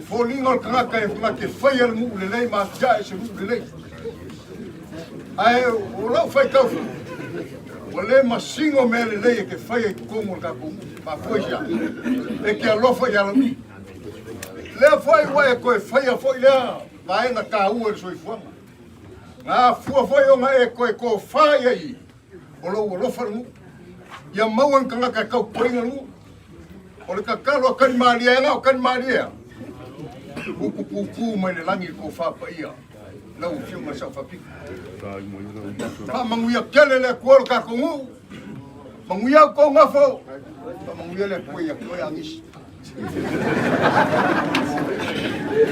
folinga o kanga kai ma ke fai mu le lei ma ja e se mu le lei ai o lo fai ka o le masingo me le lei ke fai e kongo ka ku ma foi ja e ke alofa ya mi le foi wa e ko fai a foi le vai na ka u e soi fuanga na fu foi o ma e ko fai ai o lo fa mu ya mau an kanga ka ka poinga mu o le ka kalo kan maria nga o kan maria ku mai le langi ko fa pa ia la u fiu ma sa fa pi pa manguia kele le ko ka kongu manguia ko ngafo pa manguia le ko ia ko angis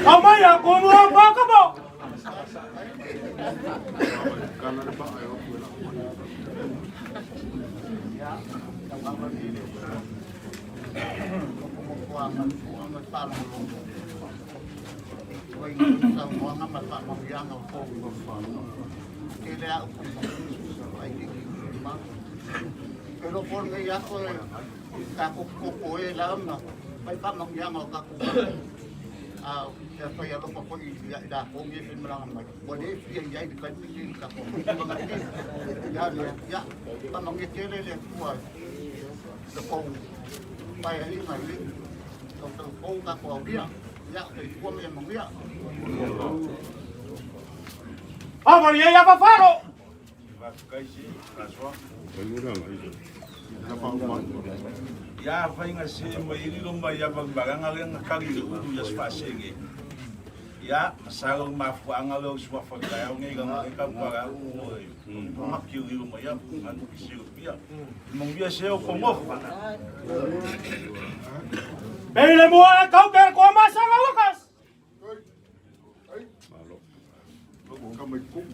Amaya ko mo ba ka mo Pero por me ya ko ka ko e la ma pai pa mang yang ka ko ya fa ya ko ko ya da ko me fin mala ma ko de fi ya di kan ni ka ko ya pa mang ye tele le ko le ko pai ali ma li ko ka ko dia ya ko me mang ya Maria ya pa faro. Ya fainga se mai ilo mai ya baganga nga kali u ya spasenge. Ya salo mafuanga lo swa fa ka ngai ga ka para u ma ki ilo mai ya anu kisiru pia. Mong bia se o como. Bele mo a kau ker ko ma sa wakas. Kamay kum.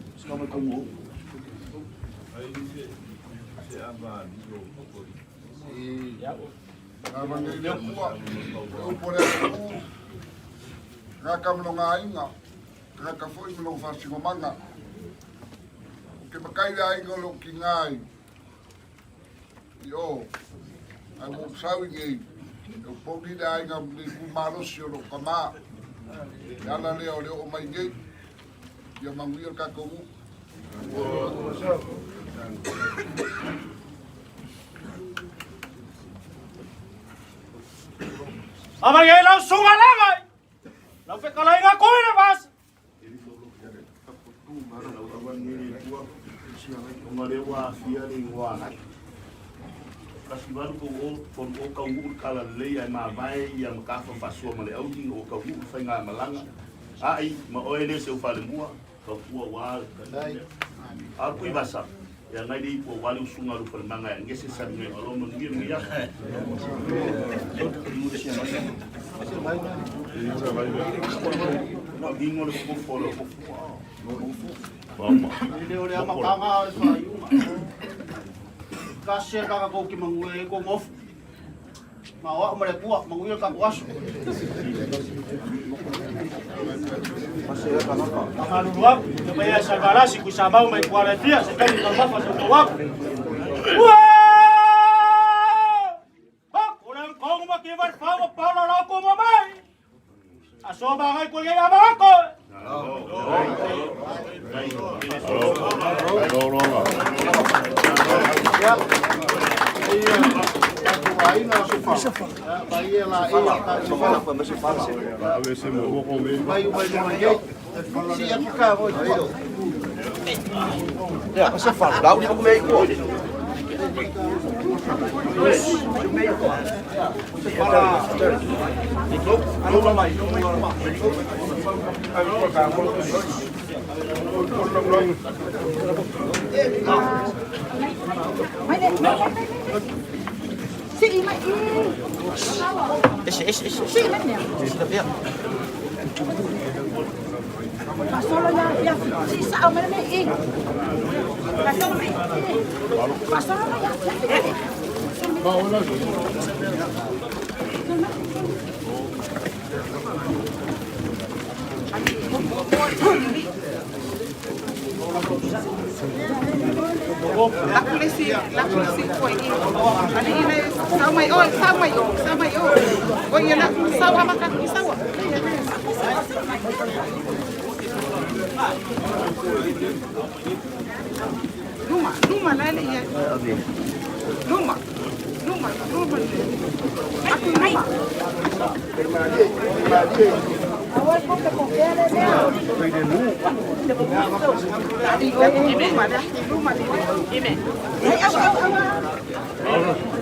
Ngakamlongainga, ngakafoi mlo fasimanga. Ke makaila ingo lo kingai. Yo, ai mo sawi ngai. O podi dai ngam ni kumalo sio lo kama. Dala leo leo mai ngai. Ya manguir ka ko. Ama ye lau sunga langai. Lau fe kalai nga koe na vas. Kasi baru ko kau ngur kala lei ai ma vai ia ma ka fa pasua ma le au ni o kau ngur fa nga malanga ai ma oe le se fa le mua ka ua wa a kui basa ya ngai di po wali usunga lu fa manga ngese sa ngai alo mo ngi ngi ya no dingo le ko fo lo Vamos. Ile ole ama kanga sa yuma. Kasi ka ko ki mangue ko mof. Mawa mo le puak mangue ka kuas. Masih ka naka. Kalau luap, supaya sagala si kusabau mai kuaratia sekali ka fa sa luap. Wah! Bak, orang kong makibar fa pa la ko mamai. Aso ba ko ye ama ko. La polisi foi ini. Ani ini sama yo. Oh iya nak sawa makan sawa. Rumah lele ya. Rumah. Aku rumah. Awal kok ke kokere dia. Rumah ini.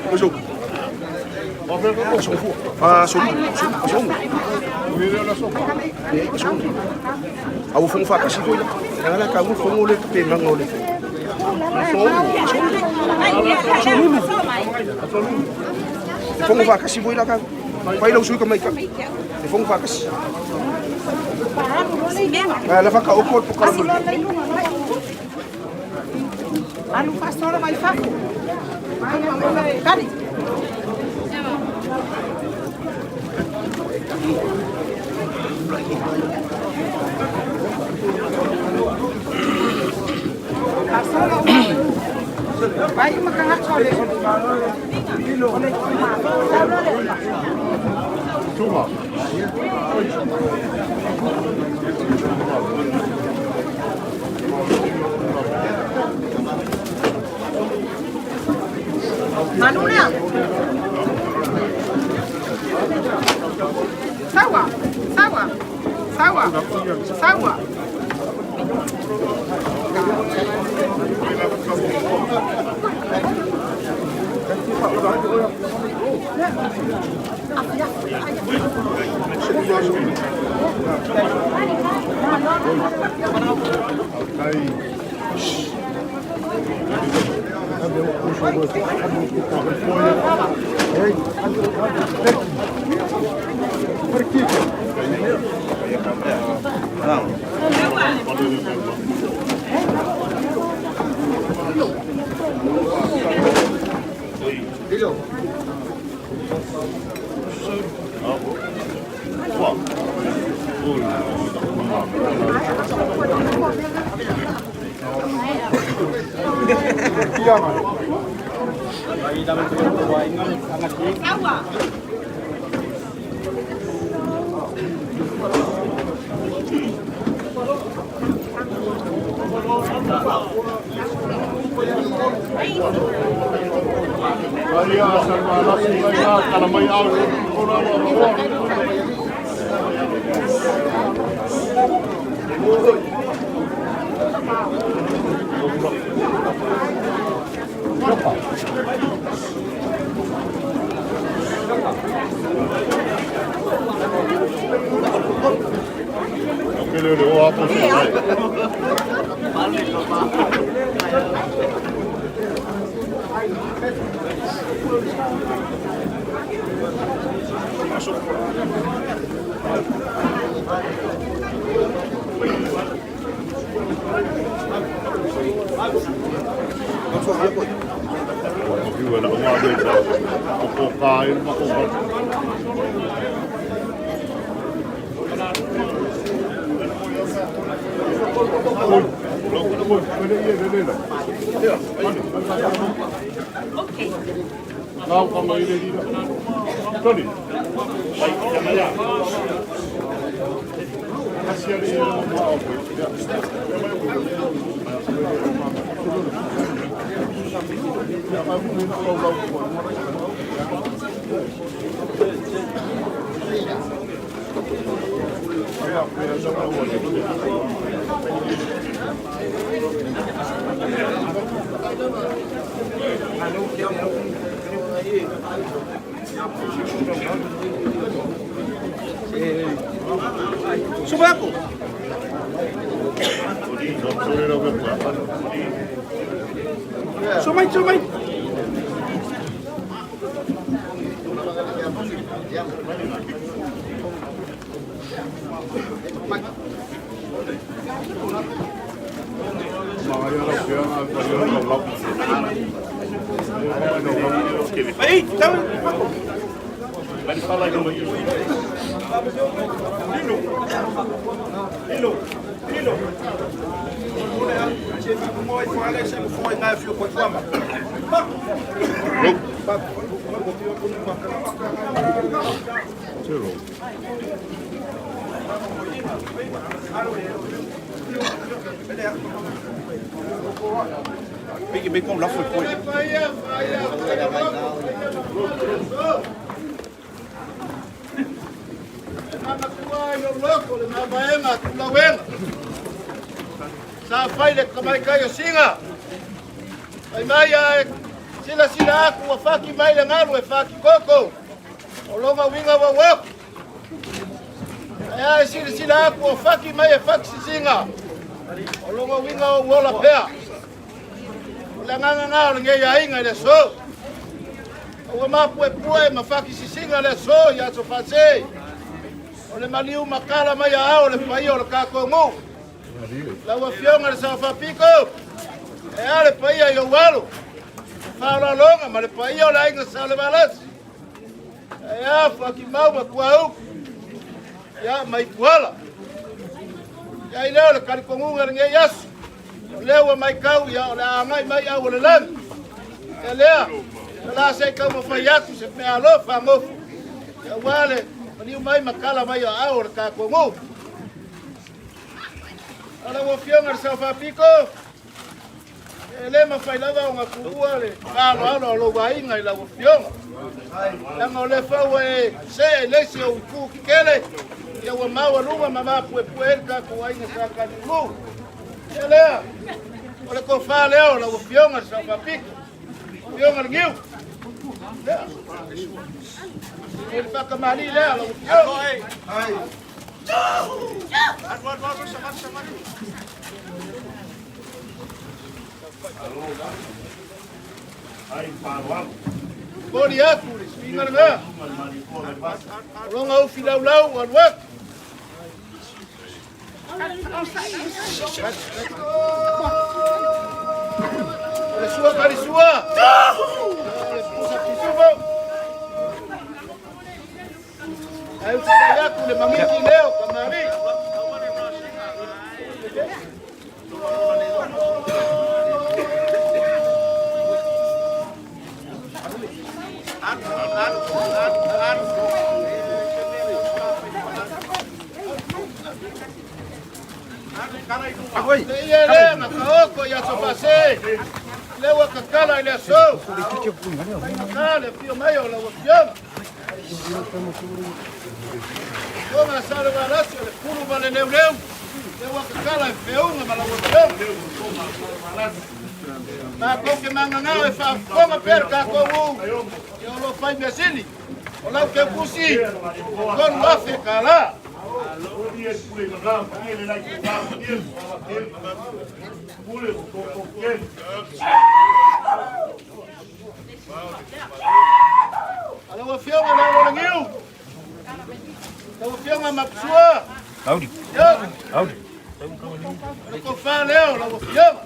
Masuk. Aku fung fa kasi ko. Ngala ka mo fung ulit pe mangole. Fung fa kasi boy la ka. Pai lo sui ka mai ka. Fung fa kasi. Ngala fa ka ukot po ka. Anu pastor vai faco. Cari. Vai makan chole. Cuma. Manuia. Sawa. Aiga Sa Subaco. Sumay. Aí, então. Vai falar aí no Hilo. Moi fala esse no foi na fio com fama. Bem como lá foi. Sa faile kamai kai singa. Ai mai sila aku wa faki mai le ngalu e faki koko. O longa winga wa wa. Ai sila aku wa faki mai e faki singa. O longa winga wa wola pea. O la nganga nge ya inga le so. O ma pue ma faki singa le so ya Asofaasee. O le maliu makala mai ao le pai o le kakongu. La wafionga le safapiko. E ale pai ai o walo. Fala longa ma le pai o la Aiga Sa Taliulu. E a faki mau ma kuau. Ya mai kuala. Ya ile le kakongu nge yasu. Lewa mai kau ya la ngai mai au le lan. E lea. La se ka mo faiatu se me alo famo. Ya wale Niu mai makala mai a au le kakongu. Ala wafionga le safapiko. Ele mafailava o ngakua le kalo lo wainga ila wafionga. Langa le fawe se lesi o ku kele. Ya wa mawa lunga mama pue ka ko wainga sa Taliulu. Ele ole ko fa leo la wafionga le safapiko. Wafionga le ngiu. Ele fa kamali le ala wafionga. Ai. Sama. Ai, parwa. Bodi aku, spingar nga. Long au filau wan wak. Sua kali sua. Pusat kisubo. Ayo saya aku le mamiki leo kamari. Iya le, makaoko ya Asofaasee. lewa kakala ile so. Kale pio mayo la wafiona. Koma sale balasi le kulu bale leu. Lewa kakala feunga mala wafiona. Ma koke manga ngawe fa koma perka ko u. Yo lo fai besili. Ola ke pusi. Kon wafe kala. Ala wafiona la lorangiu. La wafiona mapsua. Audi. Audi. Ko fa leo la wafiona.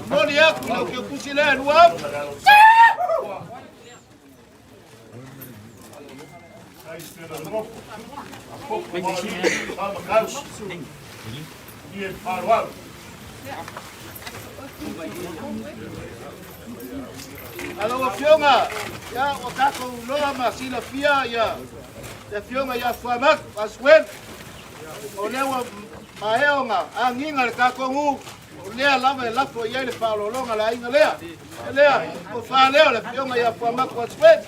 Moni yako na ukikusilia ni wapi? Alo wafionga ya wakako uloa masila pia ya fionga ya famak aswen olewa maeonga anginga kako ngu olea lava lafo yele falolonga la inga lea o fa leo la fionga ya famak aswen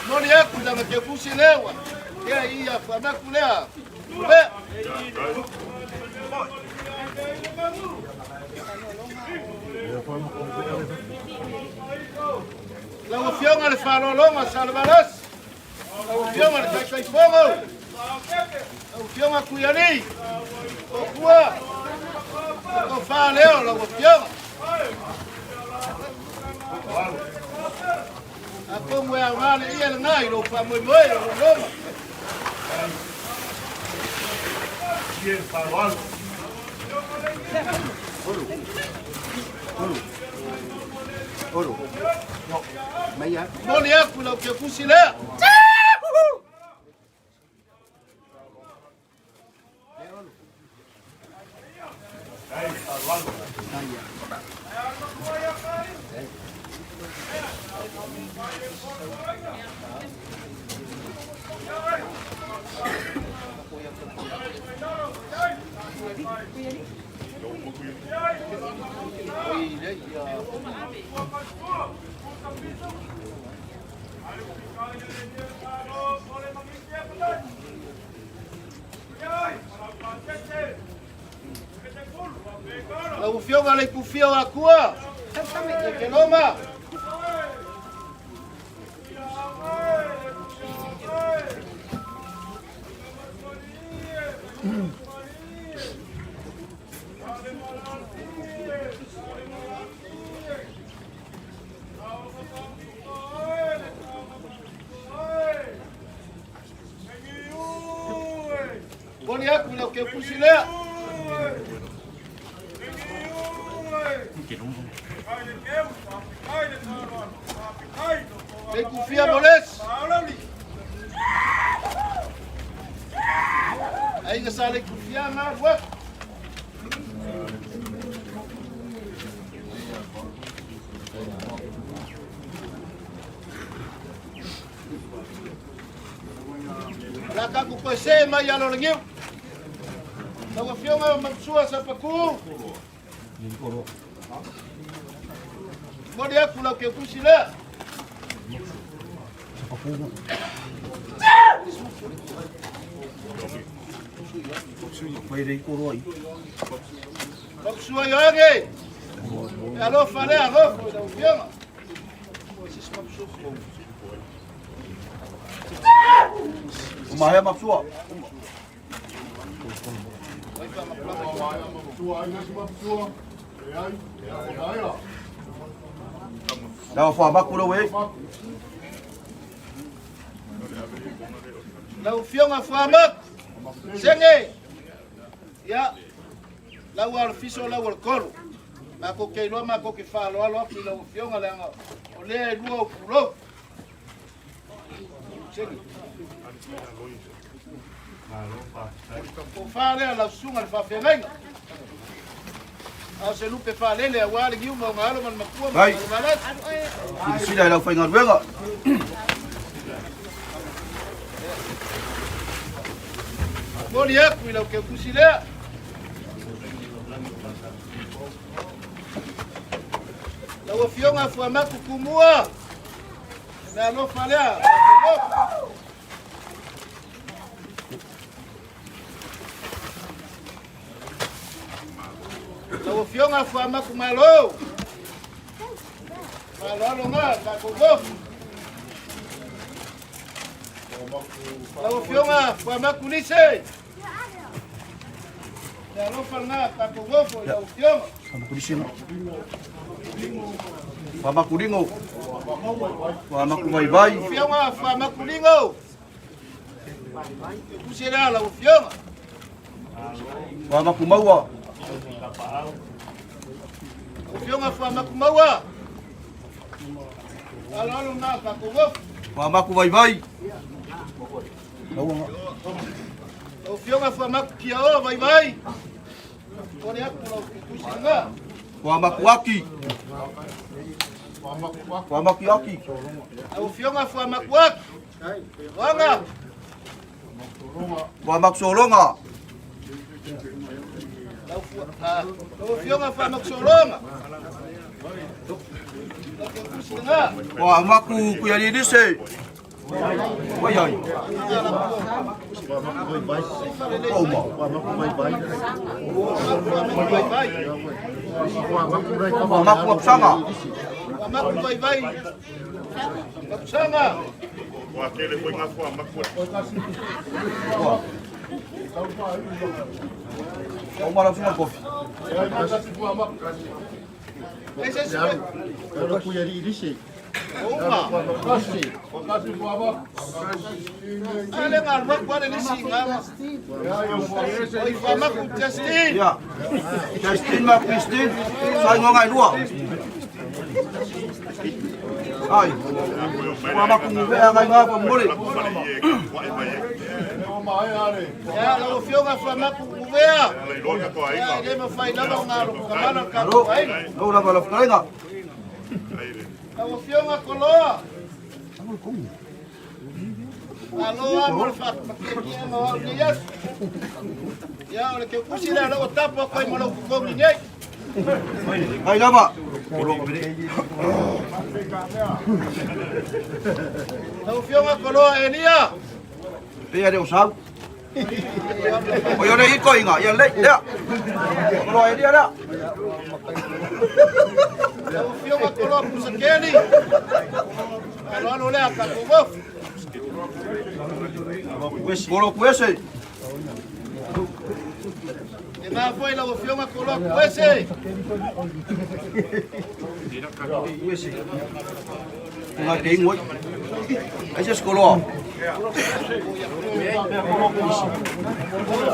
Moni yako ndanga kekusi lewa ya hii ya famak lea La wafiona le falolonga salvaras. La wafiona le kaikaifongo. La wafiona kuyani. Okua. Ofa leo la wafiona. Ako mwe amane iya ngai lo faamoemoe lo loma. Bien falol. Oro. No. Maya. No le hago lo que pusile. La ufioga le kufio la kua. Que loma. Boni yako lo que pusile. Le kufia moles. Aiga sa le kufia na wa. La kaku pese mai ya lo ngiu. La wafionga mamsua sa paku. Modi yako la ke kusile. Mamsua yoge. Alo fale alo la wafionga. Umaya mapsua. Dawa fa bakula we. La ufionga famak. Senge. Ya. La war fiso la war kolo. Mako ke lo mako ke falo alo afi la ufionga la. Ole luo kulo. O fale la sunga fa fenga. A se lupe fa lele a wale giu mo ngalo man makua. Vai. Sila la fa ngarwenga. Mori e ku ila ke kusile. La wa fionga fu amaku kumua. Na no falea. La wa fionga fu amaku malo. Malo nga ka kogo. La wa fionga fu amaku lise. Ya no falna ka kogo fo la wa fionga. Kulisino. Fama kulingo. Fama kumaibai. Fionga fama kulingo. Kusira la fionga. Fama kumaua. Fionga fama kumaua. Alo na ka kogo. Fama kumaibai. Fionga fama kiao bye bye. Kone hapo kusira. Fama kuaki. Fama kiaki. Fionga fama kuaki. Wanga. Fama solonga. Fionga fama solonga. Fama kuyalidise. Wayai. Oma. Fama kuapsanga. Fama kubai. Kuapsanga. Wakele foi ngafu amakwa. Oma la fuma kofi. Ese se Ora kuyari idise. Oma. Ale ngalwa kwa ni singa. Oi fama ku Justin. Ya. Justin ma Christine. Sai ngonga dua. Ai. Fama kumuvea ngai ngapa mole. Ya la fionga fama kumuvea. Ya ile mafai na ngalo kamana ka. No la bala fkainga. La fionga koloa. Aloa morfa. Ya ole ke kusila la tapa ko mo lo ko ni nei. Ai lama. La fionga koloa enia. Pea de usau. Oyo le iko inga, ya le. Ya. Kolo ai dia la. La fionga koloa kusakeni. Alo le akakogo. Kolo kuese. Nga foi la fionga koloa kuese. Kuese. Nga ke ngoi. Ese skolo.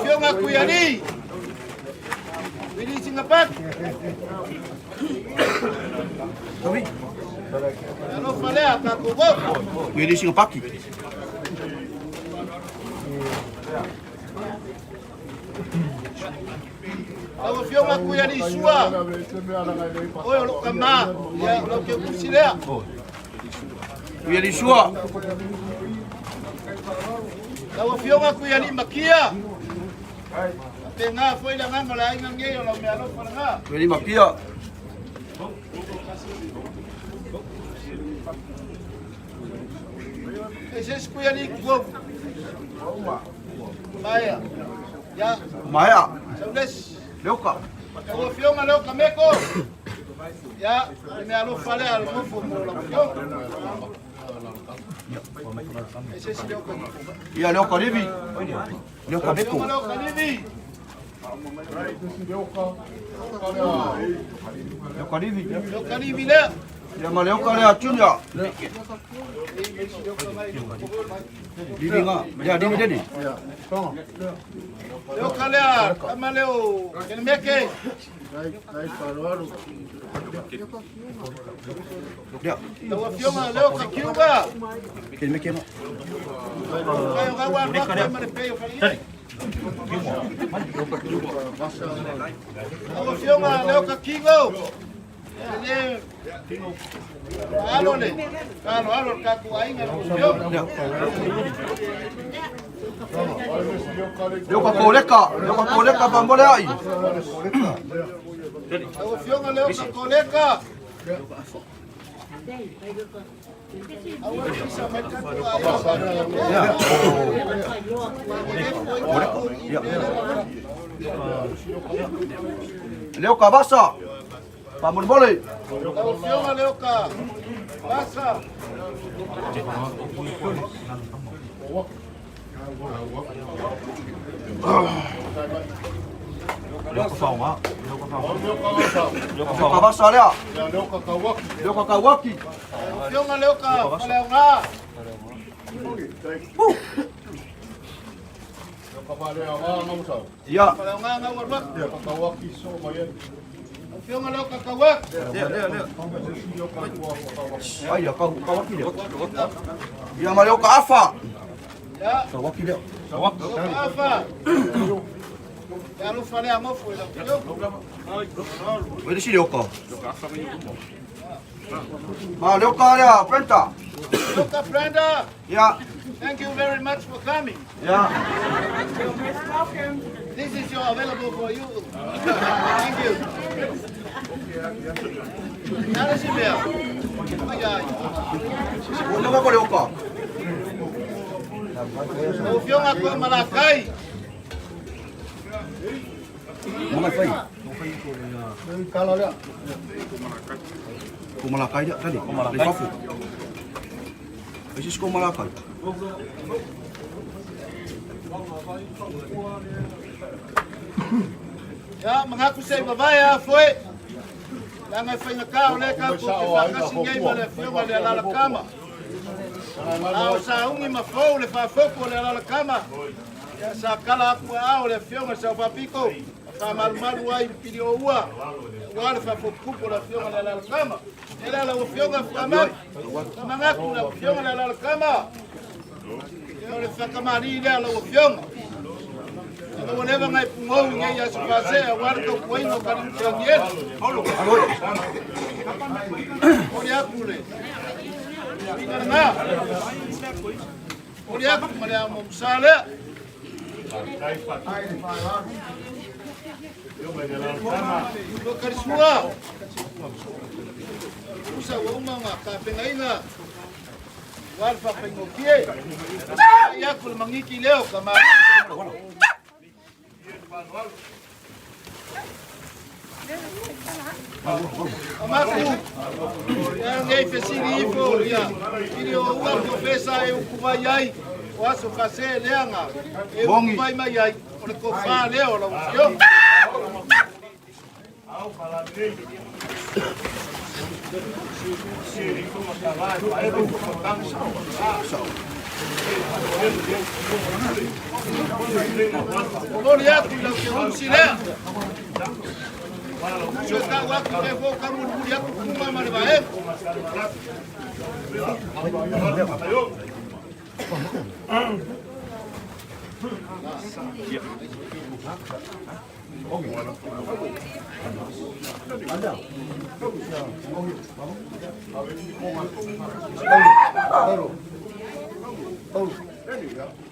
Fionga kuyani. Wini singapat. Tobi. Ano falea akakogo. Wini singapaki. La fionga kuyani sua. Oyo lo kama ya lo ke kusilea. Kuyani sua. La fionga kuyani makia. Tenga foi la nganga la inga ngeyo la me alo para. Kuyani makia. Ese es kuyani go. Maya. Ya. Maya. Saules. Leuka. La fionga leuka meko. Ya, me alo fale al mofo mo la fionga. Ese es leuka. Ya leuka rivi. Leuka beko. Leuka rivi. Leuka rivi. Leuka rivi le. Ya ma leuka le achunya. Rivi nga. Ya rivi deni. Leuka le kama leo kenmeke. Ya. La fionga leuka kiuga. Kenmeke no. Fiona leo ka kingo. Alo le. Alo ka ku ainga no. Leo ka koleka pambole ai. Fiona leo ka koleka. Leo ka basa. Pambole. Fiona leo ka basa. Leo ka faunga. Leo ka basa lea. Leo ka kawaki. Fiona leo ka paleunga. Ya. Paleunga nga warwak. Kawaki so mayen. Fiona leo ka kawak. Leo. Ai ya kawaki leo. Ya ma leo ka afa. Ya. Kawaki leo. Afa. Ya lu fale amofu ila. Wede si leo ka. Ma leo ka lea Brenda. Look up, Brenda. Ya. Thank you very much for coming. Ya. Welcome. This is your available for you. Thank you. Nada si vea. Uno ka leo ka. Ufiong ako malakay. Mga fai. Kalau dia. Kumalakay dia tadi. Kumalakay. Isis kumalakay. Ya, mengaku saya babaya foi. Langai foi ngakau le ka ku fa kasi ngai male foi male ala kama. Au sa ungi ma fo le fa fo ko le ala kama. Ya sa kala ku au le foi sa fa piko. Fa mal mal wai pidio ua. Wa le fa fo ku ko le foi male ala kama. Era la foi nga fa ma. Mengaku le foi male ala kama. Ya le fa kama ni le la foi. Whenever I promote ngai Asofaasee, I want to go in ka ni changiel. Oria kule. Ina Oria kumale amsale. Yo karisua. Usa uma ka pengaina. Walfa pengokie. Ya kule mangiki leo kama Amaku, ngai fesiri ifo ya. Ili o ua profesa e ukuvai o Asofaasee leanga. E ukuvai mai ai. O le kofa leo la usio. Olori yako ila ukeunsi lea. Shoka wako kefo kamuri yako kuma mane bae.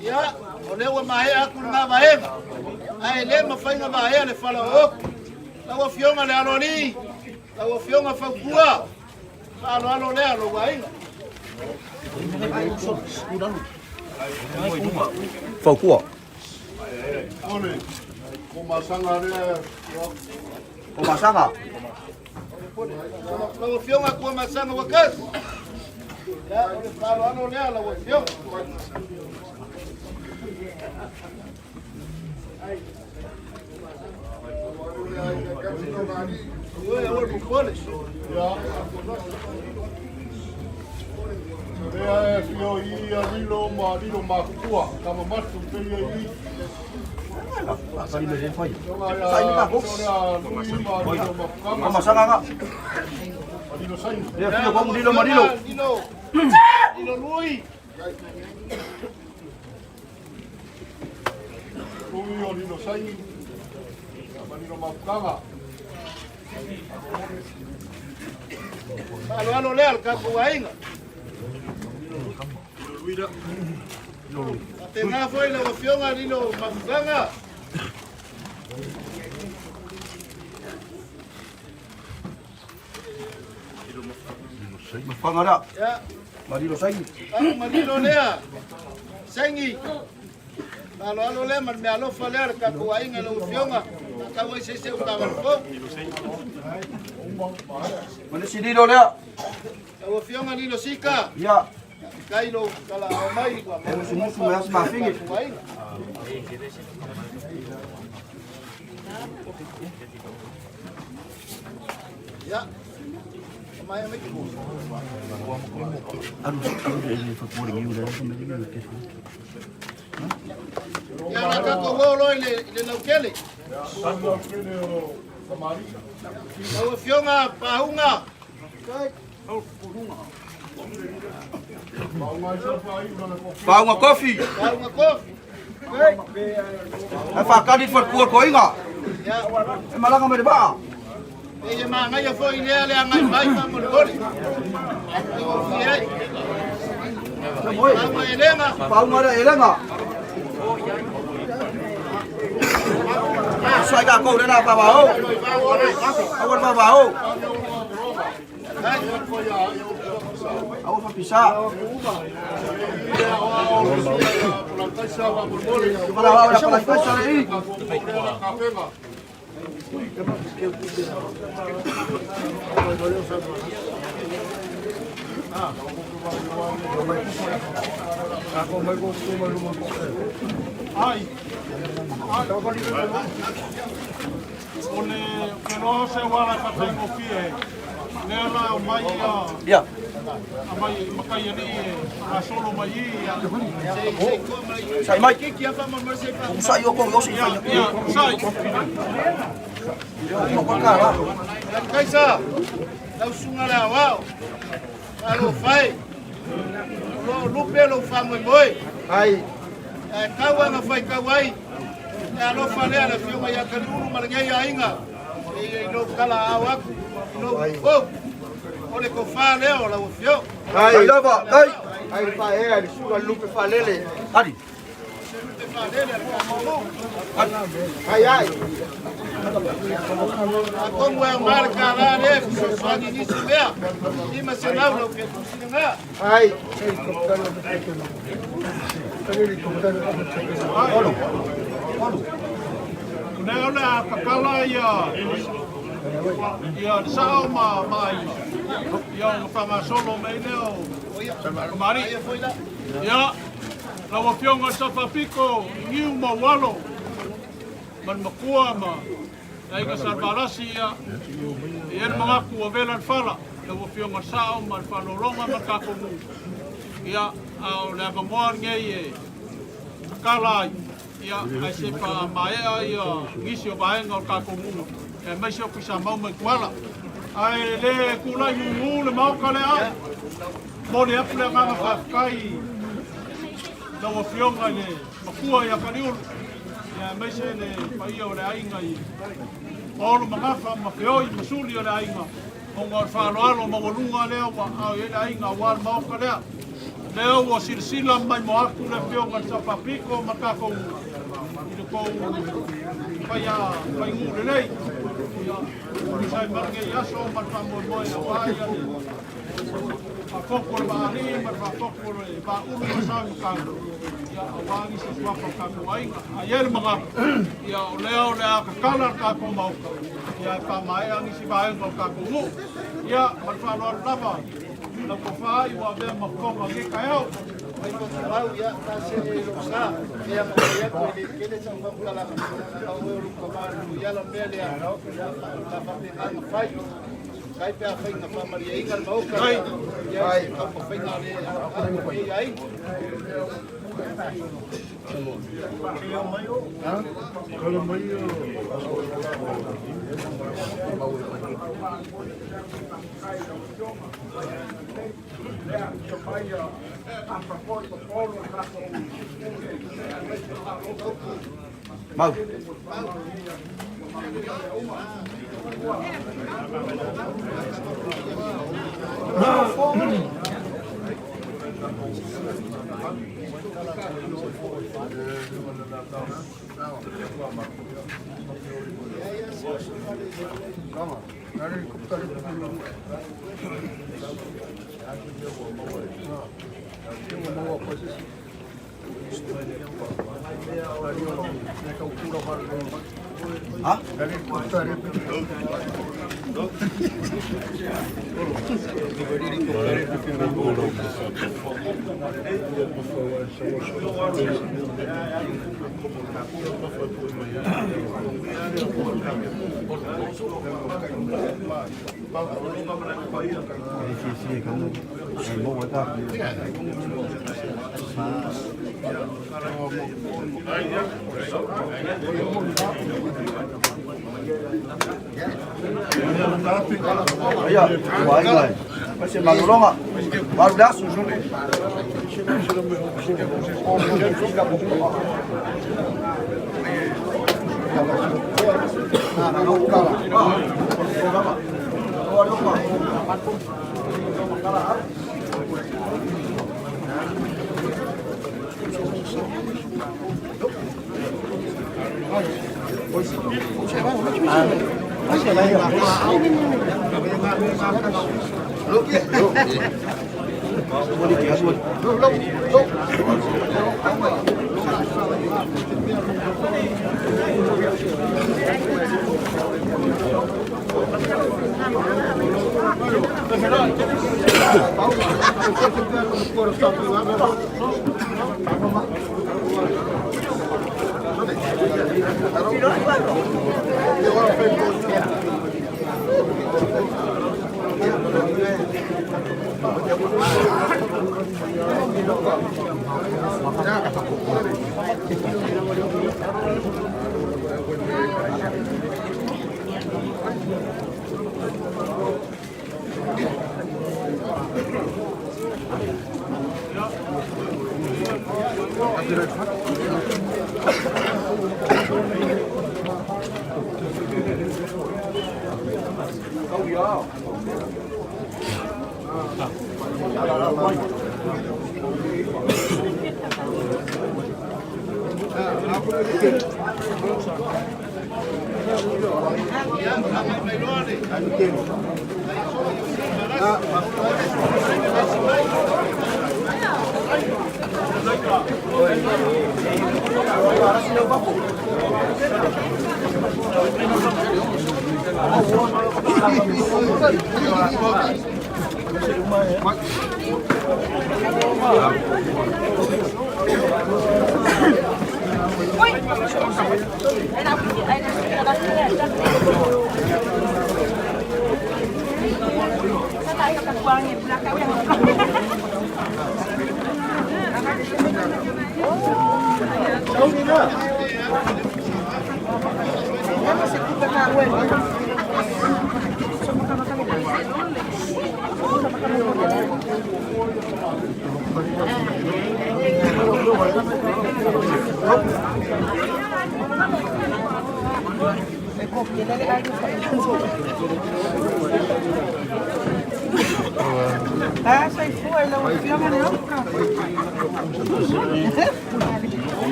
Ya, olewa mahe aku na bae. Ai le mafainga bae le fala o. La wa fionga le aloni. La wa fionga fakua. Alo le alo wai. Fakua. Ole. Komasanga le. Komasanga. La wa fionga kwa masanga wakati. Ya, alo le alo wa fionga. Rea e fio I a rilo makua, kama matu te I. Kali me fai. Sai ni ka box. Kama sanga nga. Rilo sai. Dia fio bom dilo madilo. Dilo lui. ui o lino saingi. Manino mapukanga. Alo lea ka ku ainga. Luida. Te nga foi la opción ali no mapukanga. Mapanga ya. Marilo saingi. Marilo lea. Saingi. Alo lea man me alo faler ka ku ainga la opción. Ka voi se ka ko. Mana sidiro lea. La opción ali no sika. Ya. Kailo kala mai kwa. Musu mas mafingi. Ya. Mai mai. Ele foi por mim, né? Ya la ka ko lo le no kele. La opción a paunga. Paunga coffee. Paunga coffee. Ai fakadi for kuor ko inga. Ya. E malanga me ba. E ma ngai foi le ngai mai pa mo goli. Paunga elenga. Paunga elenga. Xoay cả câu đấy là bà bảo. Ông bà bảo. Ông phải pisa. Bà bảo là phải pisa đi. Ai. Ole que no se wala ka tengo fie. Nela mai ya. Mai makai ni a solo mai ya. Sai mai. Que fa mo se fa. Sai yo con yo sin fa. Ya, sai. Yo con cara. Kaisa. La sunga la wao. Alo fai. Lo pelo faamoemoe. Ai. Kawa nga fai kawai. Ya lo fale ala fiuma ya kalulu malngai ainga. E no kala awaku. No ko. Ole ko fale o la ofio. Ai lava, ai. Ai fa ali suga lupe falele. Adi. Ai. Como é marca lá, né? Só de início mesmo. E mas se não, não quer cozinhar. Ai. Nela kakala ia sao mai. Ia fama solo mai leo. Mari. Ya. La wafionga safa piko niu mawalo. Man makua ma. Aiga Sa Taliulu ia mga ku velan fala. La wafionga sao man falolonga man kakomu. Ia au la gamoar ngei kala ia ai se pa mai ia ngisi o baenga o kakomu. E mai se ku sa mau mai kuala. Ai le kula yu le mau kale ai. Mo le apule nganga fakai. La wafionga le makua ia kaliulu. Ya mai se le pai o le ainga i. Olo magafa mafeoi masuli o le ainga. O ngor whaloalo mawalunga leo wa au e le ainga wal mauka lea. Leo wa silsila mai mo aku le fionga sa papiko makako u. Ilo kou pai ngu le nei. Sai marge yaso marfamoemoe a whaia le. Foko le maari, foko le ulu masau kango. Ia awangi se swapa kango ainga. Aier mga ia o leo le a kakala kako mauka. Ia ka mai angi si vaenga kako ngu. Ia marfalo lava. La ko fai wa be makonga ke kaeo. Ai ko mau ya ta se lo sa. Ia mo ia ko le kele sa foko la. Au e lu ko ma lu ya la mele a. La fa pe ma fai. Kai pe a fai na fa maria inga mau ka. Ai ka ko fai na le ai. Kalau mayo. Yeah, Mau. Hah? Iya, baik lah. Masih malu nggak? Baru dah susun.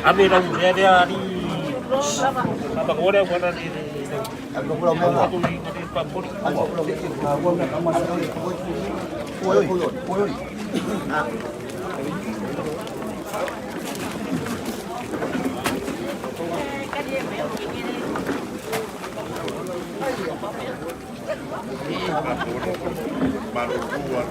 Abi dah dia di apa kau dah buat di Aku pulau memo. Aku di Papua. Aku pulau memo. Aku nak kamu sekali. Koi. Baru keluar